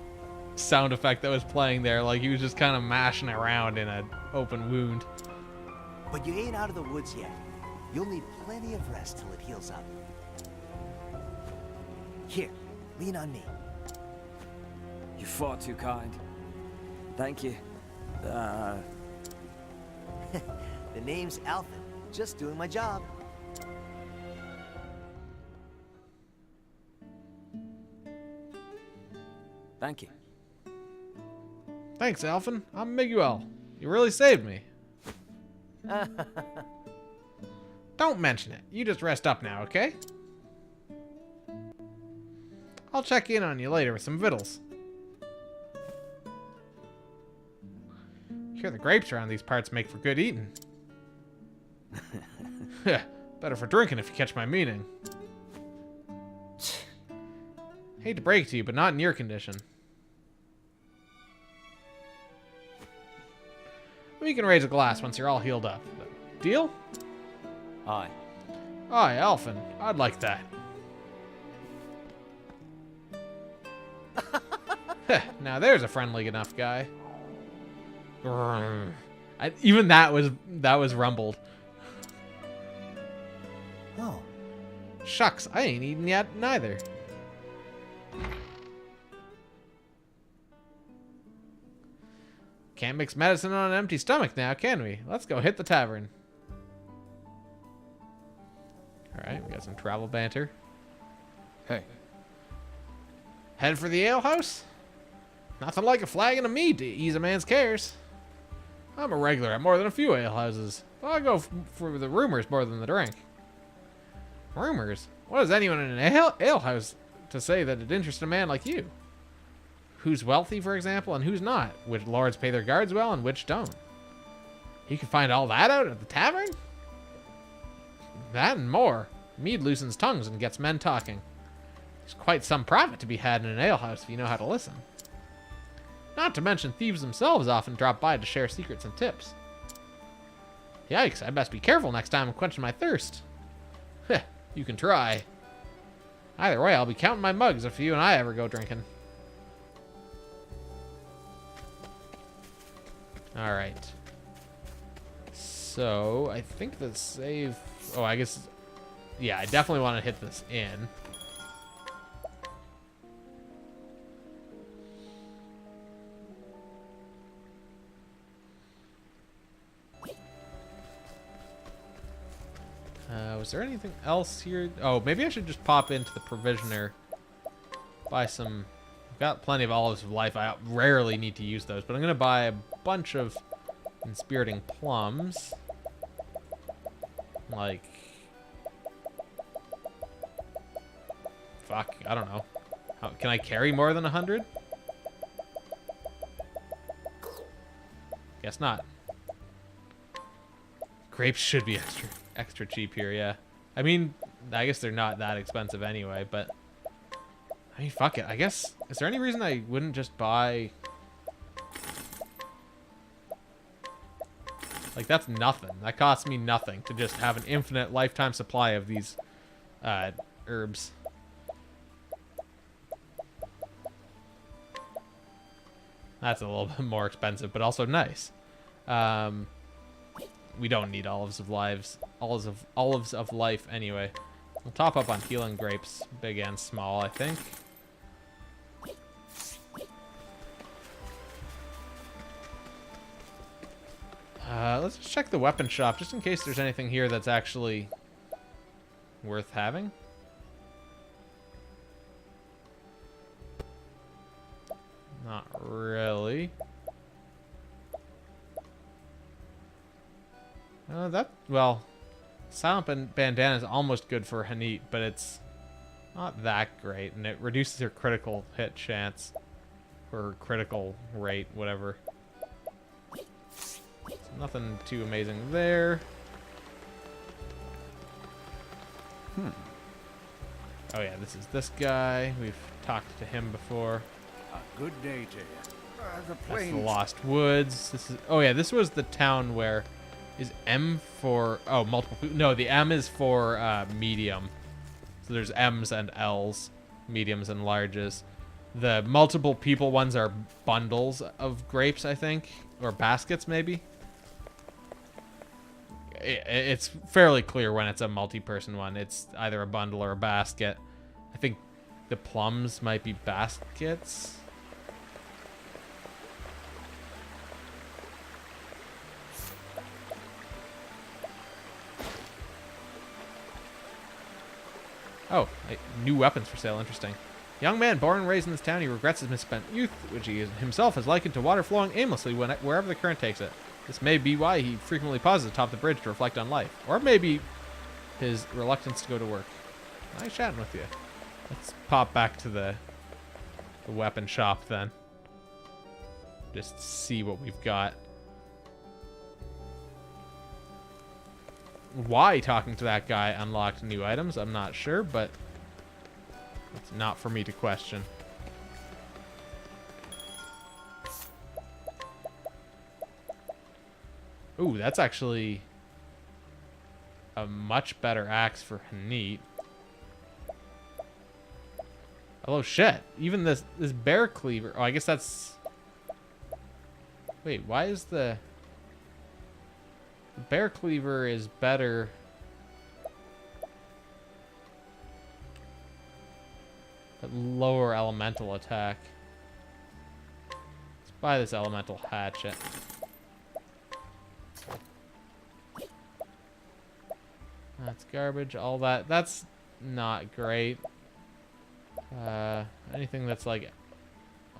sound effect that was playing there. Like, he was just kind of mashing around in an open wound. But you ain't out of the woods yet. You'll need plenty of rest till it heals up. Here, lean on me. You're far too kind. Thank you. The name's Alvin. Just doing my job. Thank you. Thanks, Alvin. I'm Miguel. You really saved me. Don't mention it. You just rest up now, okay? I'll check in on you later with some victuals. Hear the grapes around these parts make for good eating. Better for drinking if you catch my meaning. Hate to break it to you, but not in your condition. We can raise a glass once you're all healed up. Deal? Aye. Aye, Alvin. I'd like that. Now there's a friendly enough guy. Even that was rumbled. Oh. Shucks, I ain't eaten yet neither. Can't mix medicine on an empty stomach now, can we? Let's go hit the tavern. Alright, we got some travel banter. Hey. Head for the alehouse? Nothing like a flagon of mead to ease a man's cares. I'm a regular at more than a few alehouses. I go for the rumors more than the drink. Rumors? What is anyone in an alehouse to say that it interests a man like you? Who's wealthy, for example, and who's not? Which lords pay their guards well and which don't? You can find all that out at the tavern? That and more. Mead loosens tongues and gets men talking. There's quite some profit to be had in an alehouse if you know how to listen. Not to mention thieves themselves often drop by to share secrets and tips. Yikes, I best be careful next time I'm quenching my thirst. Heh, you can try. Either way, I'll be counting my mugs if you and I ever go drinking. Alright. So, I think the save... Oh, I guess... Yeah, I definitely want to hit this in. Was there anything else here? Oh, maybe I should just pop into the provisioner. Buy some... I've got plenty of olives of life. I rarely need to use those, but I'm going to buy a bunch of inspiriting plums. Like... Fuck, I don't know. Can I carry more than 100? Guess not. Grapes should be extra cheap here, yeah. I mean, I guess they're not that expensive anyway, but... I mean, fuck it. I guess... Is there any reason I wouldn't just buy... Like, that's nothing. That costs me nothing to just have an infinite lifetime supply of these herbs. That's a little bit more expensive, but also nice. We don't need olives of life anyway. We'll top up on healing grapes, big and small, I think. Let's just check the weapon shop, just in case there's anything here that's actually worth having. Not really. Well, Silent Bandana is almost good for Hanit, but it's not that great, and it reduces her critical hit chance, or critical rate, whatever. So nothing too amazing there. Oh yeah, this is this guy. We've talked to him before. A good day to you. That's the Lost Woods. This is. Oh yeah, this was the town where. Is M for... Oh, multiple... No, the M is for medium. So there's M's and L's. Mediums and larges. The multiple people ones are bundles of grapes, I think. Or baskets, maybe. It's fairly clear when it's a multi-person one. It's either a bundle or a basket. I think the plums might be baskets. Oh, new weapons for sale. Interesting. Young man born and raised in this town, he regrets his misspent youth, which he himself has likened to water flowing aimlessly wherever the current takes it. This may be why he frequently pauses atop the bridge to reflect on life. Or maybe his reluctance to go to work. Nice chatting with you. Let's pop back to the weapon shop then. Just see what we've got. Why talking to that guy unlocked new items, I'm not sure, but it's not for me to question. Ooh, that's actually a much better axe for Hanit. Oh shit, even this bear cleaver. Oh, I guess that's... Wait, why is the bear cleaver is better? But lower elemental attack. Let's buy this elemental hatchet. That's garbage. All that. That's not great. Anything that's like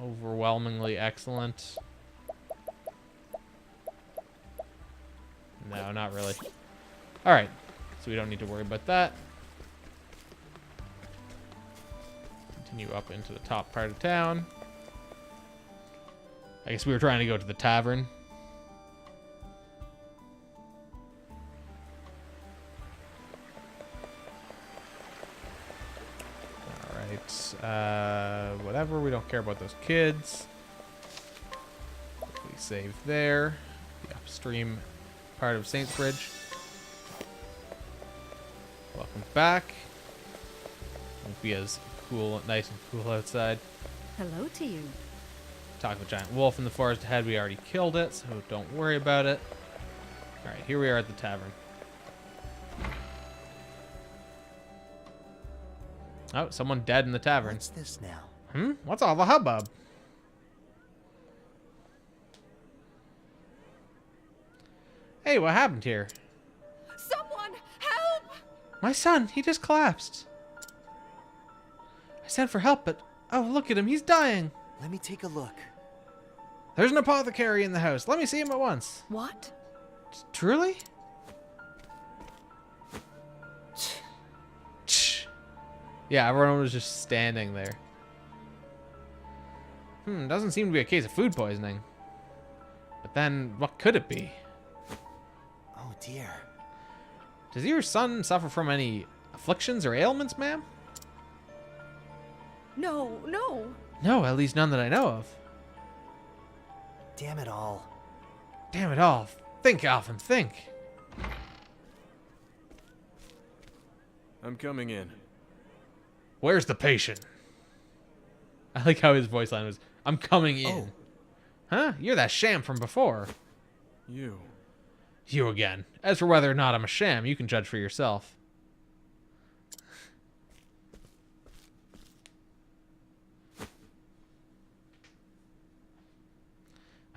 overwhelmingly excellent. No, not really. Alright, so we don't need to worry about that. Continue up into the top part of town. I guess we were trying to go to the tavern. Alright, whatever, we don't care about those kids. We save there. The upstream part of Saints Bridge. Welcome back. Won't be as cool, nice and cool outside. Hello to you. Talk with a giant wolf in the forest ahead. We already killed it, so don't worry about it. All right, here we are at the tavern. Oh, someone dead in the tavern. What's this now? What's all the hubbub? Hey, what happened here? Someone help! My son, he just collapsed. I sent for help, but oh, look at him, he's dying. Let me take a look. There's an apothecary in the house. Let me see him at once. What? Truly? Yeah, everyone was just standing there. Doesn't seem to be a case of food poisoning. But then, what could it be? Oh dear. Does your son suffer from any afflictions or ailments, ma'am? No, no. No, at least none that I know of. Damn it all. Damn it all. Think, Alvin, think. I'm coming in. Where's the patient? I like how his voice line was, I'm coming in. Huh? You're that sham from before. You. You again. As for whether or not I'm a sham, you can judge for yourself.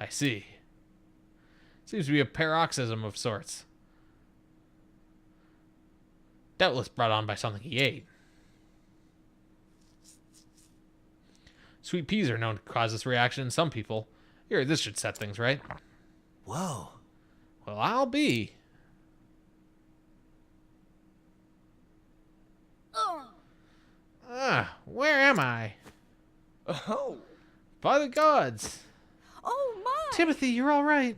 I see. Seems to be a paroxysm of sorts. Doubtless brought on by something he ate. Sweet peas are known to cause this reaction in some people. Here, this should set things right. Whoa. Well, I'll be. Where am I? Oh! By the gods! Oh my! Timothy, you're all right.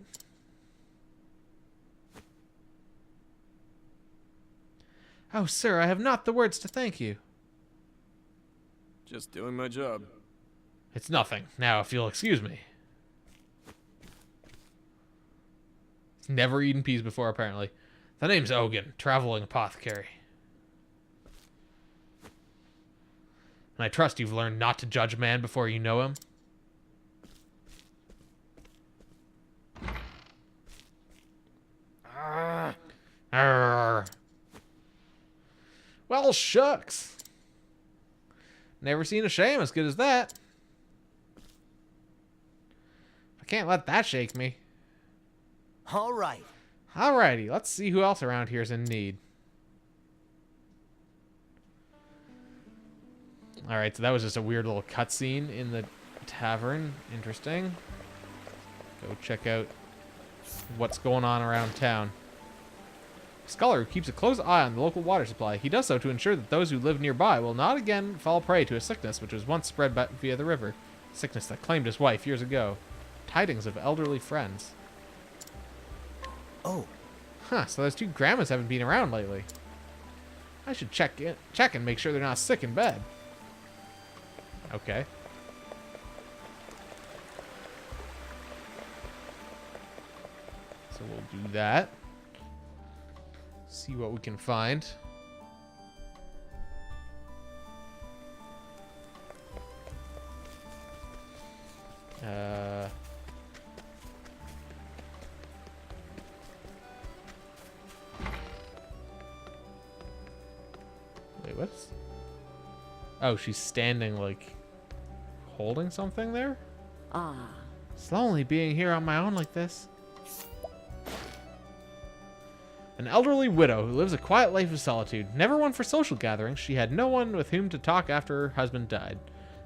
Oh, sir, I have not the words to thank you. Just doing my job. It's nothing. Now, if you'll excuse me. He's never eaten peas before, apparently. The name's Ogun, traveling apothecary. And I trust you've learned not to judge a man before you know him. Arrgh. Well, shucks. Never seen a shame as good as that. I can't let that shake me. All right. Alrighty, let's see who else around here is in need. Alright, so that was just a weird little cutscene in the tavern. Interesting. Go check out what's going on around town. A scholar who keeps a close eye on the local water supply. He does so to ensure that those who live nearby will not again fall prey to a sickness which was once spread via the river. A sickness that claimed his wife years ago. Tidings of elderly friends. Oh. Huh, so those two grandmas haven't been around lately. I should check and make sure they're not sick in bed. Okay. So we'll do that. See what we can find. Wait, what's... Oh, she's standing, like, holding something there? Ah. It's lonely being here on my own like this. An elderly widow who lives a quiet life of solitude. Never one for social gatherings, she had no one with whom to talk after her husband died.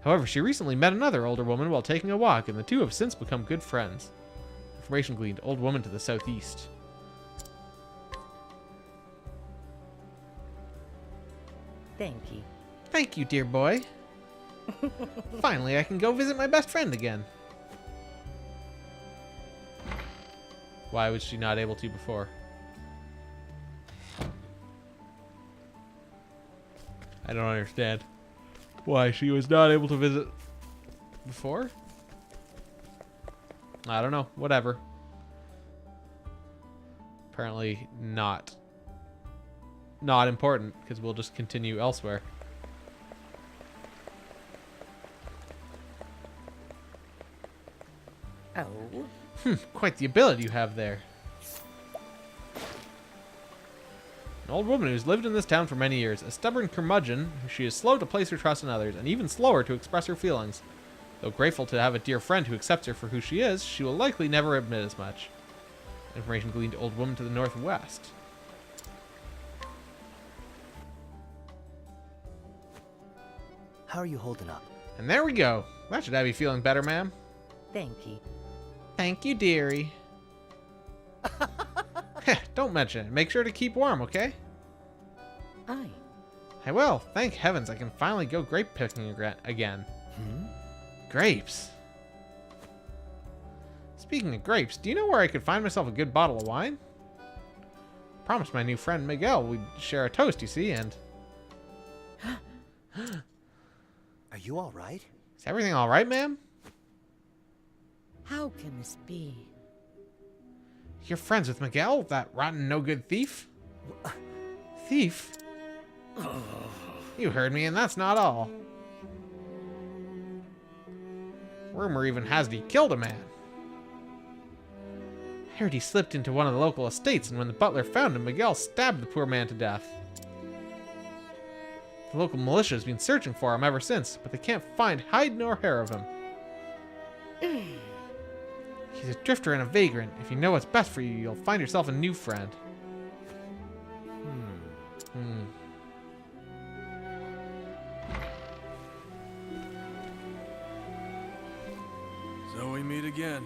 However, she recently met another older woman while taking a walk, and the two have since become good friends. Information gleaned. Old woman to the southeast. Thank you. Thank you, dear boy. Finally, I can go visit my best friend again. Why was she not able to before? I don't understand why she was not able to visit before. I don't know. Whatever. Apparently not important, because we'll just continue elsewhere. Oh. Quite the ability you have there. An old woman who's lived in this town for many years. A stubborn curmudgeon, she is slow to place her trust in others, and even slower to express her feelings. Though grateful to have a dear friend who accepts her for who she is, she will likely never admit as much. Information gleaned. Old woman to the northwest. How are you holding up? And there we go. That should have you feeling better, ma'am. Thank you. Thank you, dearie. Heh, don't mention it. Make sure to keep warm, okay? Aye. I will. Thank heavens I can finally go grape picking again. Grapes. Speaking of grapes, do you know where I could find myself a good bottle of wine? Promised my new friend Miguel we'd share a toast, you see, and... Are you all right? Is everything all right, ma'am? How can this be? You're friends with Miguel, that rotten no-good thief? Thief? You heard me, and that's not all. Rumor even has it he killed a man. I heard he slipped into one of the local estates, and when the butler found him, Miguel stabbed the poor man to death. The local militia has been searching for him ever since, but they can't find hide nor hair of him. He's a drifter and a vagrant. If you know what's best for you, you'll find yourself a new friend. So we meet again.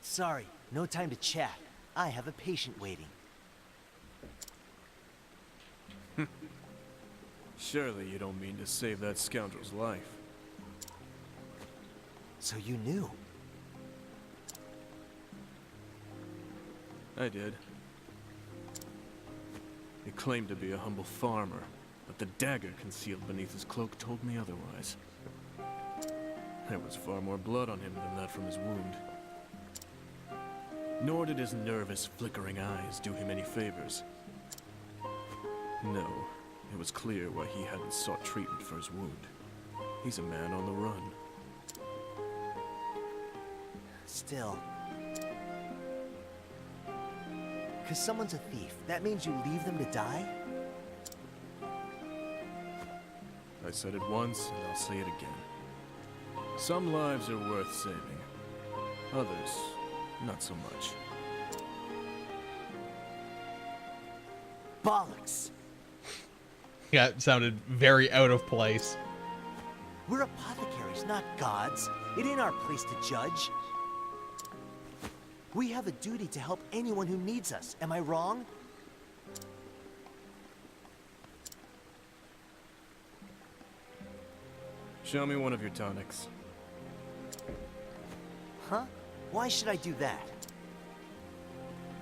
Sorry, no time to chat. I have a patient waiting. Surely you don't mean to save that scoundrel's life. So you knew? I did. He claimed to be a humble farmer, but the dagger concealed beneath his cloak told me otherwise. There was far more blood on him than that from his wound. Nor did his nervous, flickering eyes do him any favors. No, it was clear why he hadn't sought treatment for his wound. He's a man on the run. Still. 'Cause someone's a thief, that means you leave them to die? I said it once, and I'll say it again. Some lives are worth saving. Others, not so much. Bollocks! Yeah, it sounded very out of place. We're apothecaries, not gods. It ain't our place to judge. We have a duty to help anyone who needs us. Am I wrong? Show me one of your tonics. Huh? Why should I do that?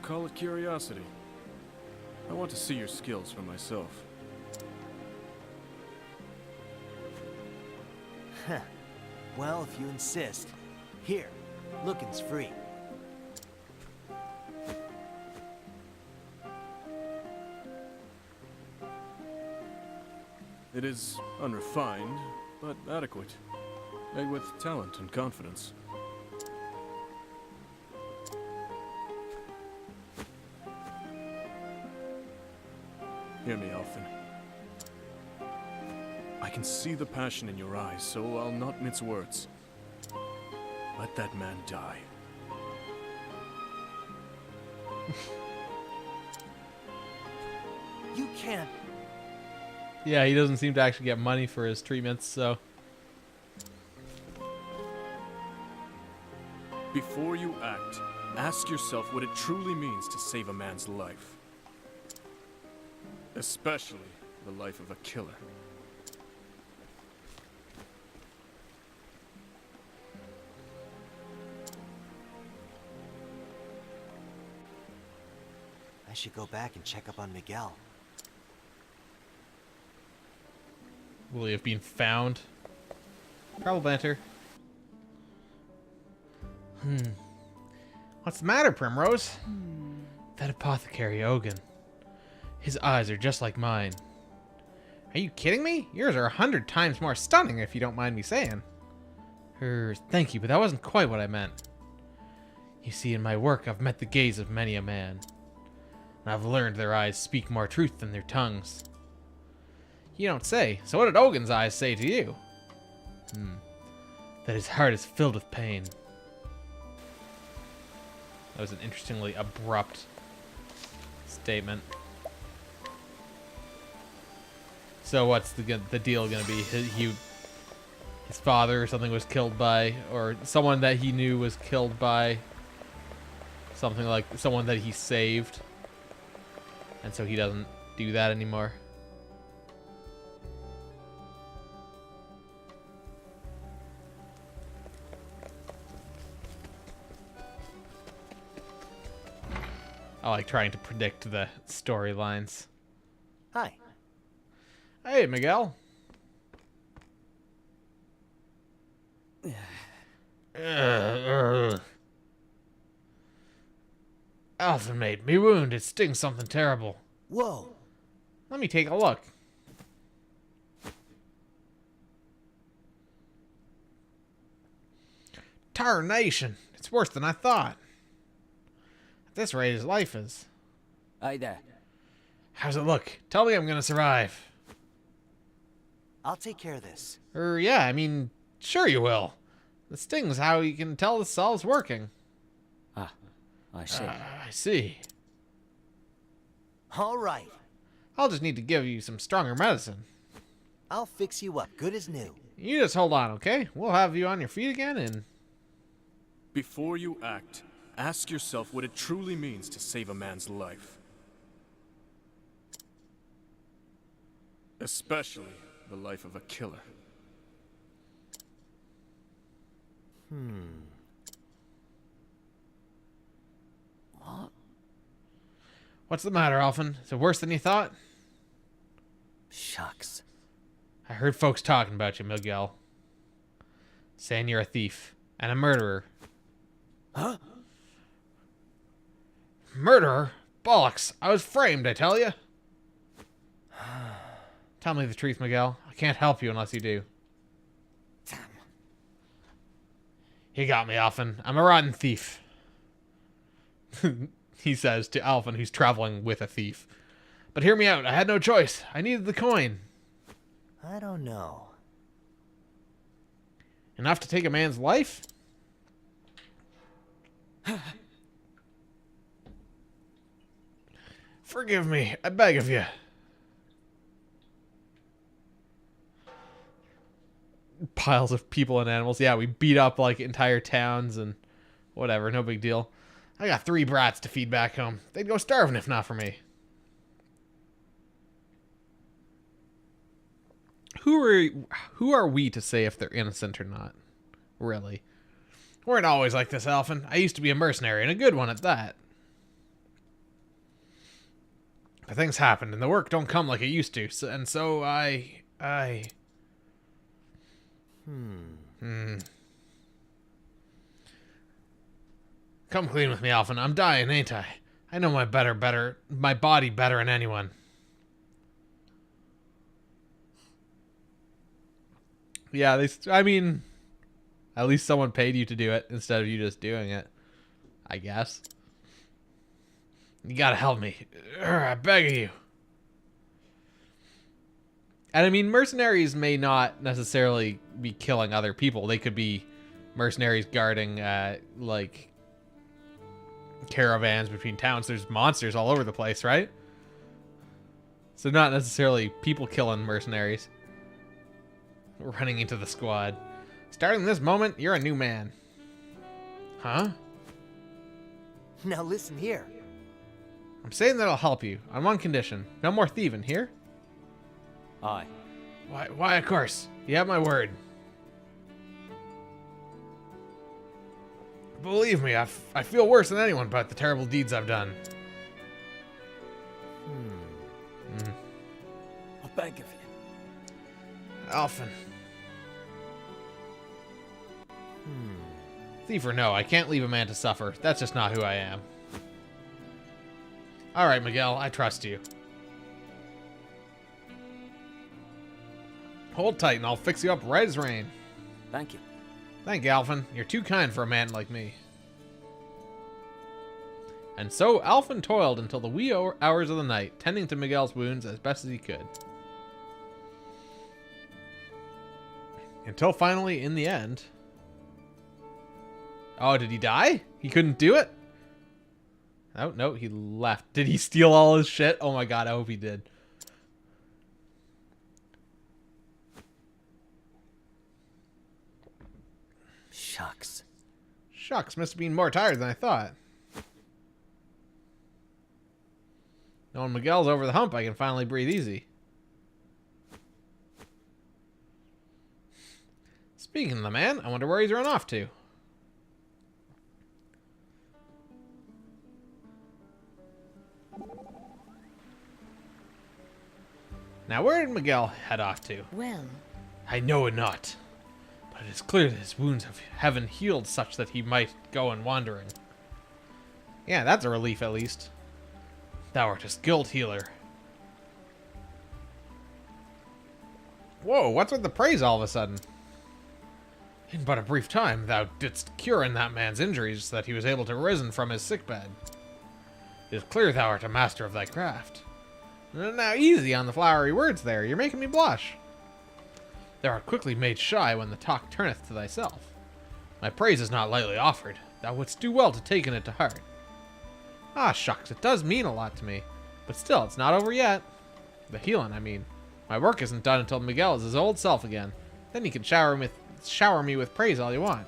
Call it curiosity. I want to see your skills for myself. Huh. Well, if you insist. Here, looking's free. It is unrefined, but adequate. Made with talent and confidence. Hear me, Alfin. I can see the passion in your eyes, so I'll not mince words. Let that man die. You can't. Yeah, he doesn't seem to actually get money for his treatments, so... Before you act, ask yourself what it truly means to save a man's life. Especially the life of a killer. I should go back and check up on Miguel. Will he have been found? Probably banter. What's the matter, Primrose? That apothecary Ogun. His eyes are just like mine. Are you kidding me? Yours are 100 times more stunning, if you don't mind me saying. Thank you, but that wasn't quite what I meant. You see, in my work, I've met the gaze of many a man. And I've learned their eyes speak more truth than their tongues. You don't say. So what did Ogun's eyes say to you? That his heart is filled with pain. That was an interestingly abrupt statement. So what's the deal gonna be? His father or something was killed by, or someone that he knew was killed by something like someone that he saved, and so he doesn't do that anymore. I like trying to predict the storylines. Hi. Hey, Miguel. Alpha mate, me wound, it stings something terrible. Whoa. Let me take a look. Tarnation! It's worse than I thought. At this rate, his life is. Hey there. How's it look? Tell me I'm gonna survive. I'll take care of this. Yeah, I mean, sure you will. The sting's how you can tell the cell's working. Ah, I see. I see. All right. I'll just need to give you some stronger medicine. I'll fix you up, good as new. You just hold on, okay? We'll have you on your feet again and... Before you act, ask yourself what it truly means to save a man's life. Especially the life of a killer. What? What's the matter, Alphen? Is it worse than you thought? Shucks. I heard folks talking about you, Miguel. Saying you're a thief and a murderer. Huh? Murderer? Bollocks. I was framed, I tell you. Tell me the truth, Miguel. I can't help you unless you do. Damn. You got me, Alphen. I'm a rotten thief. He says to Alphen, who's traveling with a thief. But hear me out. I had no choice. I needed the coin. I don't know. Enough to take a man's life? Forgive me. I beg of you. Piles of people and animals. Yeah, we beat up like entire towns and whatever. No big deal. I got 3 brats to feed back home. They'd go starving if not for me. Who are we to say if they're innocent or not? Really. We weren't always like this, Alphen. I used to be a mercenary, and a good one at that. But things happened, and the work don't come like it used to, and so I... Come clean with me, Alphen. I'm dying, ain't I? I know my body better than anyone. Yeah, I mean, at least someone paid you to do it instead of you just doing it, I guess. You gotta help me. I beg of you. And I mean, mercenaries may not necessarily be killing other people. They could be mercenaries guarding, like, caravans between towns. There's monsters all over the place, right? So not necessarily people killing mercenaries. Running into the squad. Starting this moment, you're a new man. Huh? Now listen here. I'm saying that I'll help you, on one condition. No more thieving, here? Aye. Why, of course. You have my word. Believe me, I feel worse than anyone about the terrible deeds I've done. I beg of you. Alphen. Thief or no, I can't leave a man to suffer. That's just not who I am. Alright, Miguel, I trust you. Hold tight and I'll fix you up right as rain. Thank you. Thank you, Alphen. You're too kind for a man like me. And so Alphen toiled until the wee hours of the night, tending to Miguel's wounds as best as he could. Until finally, in the end... Oh, did he die? He couldn't do it? Oh, no, he left. Did he steal all his shit? Oh my god, I hope he did. Shucks. Shucks, must have been more tired than I thought. Now when Miguel's over the hump, I can finally breathe easy. Speaking of the man, I wonder where he's run off to. Now where did Miguel head off to? Well, I know it not. But it is clear that his wounds haven't healed such that he might go on wandering. Yeah, that's a relief at least. Thou art a skilled healer. Whoa, what's with the praise all of a sudden? In but a brief time, thou didst cure in that man's injuries so that he was able to risen from his sickbed. It is clear thou art a master of thy craft. Now easy on the flowery words there, you're making me blush. Thou art quickly made shy when the talk turneth to thyself. My praise is not lightly offered. Thou wouldst do well to taken it to heart. Ah, shucks, it does mean a lot to me. But still, it's not over yet. The healing, I mean. My work isn't done until Miguel is his old self again. Then he can shower me with praise all you want.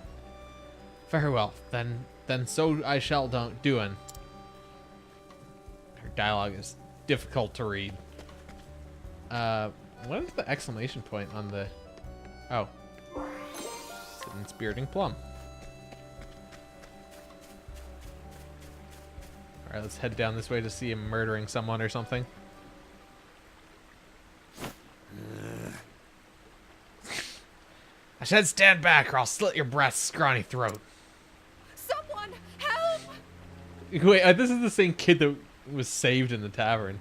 Very well, then so I shall doin'. Her dialogue is difficult to read. What is the exclamation point on the... Oh. It's an inspiriting plum. Alright, let's head down this way to see him murdering someone or something. I said stand back or I'll slit your breast's scrawny throat. Someone, help! Wait, this is the same kid that was saved in the tavern.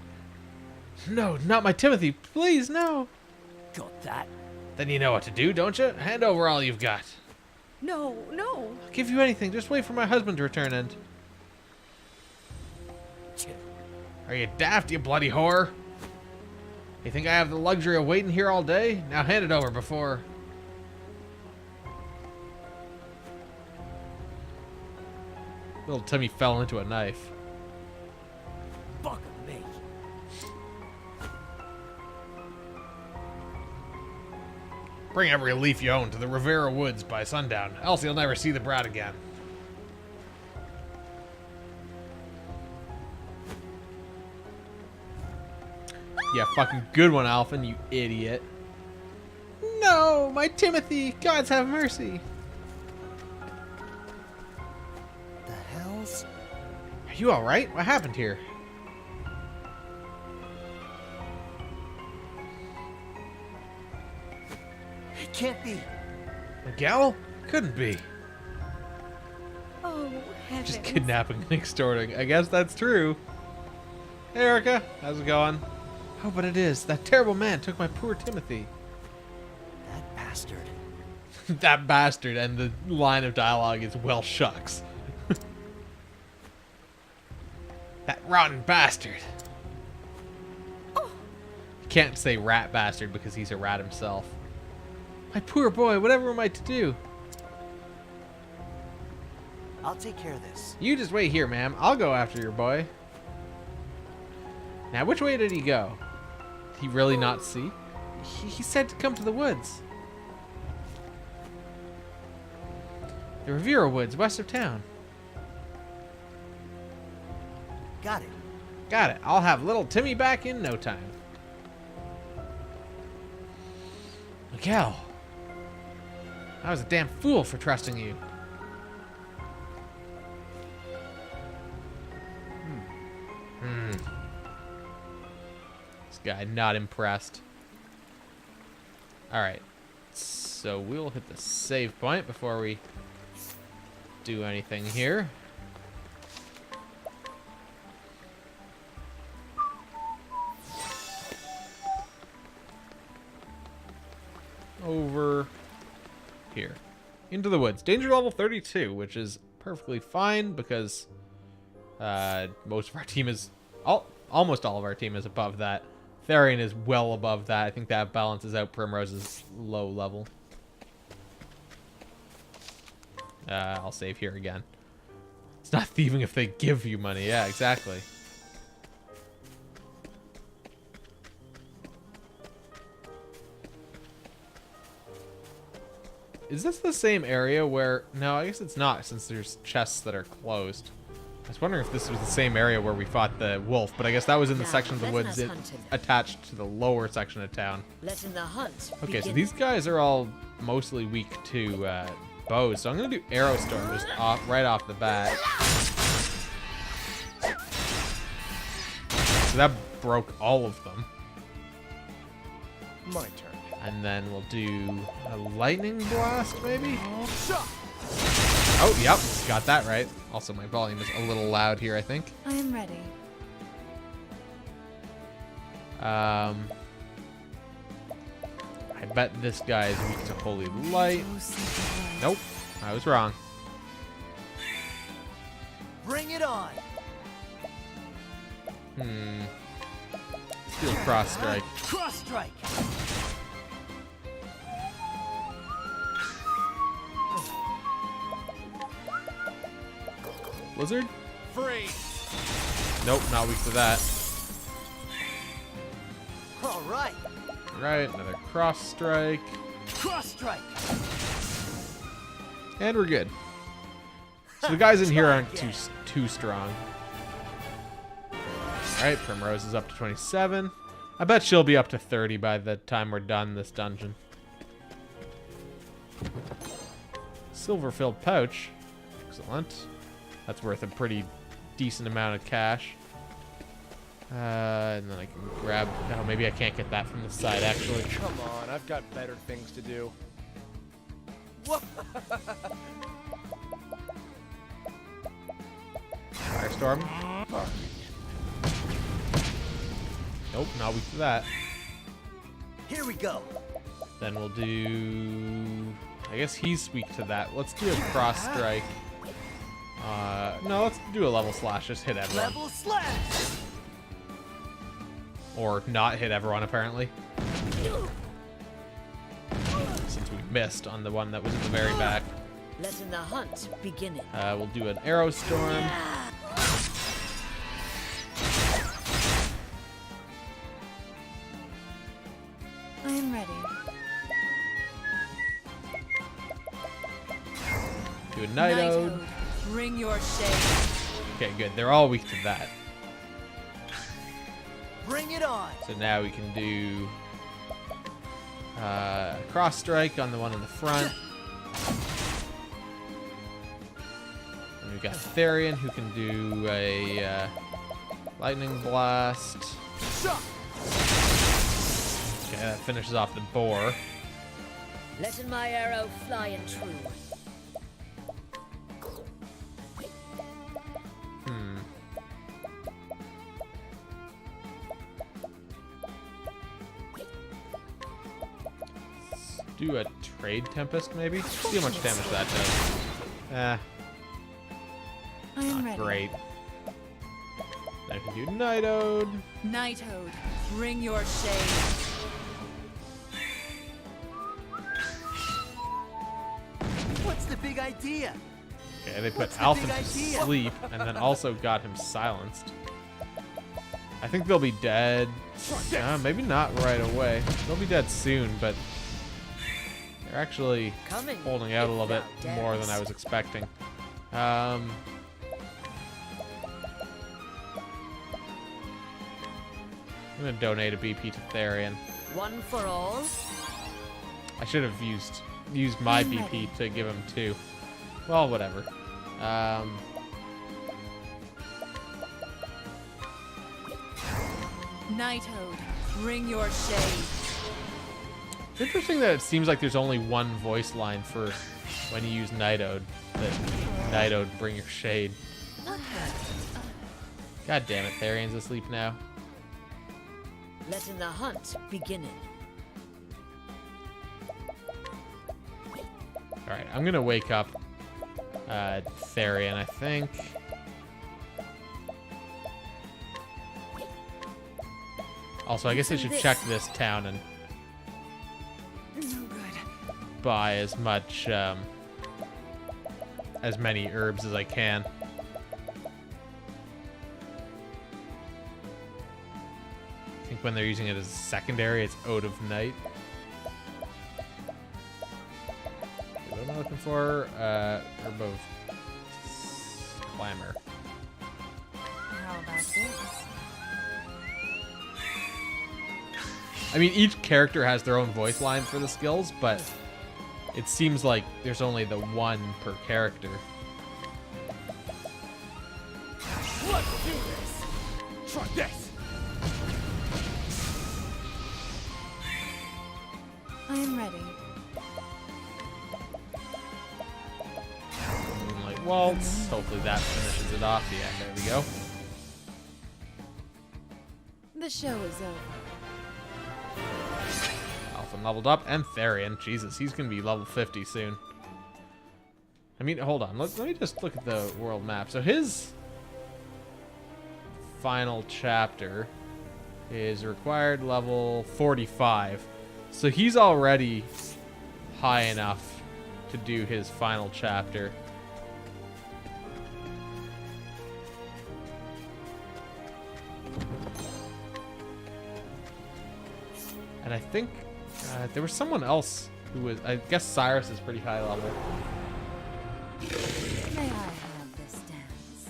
No, not my Timothy. Please, no. Got that? Then you know what to do, don't you? Hand over all you've got. No, no. I'll give you anything. Just wait for my husband to return and... Are you daft, you bloody whore? You think I have the luxury of waiting here all day? Now hand it over before... Little Timmy fell into a knife. Fuck me. Bring every leaf you own to the Rivera Woods by sundown, else you'll never see the brat again. Yeah, fucking good one, Alphen, you idiot. No, my Timothy! Gods have mercy! The hells? Are you alright? What happened here? It can't be. Miguel? Couldn't be. Oh, heavens. Just kidnapping and extorting. I guess that's true. Hey, Erica. How's it going? Oh, but it is. That terrible man took my poor Timothy. That bastard. That bastard, and the line of dialogue is, well, shucks. That rotten bastard. Oh. You can't say rat bastard because he's a rat himself. My poor boy, whatever am I to do? I'll take care of this. You just wait here, ma'am. I'll go after your boy. Now, which way did he go? Did he really not see? He said to come to the woods. The Rivera Woods, west of town. Got it. Got it. I'll have little Timmy back in no time. Miguel. I was a damn fool for trusting you. This guy not impressed. Alright. So we'll hit the save point before we do anything here. Over here. Into the woods. Danger level 32, which is perfectly fine because most of our team is... almost all of our team is above that. Therian is well above that. I think that balances out Primrose's low level. I'll save here again. It's not thieving if they give you money. Yeah, exactly. Is this the same area where... No, I guess it's not, since there's chests that are closed. I was wondering if this was the same area where we fought the wolf, but I guess that was in the section of the woods attached to the lower section of town. Letting the hunt Okay, so begin. these guys are all mostly weak to bows, so I'm going to do Arrow Storm just right off the bat. So that broke all of them. My turn. And then we'll do a lightning blast, maybe? Oh, yep. Got that right. Also, my volume is a little loud here, I think. I am ready. I bet this guy is weak to holy light. Nope. I was wrong. Bring it on. Let's do a cross strike. Cross strike. Blizzard? Freeze! Nope, not weak to that. All right. Right, another cross strike. Cross strike. And we're good. So the guys in here aren't too strong. Alright, Primrose is up to 27. I bet she'll be up to 30 by the time we're done this dungeon. Silver-filled pouch. Excellent. That's worth a pretty decent amount of cash. And then I can grab... Oh, maybe I can't get that from the side, actually. Come on, I've got better things to do. Firestorm. Nope, not weak to that. Here we go. Then we'll do... I guess he's weak to that. Let's do a cross strike. No, let's do a level slash. Just hit everyone. Level slash. Or not hit everyone, apparently. Since we missed on the one that was in the very back. Letting the hunt begin. We'll do an arrow storm. I am ready. Do a night ode. Bring your shade. Okay, good. They're all weak to that. Bring it on. So now we can do cross strike on the one in the front. And we've got Therian who can do a lightning blast. Okay, that finishes off the boar. Letting my arrow fly and true. Do a trade tempest, maybe? See how much damage that does. I am Not ready. great. Then I can do night ode. Night Ode, bring your shade. What's the big idea? Okay, they put What's the Alpha big to idea? sleep and then also got him silenced. I think they'll be dead. Maybe not right away. They'll be dead soon, but they're actually Coming, holding out a little bit if thou more than darest. I was expecting. I'm gonna donate a BP to Therian. One for all. I should have used my I'm BP ready. to give him 2. Well, whatever. Night Ode, bring your shade. It's interesting that it seems like there's only one voice line for when you use Night Ode. That Night Ode, bring your shade. God damn it, Therian's asleep now. Letting the hunt begin. Alright, I'm gonna wake up Therian, I think. Also, I guess I should check this town and buy as much, as many herbs as I can. I think when they're using it as a secondary, it's Ode of Night. What am I looking for? Herb of Clamor. How about this? I mean, each character has their own voice line for the skills, but it seems like there's only the one per character. Let's do this! Try this! I am ready. waltz. Hopefully that finishes it off. Yeah, there we go. The show is over. Alphen leveled up, and Therian. Jesus, he's gonna be level 50 soon. I mean, hold on. Let me just look at the world map. So his final chapter is required level 45. So he's already high enough to do his final chapter. And I think there was someone else who was, I guess Cyrus is pretty high level. May I have this dance?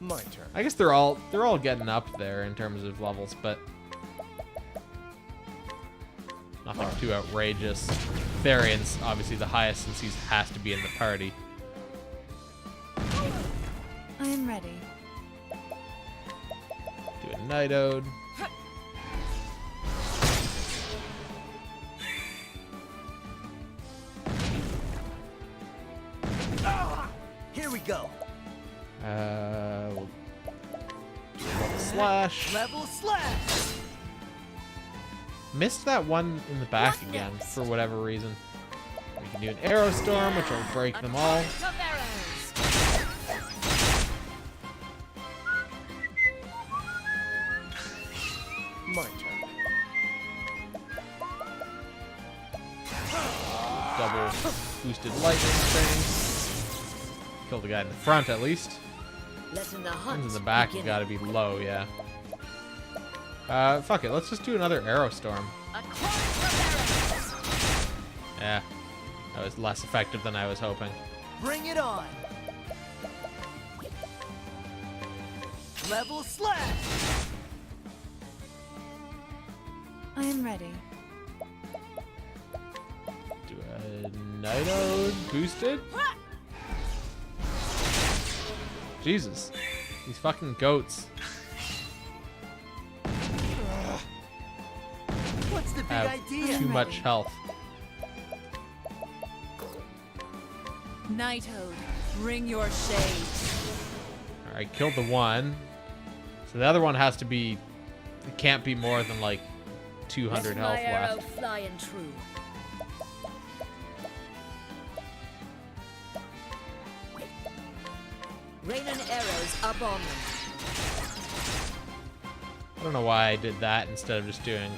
My turn. I guess they're all getting up there in terms of levels, but nothing too outrageous. Therian's obviously the highest since he has to be in the party. I am ready. Do a Night Ode. Here we go. We'll do a level slash. Level slash. Missed that one in the back again for whatever reason. We can do an arrow storm, which will break them all. My turn. Double boosted lightning thing. Kill the guy in the front at least. Let in the Ones hunt in the back have begin. got to be low, yeah. Fuck it, let's just do another arrow storm. Yeah, that was less effective than I was hoping. Bring it on. Level slash. I am ready. Do a Night Ode boosted. Jesus, these fucking goats What's the big have idea? too much health. Knighthood, bring your shade. Alright, killed the one. So the other one has to be, it can't be more than like 200 Let health my arrow left. fly and true. Rain and arrows up on them. I don't know why I did that instead of just doing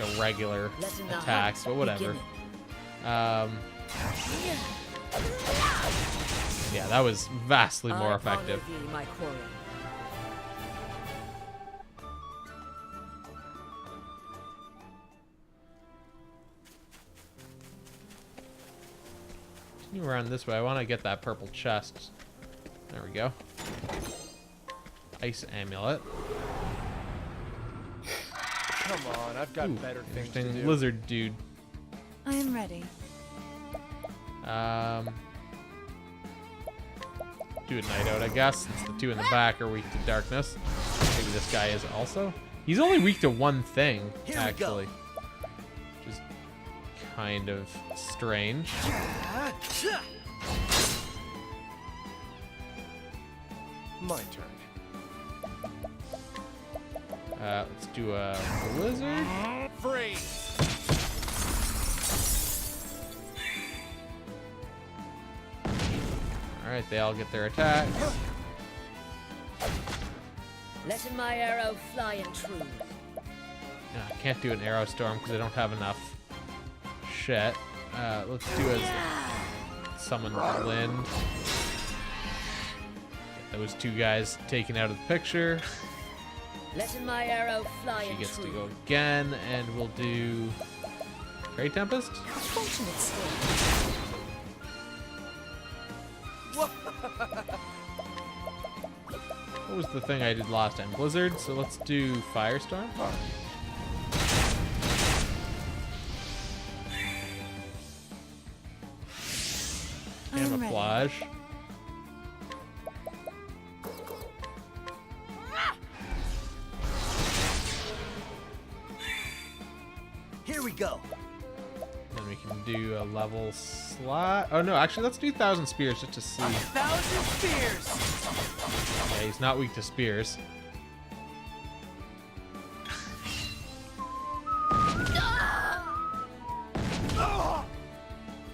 a regular Let in the attacks, hunt but whatever. begin. Yeah, that was vastly more I effective. honor thee, my quarry. Continue around this way. I want to get that purple chest. There we go. Ice amulet. Come on, I've got Ooh, better things to interesting do. lizard dude. I am ready. Do a Night Out, I guess, since the two in the back are weak to darkness. Maybe this guy is also. He's only weak to one thing, Here we go. actually. Which is kind of strange. My turn. Let's do a blizzard. Freeze! Alright, they all get their attacks. Let in my arrow fly and true. I can't do an arrow storm because I don't have enough shit. Let's do a summon Lind. Get those two guys taken out of the picture. Let in my arrow fly She and gets to true. go again, and we'll do Grey Tempest. Fortunate still. What was the thing I did last time? Blizzard. So let's do Firestorm. I am ready. Camouflage. Here we go. Then we can do a level slot. Oh no, actually, let's do 1,000 spears just to see. 1,000 spears! Yeah, he's not weak to spears.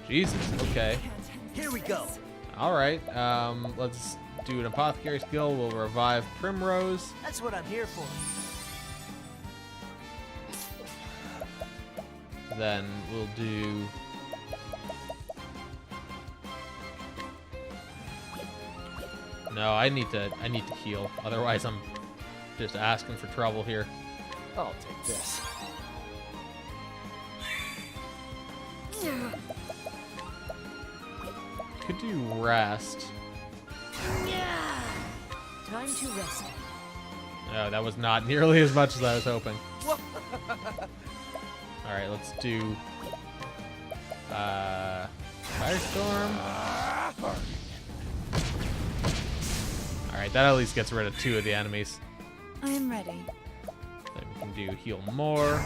Jesus. Okay. Here we go. All right. Let's do an apothecary skill. We'll revive Primrose. That's what I'm here for. Then we'll do. No, I need to heal. Otherwise, I'm just asking for trouble here. I'll take this. Could do rest. Time to rest. No, that was not nearly as much as I was hoping. All right, let's do Firestorm. All right, that at least gets rid of 2 of the enemies. I am ready. Then we can do heal more.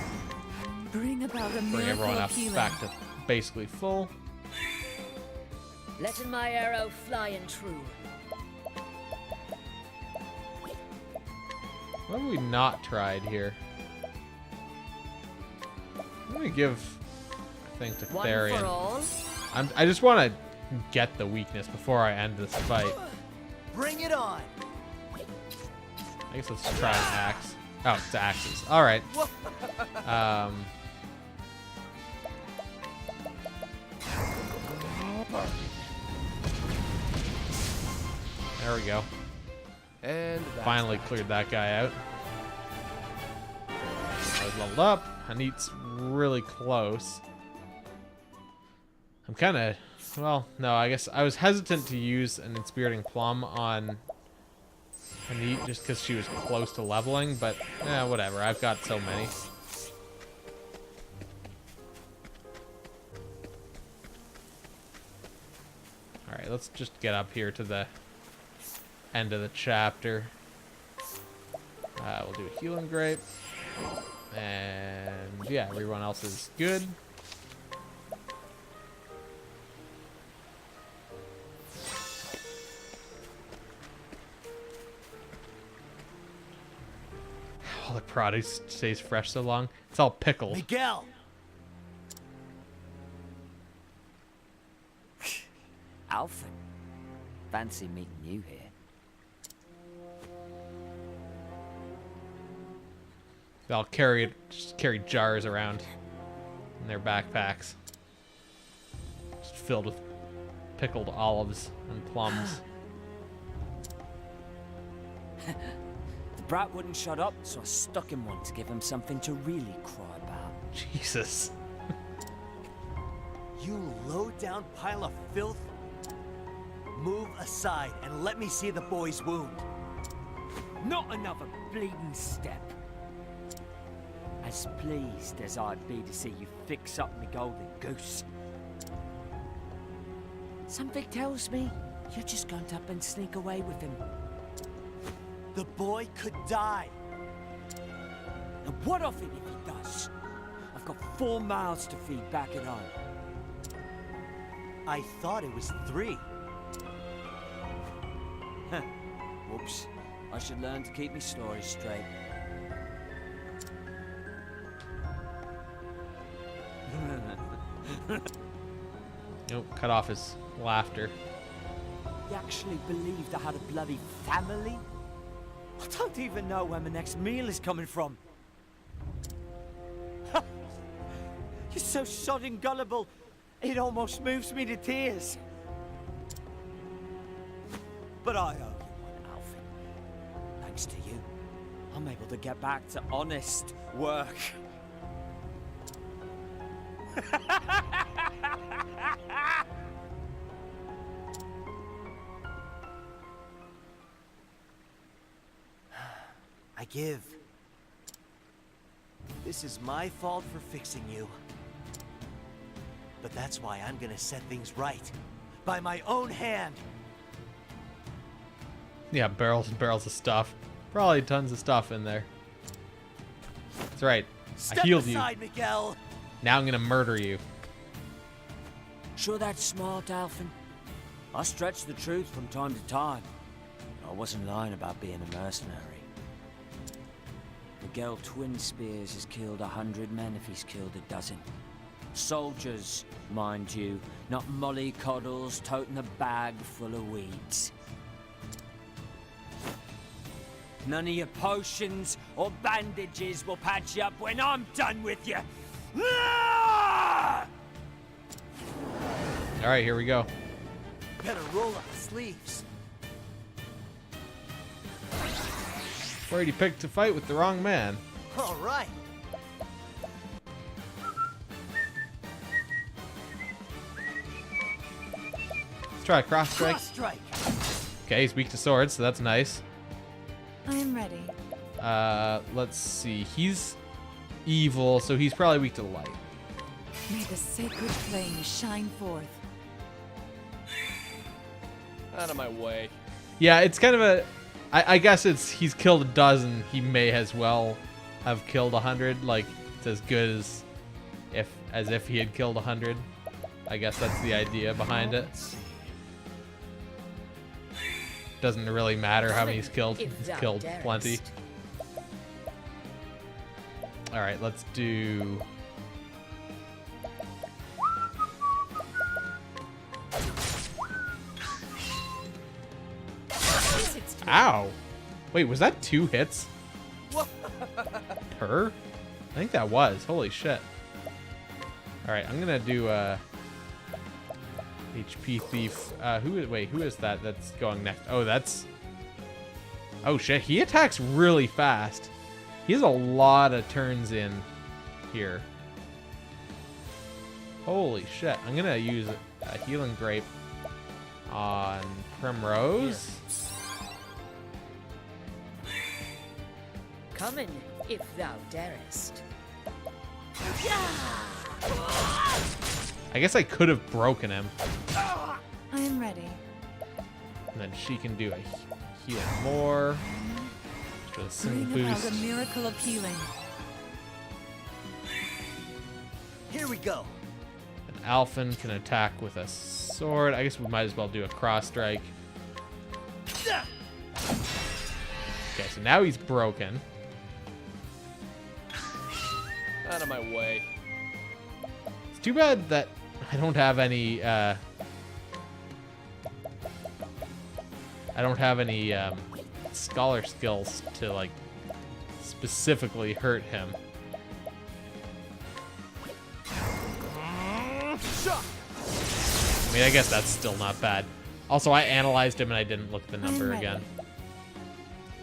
Bring about a Bring miracle everyone of up healing. back to basically full. Letting my arrow fly and true. What have we not tried here? I'm gonna give a thing to One Therian. for all. I just want to get the weakness before I end this fight. Bring it on. I guess let's try an axe. Oh, it's axes. All right. There we go. And that's Finally that. cleared that guy out. I was leveled up. Hanit's really close. I'm kind of... Well, no, I guess I was hesitant to use an Inspiriting Plum on Hanit just because she was close to leveling, but whatever. I've got so many. Alright, let's just get up here to the end of the chapter. We'll do a healing grape. And yeah, everyone else is good. All the produce stays fresh so long. It's all pickled. Miguel. Alfred, fancy meeting you here. They'll just carry jars around in their backpacks. Just filled with pickled olives and plums. The brat wouldn't shut up, so I stuck him one to give him something to really cry about. Jesus. You low-down pile of filth. Move aside and let me see the boy's wound. Not another bleeding step. As pleased as I'd be to see you fix up me golden goose. Something tells me you're just going to up and sneak away with him. The boy could die. And what of it if he does? I've got 4 mouths to feed back at home. I thought it was 3. Whoops. I should learn to keep me stories straight. Nope, cut off his laughter. You actually believed I had a bloody family? I don't even know where my next meal is coming from. You're so sodding gullible, it almost moves me to tears. But I owe you one, Alfred. Thanks to you, I'm able to get back to honest work. I give. This is my fault for fixing you. But that's why I'm gonna set things right. By my own hand. Yeah, barrels and barrels of stuff. Probably tons of stuff in there. That's right. Step I healed aside, you. Miguel. Now I'm gonna murder you. Sure that's smart, Alphen? I stretch the truth from time to time. I wasn't lying about being a mercenary. Miguel Twin Spears has killed 100 men if he's killed a dozen. Soldiers, mind you, not mollycoddles toting a bag full of weeds. None of your potions or bandages will patch you up when I'm done with you. Ah! All right, here we go. Better roll up the sleeves. Afraid he picked a fight with the wrong man. All right. Let's try a cross strike. Cross strike. Okay, he's weak to swords, so that's nice. I am ready. Let's see. He's evil, so he's probably weak to light. May the sacred flame shine forth. Out of my way. Yeah, it's kind of a... I guess he's killed a dozen. He may as well have killed 100. Like, it's as good as if he had killed 100. I guess that's the idea behind it. Doesn't really matter how many he's killed. He's killed plenty. All right, let's do... Ow! Wait, was that 2 hits? Per? I think that was. Holy shit. Alright, I'm gonna do HP Thief. Who is that that's going next? Oh, that's... Oh shit, he attacks really fast. He has a lot of turns in here. Holy shit. I'm gonna use a Healing Grape on Primrose. Come in, if thou darest. I guess I could have broken him. I am ready. And then she can do a heal more. Just a single Bring about boost. a miracle of healing. Here we go. And Alphen can attack with a sword. I guess we might as well do a cross strike. Okay, so now he's broken. Out of my way. It's too bad that I don't have any scholar skills to like specifically hurt him. I mean, I guess that's still not bad. Also, I analyzed him and I didn't look at the number again.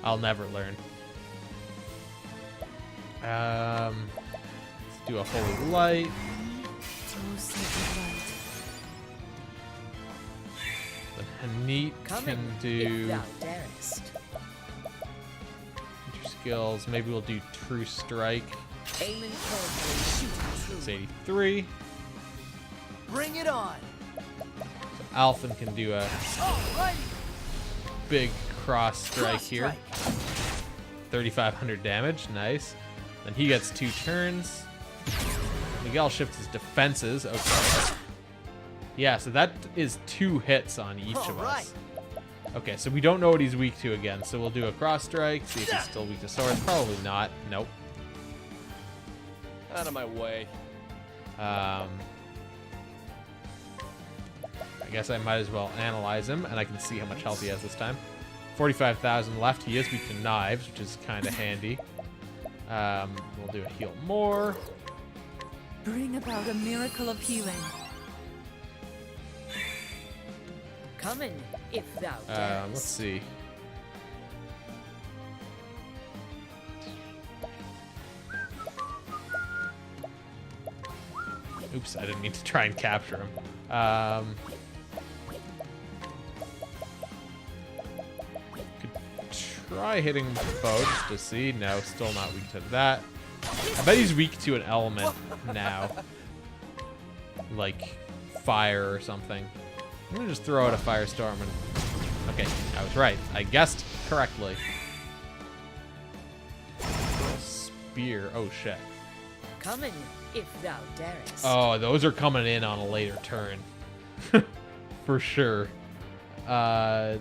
I'll never learn. Let's do a Holy Light. Oh, sacred light. Then Hanit can do your skills. Maybe we'll do True Strike. Aiming carefully, shooting true. It's 83. Bring it on. So Alphen can do a big cross strike here. 3,500 damage. Nice. Then he gets 2 turns. Miguel shifts his defenses. Okay. Yeah, so that is 2 hits on each of us. Okay, so we don't know what he's weak to again. So we'll do a cross strike. See if he's still weak to swords. Probably not. Nope. Out of my way. I guess I might as well analyze him, and I can see how much health he has this time. 45,000 left. He is weak to knives, which is kind of handy. We'll do a heal more. Bring about a miracle of healing. Come in, if thou darest. Let's see. Oops, I didn't mean to try and capture him. Could try hitting both just to see. No, still not weak to that. I bet he's weak to an element now. Like fire or something. I'm gonna just throw out a firestorm and... Okay, I was right. I guessed correctly. Spear. Oh, shit. Come in, if thou darest. Oh, those are coming in on a later turn. For sure. Let's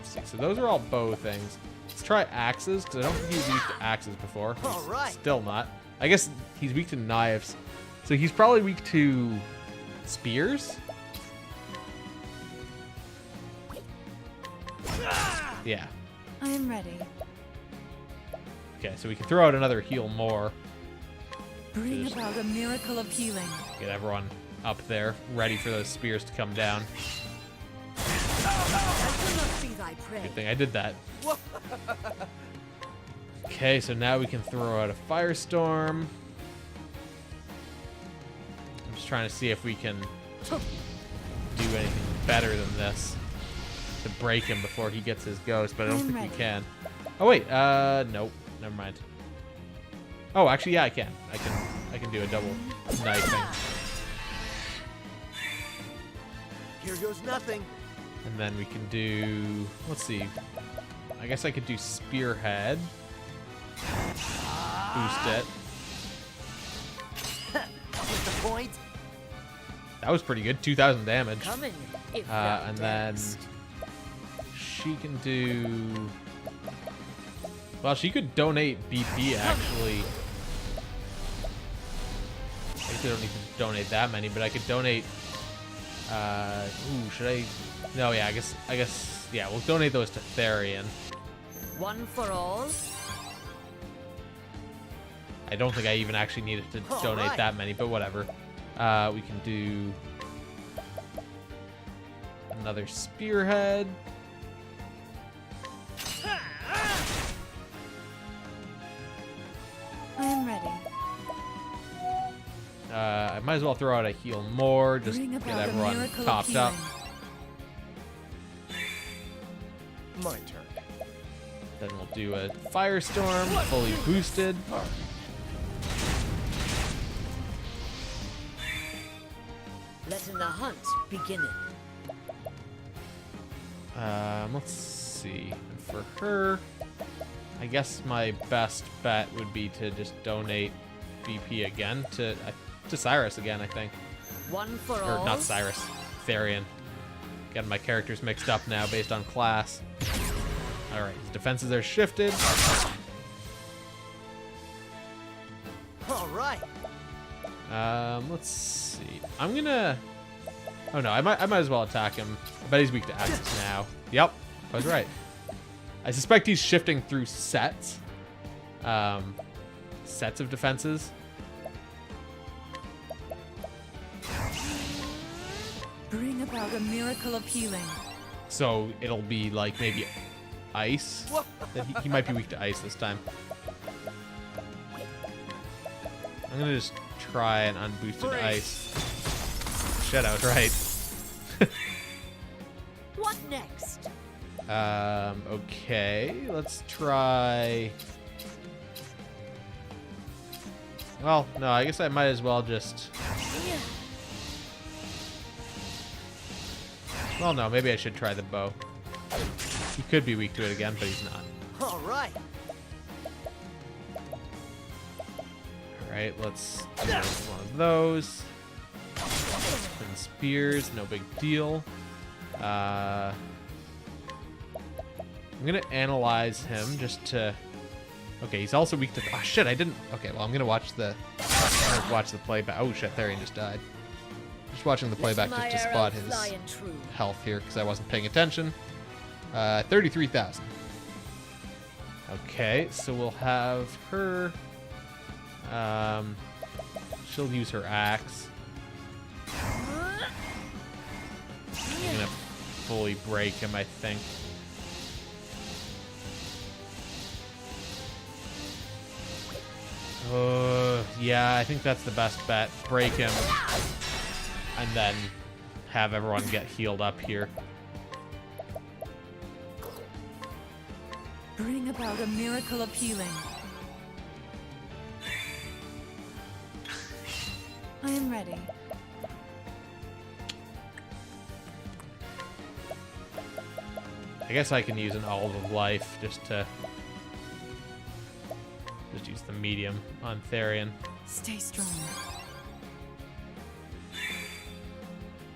see. So those are all bow things. Let's try axes, because I don't think he was weak to axes before. All right. Still not. I guess he's weak to knives. So he's probably weak to spears? Yeah. I am ready. Okay, so we can throw out another heal more. Bring Just about a miracle of healing. get everyone up there, ready for those spears to come down. Good thing I did that. Okay, so now we can throw out a firestorm. I'm just trying to see if we can do anything better than this to break him before he gets his ghost, but I don't think we can. Oh wait, nope, never mind. Oh, actually, yeah, I can. I can do a double knifing. Here goes nothing. And then we can do, let's see. I guess I could do spearhead. Boost it. Get the point. That was pretty good, 2,000 damage. Coming, if thou And then darest. she can do. Well, she could donate BP actually. I guess I don't need to donate that many, but I could donate. Ooh, should I? No, yeah, I guess, yeah, we'll donate those to Therian. One for all. I don't think I even actually needed to donate right. that many, but whatever. We can do another spearhead. I am ready. I might as well throw out a heal more, just Bring get about a everyone miracle of topped up. healing. My turn. Then we'll do a firestorm, fully boosted. Letting the hunt begin. Let's see. For her, I guess my best bet would be to just donate BP again to Cyrus again, I think. One for Or all. not Cyrus, Therian. Getting my characters mixed up now based on class. Alright, his defenses are shifted. All right. Let's see. I'm gonna. Oh no, I might as well attack him. I bet he's weak to axes now. Yep, I was right. I suspect he's shifting through sets. Sets of defenses. Bring about a miracle of healing. So it'll be like maybe ice. That he might be weak to ice this time. I'm gonna just try an unboosted ice. Shit, I was right. What next? Okay, let's try. Well, no, I guess I might as well just. Well, no, maybe I should try the bow. He could be weak to it again, but he's not. All right. Alright, let's do one of those. And spears, no big deal. I'm gonna analyze him just to. Okay, he's also weak to. Oh shit, I didn't. Okay, well I'm gonna watch the playback. Oh shit, Therian just died. Just watching the playback just to spot his health here because I wasn't paying attention. 33,000. Okay, so we'll have her. She'll use her axe. I'm gonna fully break him, I think. Yeah, I think that's the best bet. Break him, and then have everyone get healed up here. Bring about a miracle of healing. I am ready. I guess I can use an Olive of Life just to use the medium on Therian. Stay strong.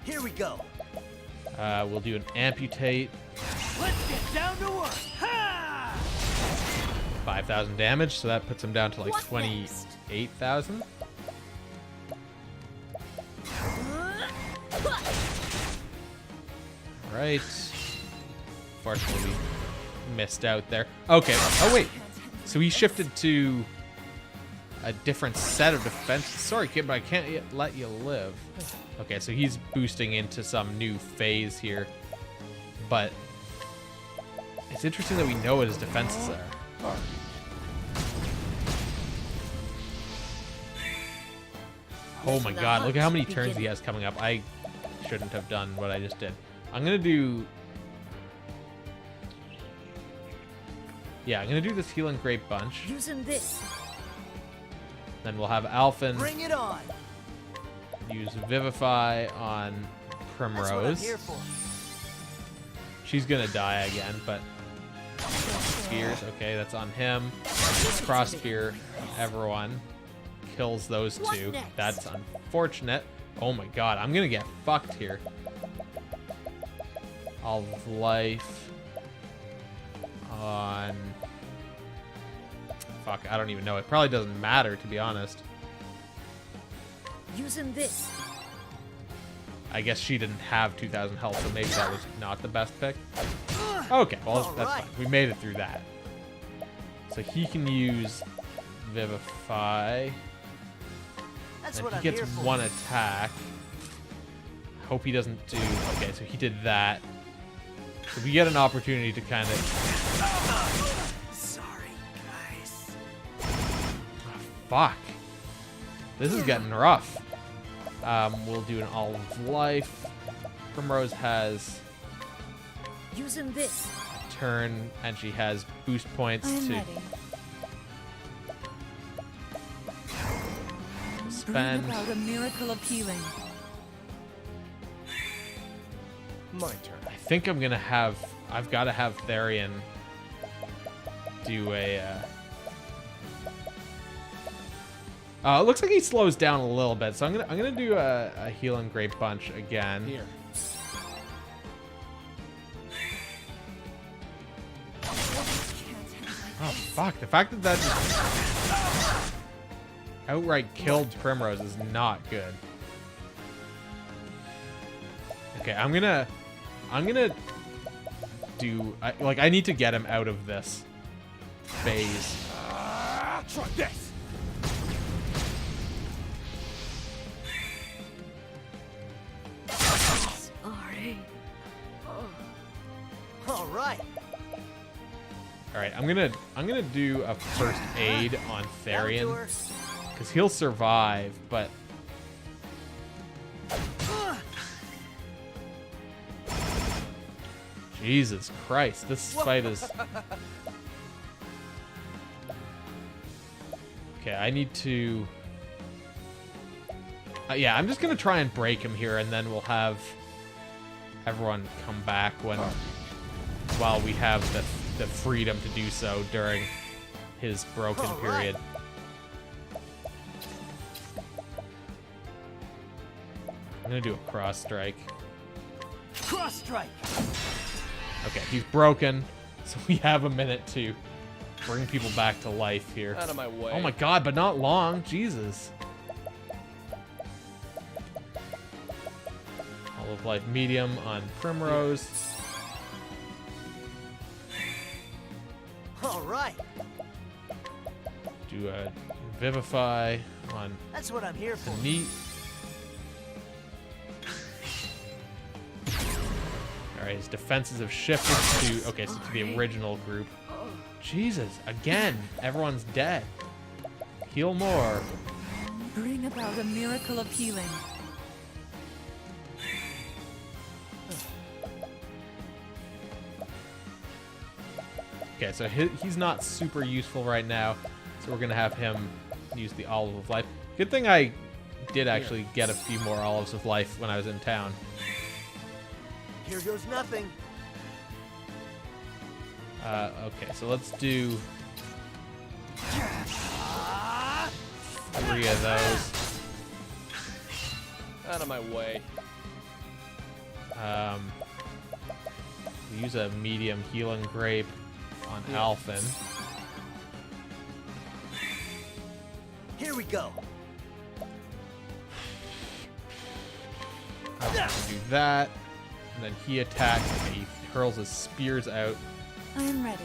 Here we go. We'll do an amputate. Let's get down to work. Ha! 5,000 damage, so that puts him down to like What 28,000. Right. Fortunately, we missed out there. Okay. Oh, wait. So he shifted to a different set of defenses. Sorry, kid, but I can't yet let you live. Okay, so he's boosting into some new phase here. But it's interesting that we know what his defenses are. Oh my god, look at how many turns he has coming up. I shouldn't have done what I just did. I'm gonna do... Yeah, I'm gonna do this Healing Grape Bunch. Using this. Then we'll have Alphen Bring it on. use Vivify on That's what I'm Primrose. here for. She's gonna die again, but... Spears, okay, that's on him. Cross Spear, everyone. Kills those What two. next? That's unfortunate. Oh my god, I'm gonna get fucked here. All of Life on... Fuck, I don't even know. It probably doesn't matter, to be honest. Using this. I guess she didn't have 2,000 health, so maybe that was not the best pick. Okay, well, that's fine. We made it through that. So he can use Vivify. That's And what he I'm gets here for. one attack. Hope he doesn't do... Okay, so he did that. So we get an opportunity to kind of... Sorry, guys. Oh, fuck. This is getting rough. We'll do an All of Life. Primrose has Using this. a turn, and she has boost points I'm to ready. Bring spend. about a miracle of healing. My turn. I think I'm gonna have... I've got to have Therian do a... it looks like he slows down a little bit, so I'm gonna do a Healing Grape Bunch again. Here. Oh fuck! The fact that just outright killed Primrose is not good. Okay, I'm gonna do... I need to get him out of this phase. Try this. Sorry. All right. All right, I'm gonna do a first aid on Therian Outdoors. because he'll survive, but Jesus Christ, this fight is... Okay, I need to... yeah, I'm just gonna try and break him here, and then we'll have everyone come back while we have the freedom to do so during his broken All right. period. I'm gonna do a cross strike. Cross strike. Okay, he's broken, so we have a minute to bring people back to life here. Out of my way. Oh my god, but not long. Jesus. All of Life medium on Primrose. All right. Do a Vivify on That's what I'm here for. Neat. Alright, his defenses have shifted to... Okay, so to the original group. Jesus, again, everyone's dead. Heal more. Bring about a miracle of healing. Okay, so he's not super useful right now, so we're gonna have him use the Olive of Life. Good thing I did actually get a few more Olives of Life when I was in town. Here goes nothing. Okay, so let's do... 3 of those. Out of my way. Use a medium healing grape on Alphen. Here we go. I'm gonna do that, and then he attacks. And he hurls his spears out. I am ready.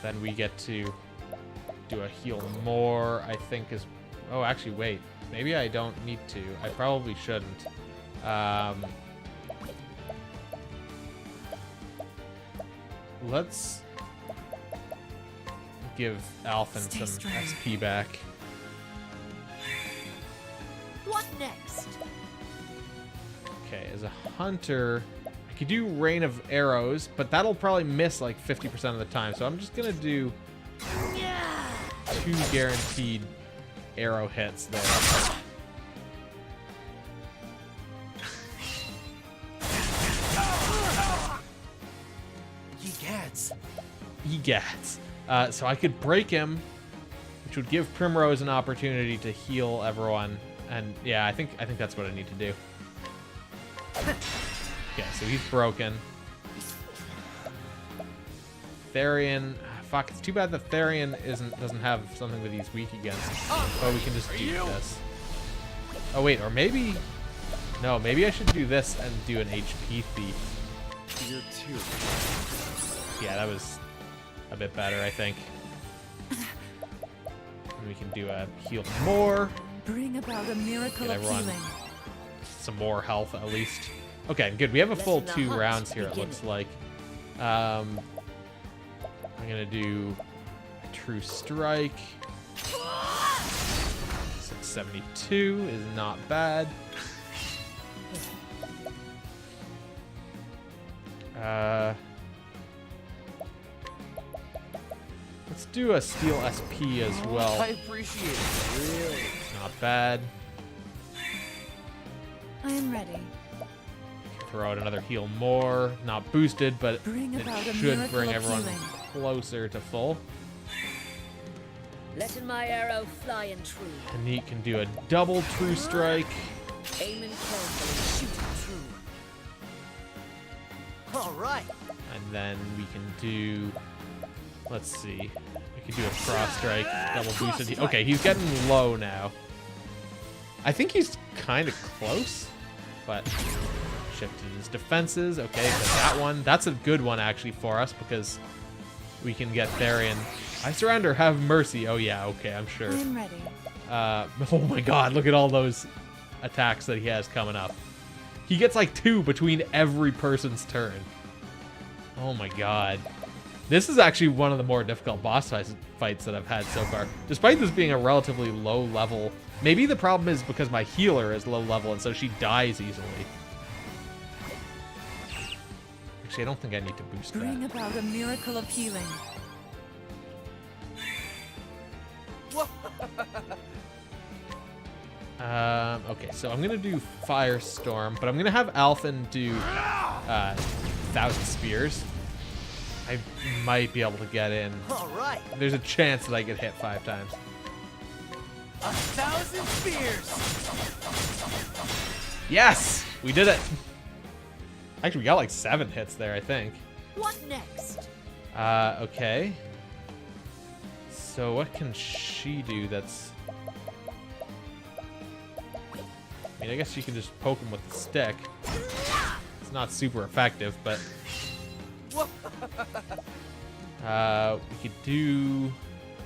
Then we get to do a heal more. I think is. Oh, actually, wait. Maybe I don't need to. I probably shouldn't. Let's give Alphen Stay some strong. XP back. What next? Okay, as a hunter, I could do Rain of Arrows, but that'll probably miss like 50% of the time. So I'm just gonna do 2 guaranteed arrow hits there. Egats. So I could break him, which would give Primrose an opportunity to heal everyone. And yeah, I think that's what I need to do. Okay, so he's broken. Therian, fuck, it's too bad that Therian doesn't have something that he's weak against. Oh, we can just do this. Oh wait, or maybe, no, maybe I should do this and do an HP thief. Tier 2. Yeah, that was a bit better, I think. And we can do a heal more. Bring about a miracle Get of everyone healing. some more health at least. Okay, good. We have a full Lesson 2 hunt rounds here, it beginning. looks like. I'm gonna do a True Strike. 672 is not bad. Let's do a Steel SP as well. I appreciate it. Really. Not bad. I am ready. Throw out another heal more. Not boosted, but Bring it about a should miracle bring of everyone healing. closer to full. Letting my arrow fly and true. Hanit can do a double True Strike. Aiming carefully, shooting true. All right. And then we can do, let's see, we can do a Cross Strike, double boosted. Okay, he's getting low now. I think he's kind of close, but shifted his defenses. Okay, so that one, that's a good one actually for us because we can get Therian. I surrender, have mercy. Oh yeah, okay, I'm sure. I am ready. Oh my god, look at all those attacks that he has coming up. He gets like 2 between every person's turn. Oh my god. This is actually one of the more difficult boss fights that I've had so far. Despite this being a relatively low level. Maybe the problem is because my healer is low level and so she dies easily. Actually, I don't think I need to boost Bring that. about a miracle of healing. Okay, so I'm gonna do Firestorm, but I'm gonna have Alphen do 1,000 Spears. I might be able to get in. All right. There's a chance that I get hit 5 times. 1,000 spears. Yes! We did it! Actually, we got like 7 hits there, I think. What next? Okay. So what can she do that's... I mean, I guess you can just poke him with the stick. It's not super effective, but... we could do...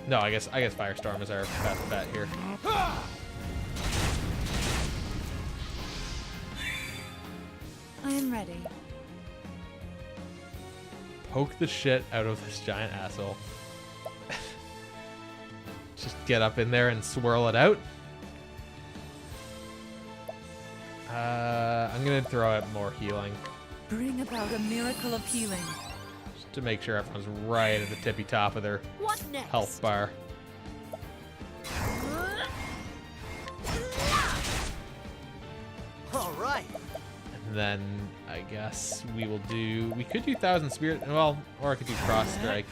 No, I guess Firestorm is our best bet here. I am ready. Poke the shit out of this giant asshole. Just get up in there and swirl it out. I'm gonna throw out more healing. Bring about a miracle of healing. Just to make sure everyone's right at the tippy top of their What next? health bar. All right. And then I guess we could do 1,000 Spirit, well, or I could do Cross Strike.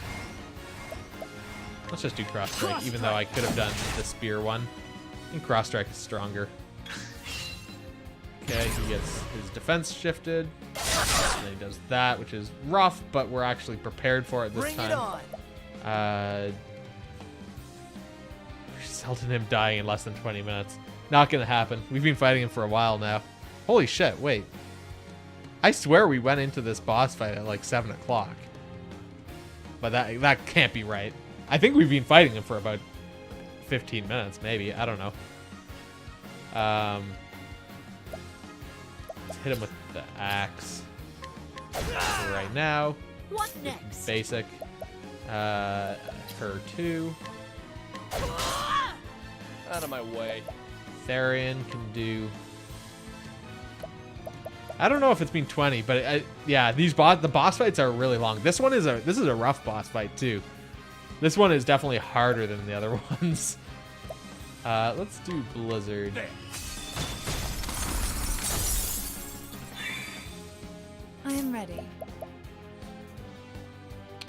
Let's just do Cross Strike, even though I could have done the Spear one. And Cross Strike is stronger. Okay, he gets his defense shifted. And then he does that, which is rough, but we're actually prepared for it this Bring time. it on. Resulted in him dying in less than 20 minutes. Not gonna happen. We've been fighting him for a while now. Holy shit, wait. I swear we went into this boss fight at like 7 o'clock. But that can't be right. I think we've been fighting him for about 15 minutes, maybe. I don't know. Let's hit him with the axe. Right now. What next? Basic. Her too. Out of my way. Therian can do. I don't know if it's been 20, but yeah, the boss fights are really long. This is a rough boss fight too. This one is definitely harder than the other ones. Let's do Blizzard. I am ready.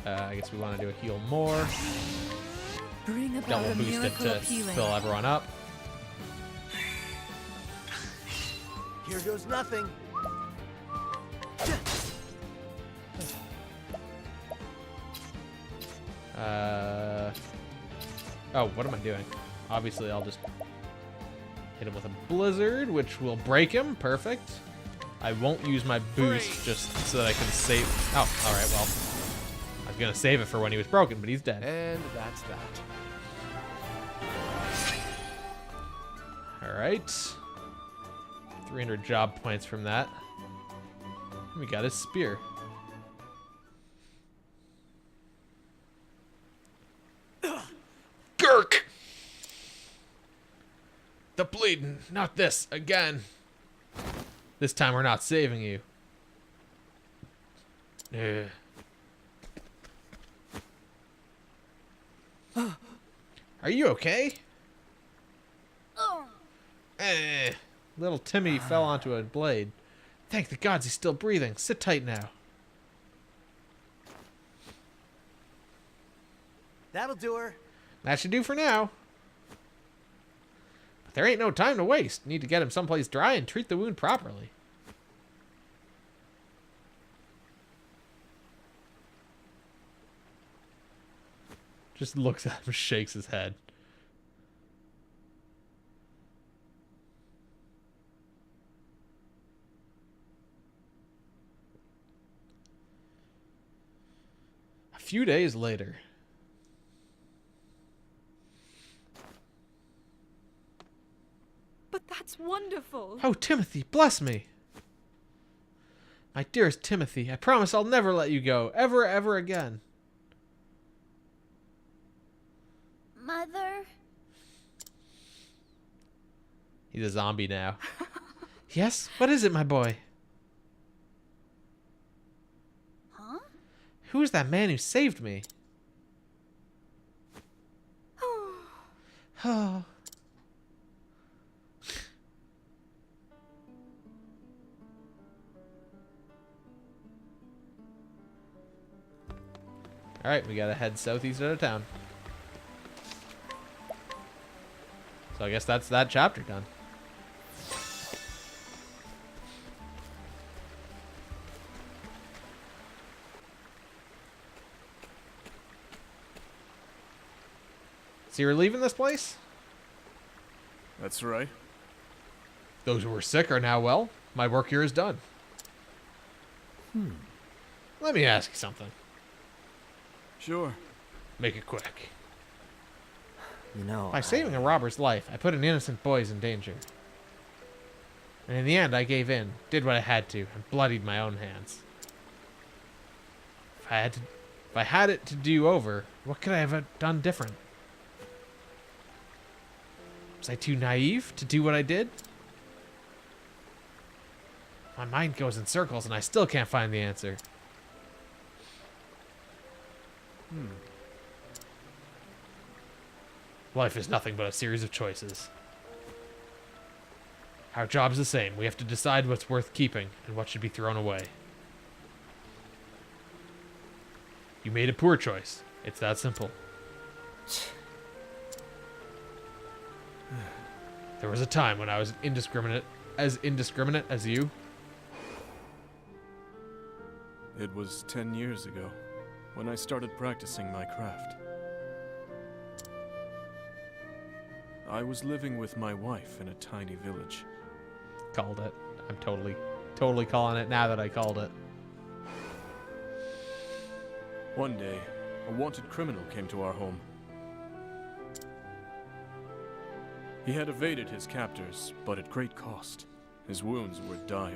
I guess we want to do a heal more. Bring about Double a boost it miracle to of healing. fill everyone up. Here goes nothing. Oh, what am I doing? Obviously, I'll just hit him with a Blizzard, which will break him. Perfect. I won't use my boost just so that I can save. Oh, all right. Well, I was gonna save it for when he was broken, but he's dead. And that's that. All right. 300 job points from that. We got his spear. Gurk! The bleeding, not this, again. This time we're not saving you. Ugh. Are you okay? Little Timmy fell onto a blade. Thank the gods he's still breathing. Sit tight now. That'll do her. That should do for now. But there ain't no time to waste. Need to get him someplace dry and treat the wound properly. Just looks at him, shakes his head. A few days later. But that's wonderful. Oh, Timothy, bless me. My dearest Timothy, I promise I'll never let you go. Ever, ever again. Mother? He's a zombie now. Yes? What is it, my boy? Huh? Who is that man who saved me? Oh. Alright, we gotta head southeast out of town. So I guess that's that chapter done. So you're leaving this place? That's right. Those who were sick are now well. My work here is done. Let me ask you something. Sure. Make it quick. You know, By saving a robber's life, I put an innocent boy in danger. And in the end, I gave in, did what I had to, and bloodied my own hands. If I had it to do over, what could I have done different? Was I too naive to do what I did? My mind goes in circles and I still can't find the answer. Life is nothing but a series of choices. Our job's the same. We have to decide what's worth keeping and what should be thrown away. You made a poor choice. It's that simple. There was a time when I was indiscriminate as you. It was 10 years ago, when I started practicing my craft. I was living with my wife in a tiny village. Called it. I'm totally calling it now that I called it. One day, a wanted criminal came to our home. He had evaded his captors, but at great cost. His wounds were dire.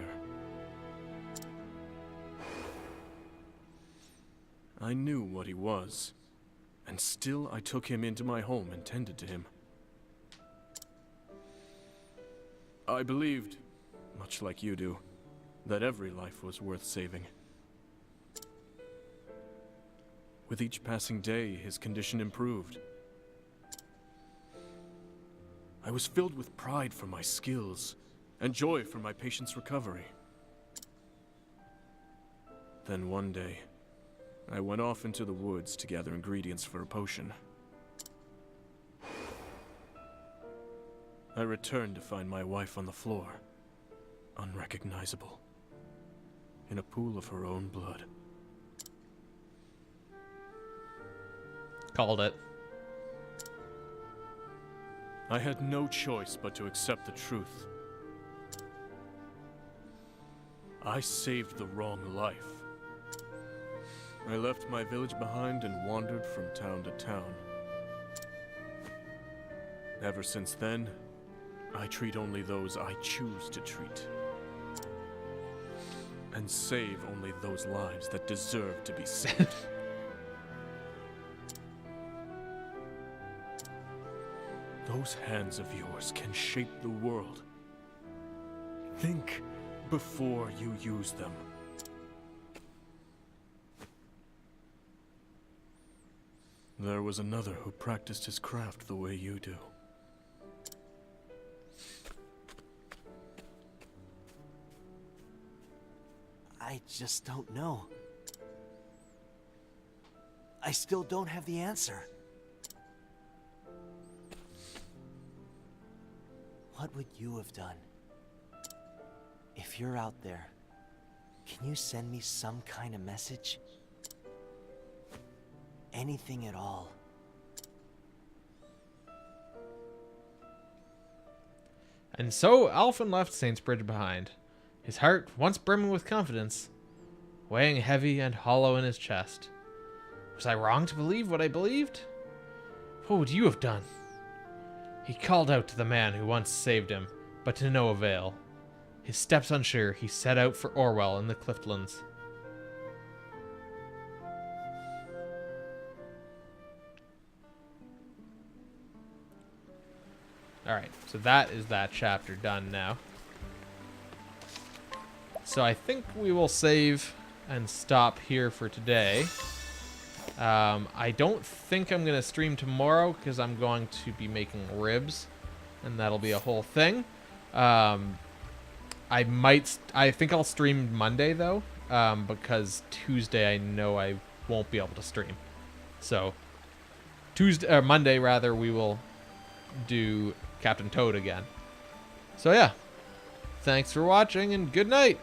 I knew what he was, and still I took him into my home and tended to him. I believed, much like you do, that every life was worth saving. With each passing day, his condition improved. I was filled with pride for my skills and joy for my patient's recovery. Then one day, I went off into the woods to gather ingredients for a potion. I returned to find my wife on the floor, unrecognizable, in a pool of her own blood. Called it. I had no choice but to accept the truth. I saved the wrong life. I left my village behind and wandered from town to town. Ever since then, I treat only those I choose to treat. And save only those lives that deserve to be saved. Those hands of yours can shape the world. Think before you use them. There was another who practiced his craft the way you do. I just don't know. I still don't have the answer. What would you have done? If you're out there, can you send me some kind of message? Anything at all. And so Alphen left Saintsbridge behind, his heart once brimming with confidence, weighing heavy and hollow in his chest. Was I wrong to believe what I believed? What would you have done? He called out to the man who once saved him, but to no avail. His steps unsure, he set out for Orwell in the Cliftlands. Alright, so that is that chapter done now. So I think we will save and stop here for today. I don't think I'm going to stream tomorrow because I'm going to be making ribs, and that'll be a whole thing. I think I'll stream Monday though, because Tuesday I know I won't be able to stream. So Monday rather, we will do Captain Toad again. So yeah, thanks for watching and good night.